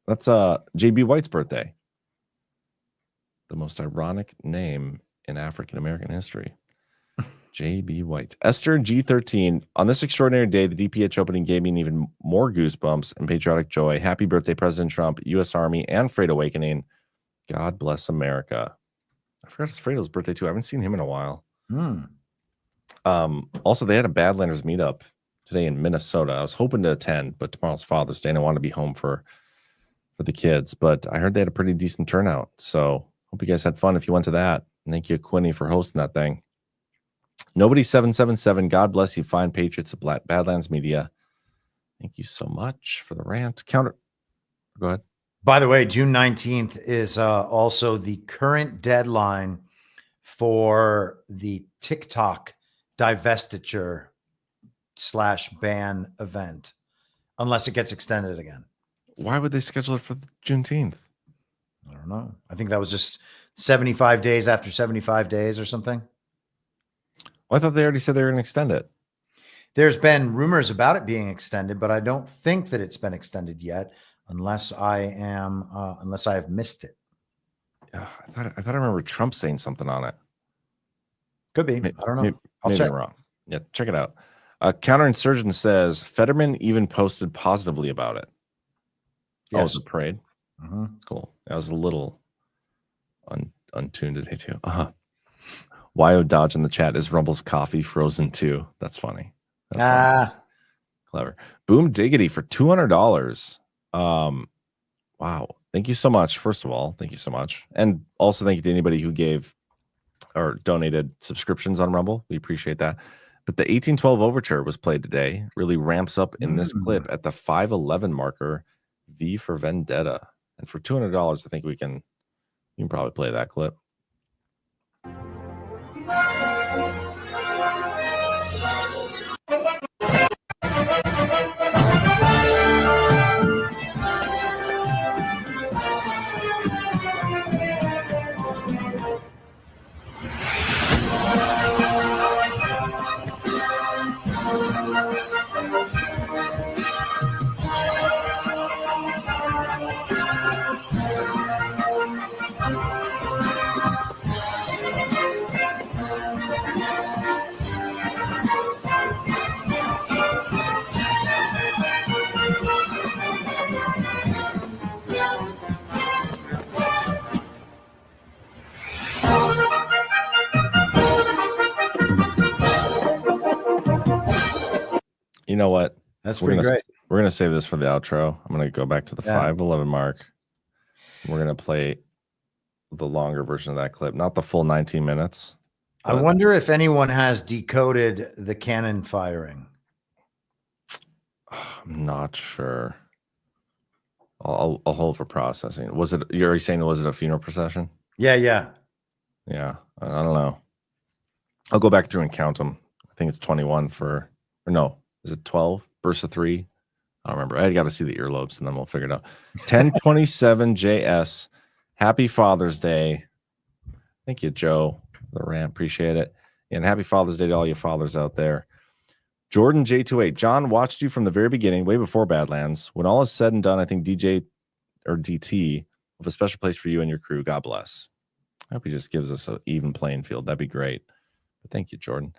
that's J.B. White's birthday. The most ironic name in African American history. J.B. White. Esther G13, on this extraordinary day, the DPH opening gave me even more goosebumps and patriotic joy. Happy birthday, President Trump, U.S. Army, and Freight Awakening. God bless America. I forgot it's Fredo's birthday too. I haven't seen him in a while. Also, they had a Badlanders meetup today in Minnesota. I was hoping to attend, but tomorrow's Father's Day and I want to be home for the kids. But I heard they had a pretty decent turnout. So hope you guys had fun if you went to that. And thank you, Quinny, for hosting that thing. Nobody777, God bless you, fine patriots of Badlands Media. Thank you so much for the rant. Go ahead. By the way, June 19th is also the current deadline for the TikTok divestiture /ban event, unless it gets extended again. Why would they schedule it for Juneteenth? I don't know. I think that was just 75 days after 75 days or something. Well, I thought they already said they were going to extend it. There's been rumors about it being extended, but I don't think that it's been extended yet. Unless I have missed it. I thought I remember Trump saying something on it. Could be. I don't know. I'll check. I'm wrong. Yeah, check it out. Counterinsurgent says Fetterman even posted positively about it. Yes. Oh, it was a parade. Cool. That was a little untuned today too. YO Dodge in the chat, is Rumble's coffee frozen too? That's funny. That's funny. Clever. Boom Diggity for $200. Wow. Thank you so much. First of all, thank you so much. And also thank you to anybody who gave or donated subscriptions on Rumble. We appreciate that. But the 1812 Overture was played today. Really ramps up in this clip at the 5:11 marker. V for Vendetta. And for $200, I think we can probably play that clip. You know what? That's we're pretty gonna, great. We're going to save this for the outro. I'm going to go back to the 5:11 mark. We're going to play the longer version of that clip, not the full 19 minutes. I wonder if anyone has decoded the cannon firing. I'm not sure. I'll hold for processing. Was it? You're already saying was it a funeral procession? Yeah. Yeah. I don't know. I'll go back through and count them. I think it's 21 for, or no, is it 12? Burst of 3? I don't remember. I got to see the earlobes and then we'll figure it out. 1027 JS. Happy Father's Day. Thank you, Joe. The rant. Appreciate it. And happy Father's Day to all you fathers out there. Jordan J28. John watched you from the very beginning, way before Badlands. When all is said and done, I think DJ or DT have a special place for you and your crew. God bless. I hope he just gives us an even playing field. That'd be great. But thank you, Jordan.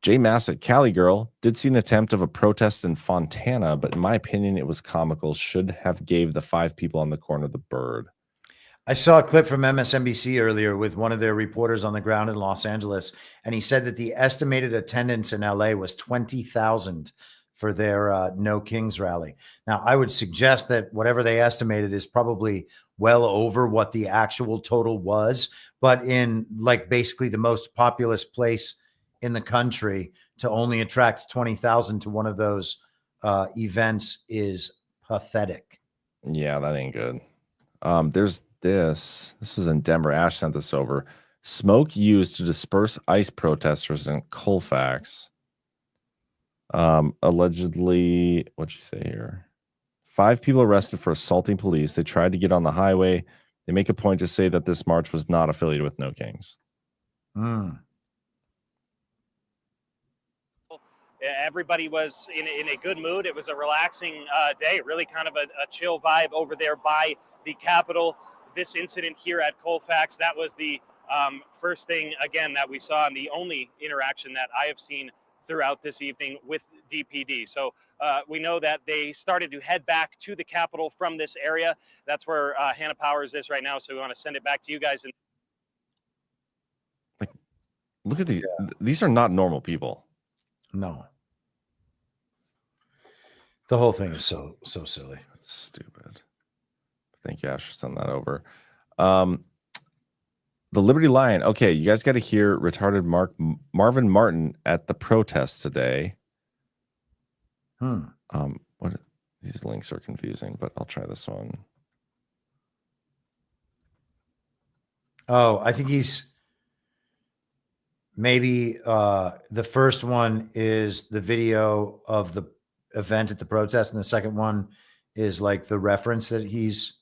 Jay Massett, Cali Girl, did see an attempt of a protest in Fontana, but in my opinion, it was comical. Should have gave the 5 people on the corner the bird. I saw a clip from MSNBC earlier with one of their reporters on the ground in Los Angeles, and he said that the estimated attendance in LA was 20,000 for their No Kings rally. Now, I would suggest that whatever they estimated is probably well over what the actual total was, but in like basically the most populous place in the country to only attract 20,000 to one of those events is pathetic. Yeah, that ain't good. There's this is in Denver. Ash sent this over. Smoke used to disperse ICE protesters in Colfax. Allegedly, what'd you say here? 5 people arrested for assaulting police. They tried to get on the highway. They make a point to say that this march was not affiliated with No Kings. Everybody was in a good mood. It was a relaxing day, really kind of a chill vibe over there by the Capitol. This incident here at Colfax, that was the first thing, again, that we saw and the only interaction that I have seen throughout this evening with DPD. So we know that they started to head back to the Capitol from this area. That's where Hannah Powers is right now. So we want to send it back to you guys. Look at these. These are not normal people. No. The whole thing is so silly. It's stupid. Thank you, Ash, for sending that over. The Liberty Lion. Okay, you guys got to hear retarded Marvin Martin at the protest today. What? These links are confusing, but I'll try this one. Oh, I think he's maybe the first one is the video of the event at the protest, and the second one is like the reference that he's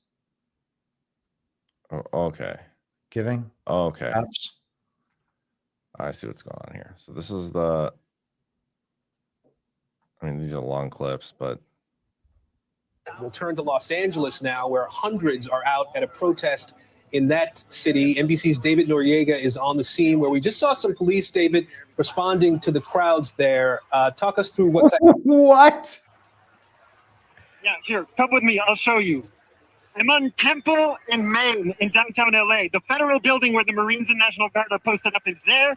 giving. Okay. Perhaps. I see what's going on here. So this is the, I mean, these are long clips, but we'll turn to Los Angeles now, where hundreds are out at a protest in that city. NBC's David Noriega is on the scene, where we just saw some police, David, responding to the crowds there. Talk us through what's What? Yeah, here, come with me. I'll show you. I'm on Temple and Main in downtown LA. The federal building where the Marines and National Guard are posted up is there.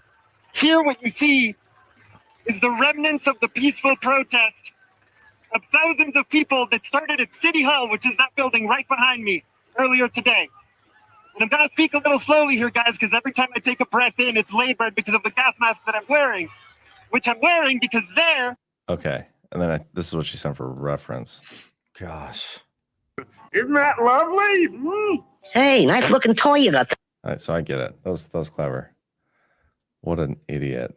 Here, what you see is the remnants of the peaceful protest of thousands of people that started at City Hall, which is that building right behind me, earlier today. And I'm going to speak a little slowly here, guys, because every time I take a breath in, it's labored because of the gas mask that I'm wearing, which I'm wearing because there. okay. And then this is what she sent for reference. Gosh. Isn't that lovely? Hey, nice looking toy you got there. All right, so I get it. That was clever. What an idiot.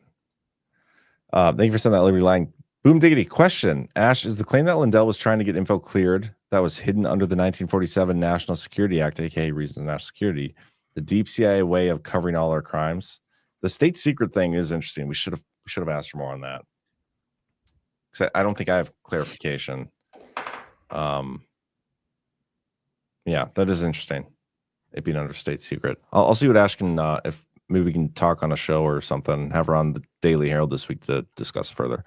Thank you for sending that, Liberty Line. Boom diggity. Question. Ash, is the claim that Lindell was trying to get info cleared that was hidden under the 1947 National Security Act, aka Reasons of National Security, the deep CIA way of covering all our crimes? The state secret thing is interesting. We should have asked for more on that. Because I don't think I have clarification. Yeah, that is interesting. It being under state secret. I'll see what Ash can, if maybe we can talk on a show or something, have her on the Daily Herald this week to discuss further.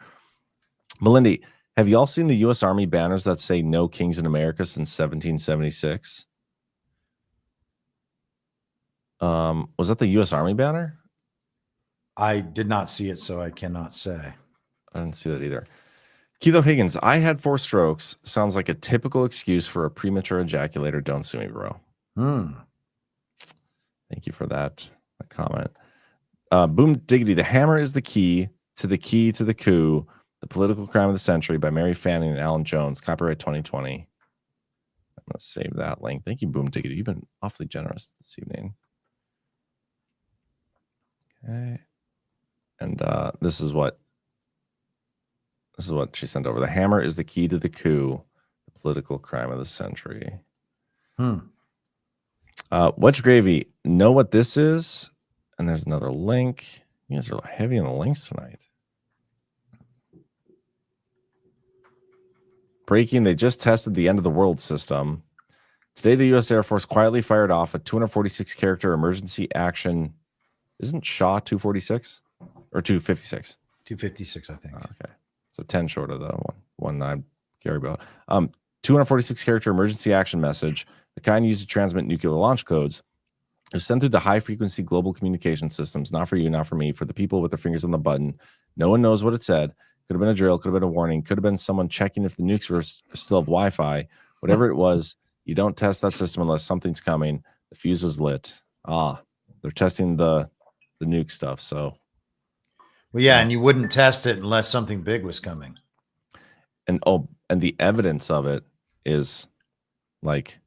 Melindy, have you all seen the U.S. Army banners that say "No Kings in America" since 1776? Was that the U.S. Army banner? I did not see it, so I cannot say. I didn't see that either. Keith Higgins, I had 4 strokes. Sounds like a typical excuse for a premature ejaculator. Don't sue me, bro. Thank you for that comment. Boom Diggity. The hammer is the key to the coup. The political crime of the century by Mary Fanning and Alan Jones. Copyright 2020. I'm going to save that link. Thank you, Boom Diggity. You've been awfully generous this evening. Okay. And this is what she sent over. The hammer is the key to the coup. The political crime of the century. Wedge Gravy. Know what this is? And there's another link. You guys are heavy on the links tonight. Breaking, they just tested the end of the world system. Today, the U.S. Air Force quietly fired off a 246-character emergency action. Isn't Shaw 246 or 256? 256, I think. Okay. So 10 short of the one I'm Gary about. 246-character emergency action message, the kind used to transmit nuclear launch codes. It was sent through the high-frequency global communication systems, not for you, not for me, for the people with their fingers on the button. No one knows what it said. Could have been a drill, could have been a warning, could have been someone checking if the nukes were still have Wi-Fi. Whatever it was, you don't test that system unless something's coming. The fuse is lit. They're testing the nuke stuff. So, well, yeah, and you wouldn't test it unless something big was coming. And the evidence of it is like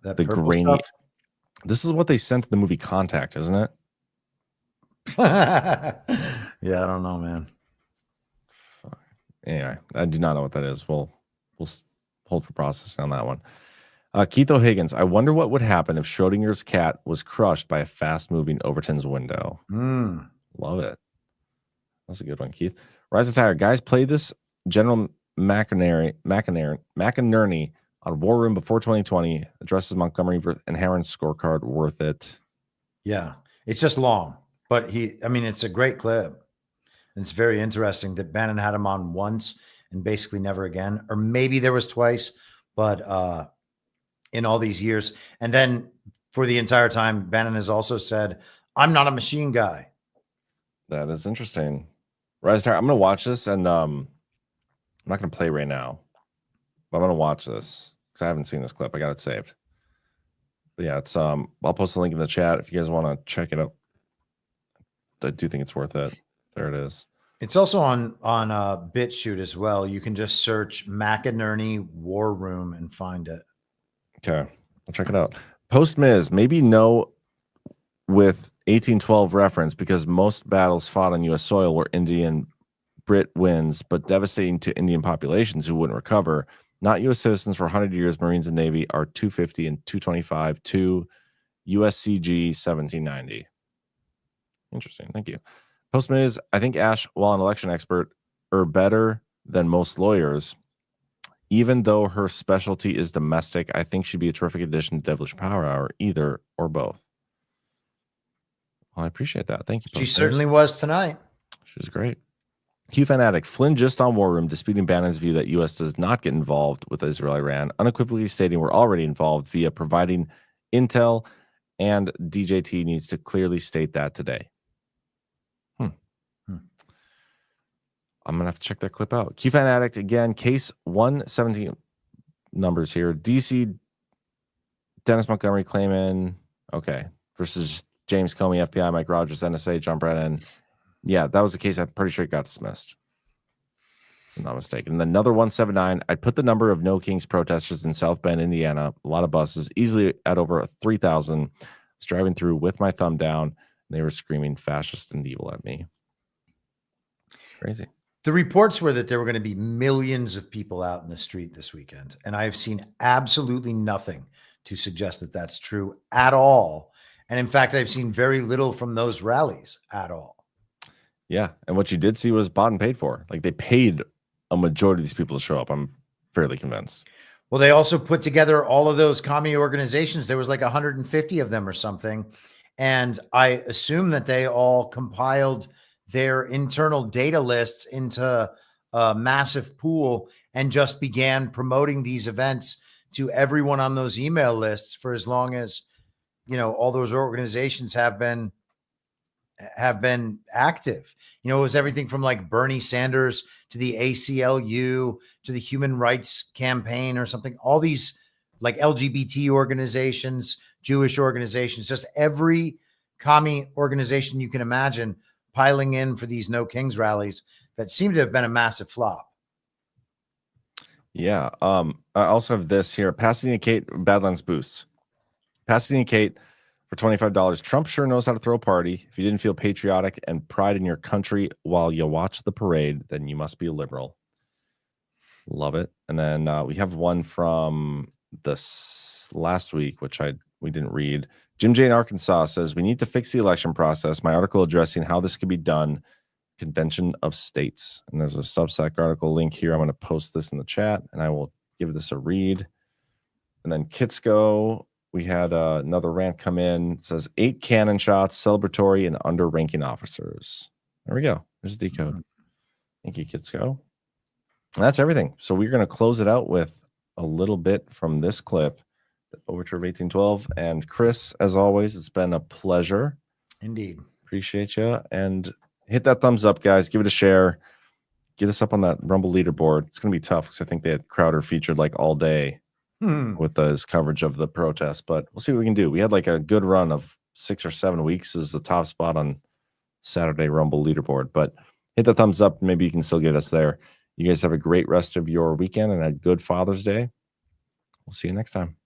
that the grainy stuff. This is what they sent to the movie Contact, isn't it? Yeah, I don't know, man. Anyway, I do not know what that is. We'll hold for processing on that one. Keith O'Higgins, I wonder what would happen if Schrodinger's cat was crushed by a fast-moving Overton's window. Love it. That's a good one, Keith. Rise of Tire. Guys, play this General McInerney on War Room before 2020. Addresses Montgomery and Herron's scorecard. Worth it. Yeah, it's just long, but it's a great clip. And it's very interesting that Bannon had him on once and basically never again, or maybe there was twice, but in all these years. And then for the entire time, Bannon has also said, I'm not a machine guy. That is interesting. Rise Tire, I'm going to watch this, and I'm not going to play right now, but I'm going to watch this because I haven't seen this clip. I got it saved. But yeah, it's I'll post a link in the chat if you guys want to check it out. I do think it's worth it. There it is. It's also on BitChute as well. You can just search McInerney War Room and find it. Okay, I'll check it out. Post Miz, maybe no with 1812 reference because most battles fought on U.S. soil were Indian Brit wins, but devastating to Indian populations who wouldn't recover. Not U.S. citizens for 100 years. Marines and Navy are 250 and 225 to USCG 1790. Interesting. Thank you. Postman is, I think Ash, while an election expert, are better than most lawyers. Even though her specialty is domestic, I think she'd be a terrific addition to Devolution Power Hour, either or both. Well, I appreciate that. Thank you. She certainly was tonight. She was great. Q Fanatic, Flynn just on War Room, disputing Bannon's view that U.S. does not get involved with Israel-Iran, unequivocally stating we're already involved via providing intel, and DJT needs to clearly state that today. I'm going to have to check that clip out. QFan Addict, again, case 117 numbers here. DC, Dennis Montgomery claiming, okay, versus James Comey, FBI, Mike Rogers, NSA, John Brennan. Yeah, that was the case. I'm pretty sure it got dismissed. If I'm not mistaken. And another 179, I put the number of No Kings protesters in South Bend, Indiana, a lot of buses, easily at over 3,000. I was driving through with my thumb down, and they were screaming fascist and evil at me. Crazy. The reports were that there were going to be millions of people out in the street this weekend, and I have seen absolutely nothing to suggest that that's true at all. And in fact, I've seen very little from those rallies at all. Yeah, and what you did see was bought and paid for. Like, they paid a majority of these people to show up. I'm fairly convinced. Well, they also put together all of those commie organizations. There was like 150 of them or something. And I assume that they all compiled their internal data lists into a massive pool and just began promoting these events to everyone on those email lists for as long as, you know, all those organizations have been have been active. You know, it was everything from like Bernie Sanders to the ACLU to the Human Rights Campaign or something. All these like LGBT organizations, Jewish organizations, just every commie organization you can imagine piling in for these No Kings rallies that seem to have been a massive flop. Yeah. I also have this here. Pasadena Kate Badlands boost. Pasadena Kate for $25. Trump sure knows how to throw a party. If you didn't feel patriotic and pride in your country while you watch the parade, then you must be a liberal. Love it. And then we have one from this last week, which we didn't read. Jim J in Arkansas says, we need to fix the election process. My article addressing how this could be done. Convention of States. And there's a Substack article link here. I'm going to post this in the chat and I will give this a read. And then Kitsko, we had another rant come in. It says 8 cannon shots, celebratory and under-ranking officers. There we go. There's the decode. Thank you, Kitsko. And that's everything. So we're going to close it out with a little bit from this clip, the Overture of 1812. And Chris, as always, it's been a pleasure. Indeed. Appreciate you. And hit that thumbs up, guys. Give it a share. Get us up on that Rumble leaderboard. It's going to be tough because I think they had Crowder featured like all day with his coverage of the protest. But we'll see what we can do. We had like a good run of 6 or 7 weeks as the top spot on Saturday Rumble leaderboard. But hit that thumbs up. Maybe you can still get us there. You guys have a great rest of your weekend and a good Father's Day. We'll see you next time.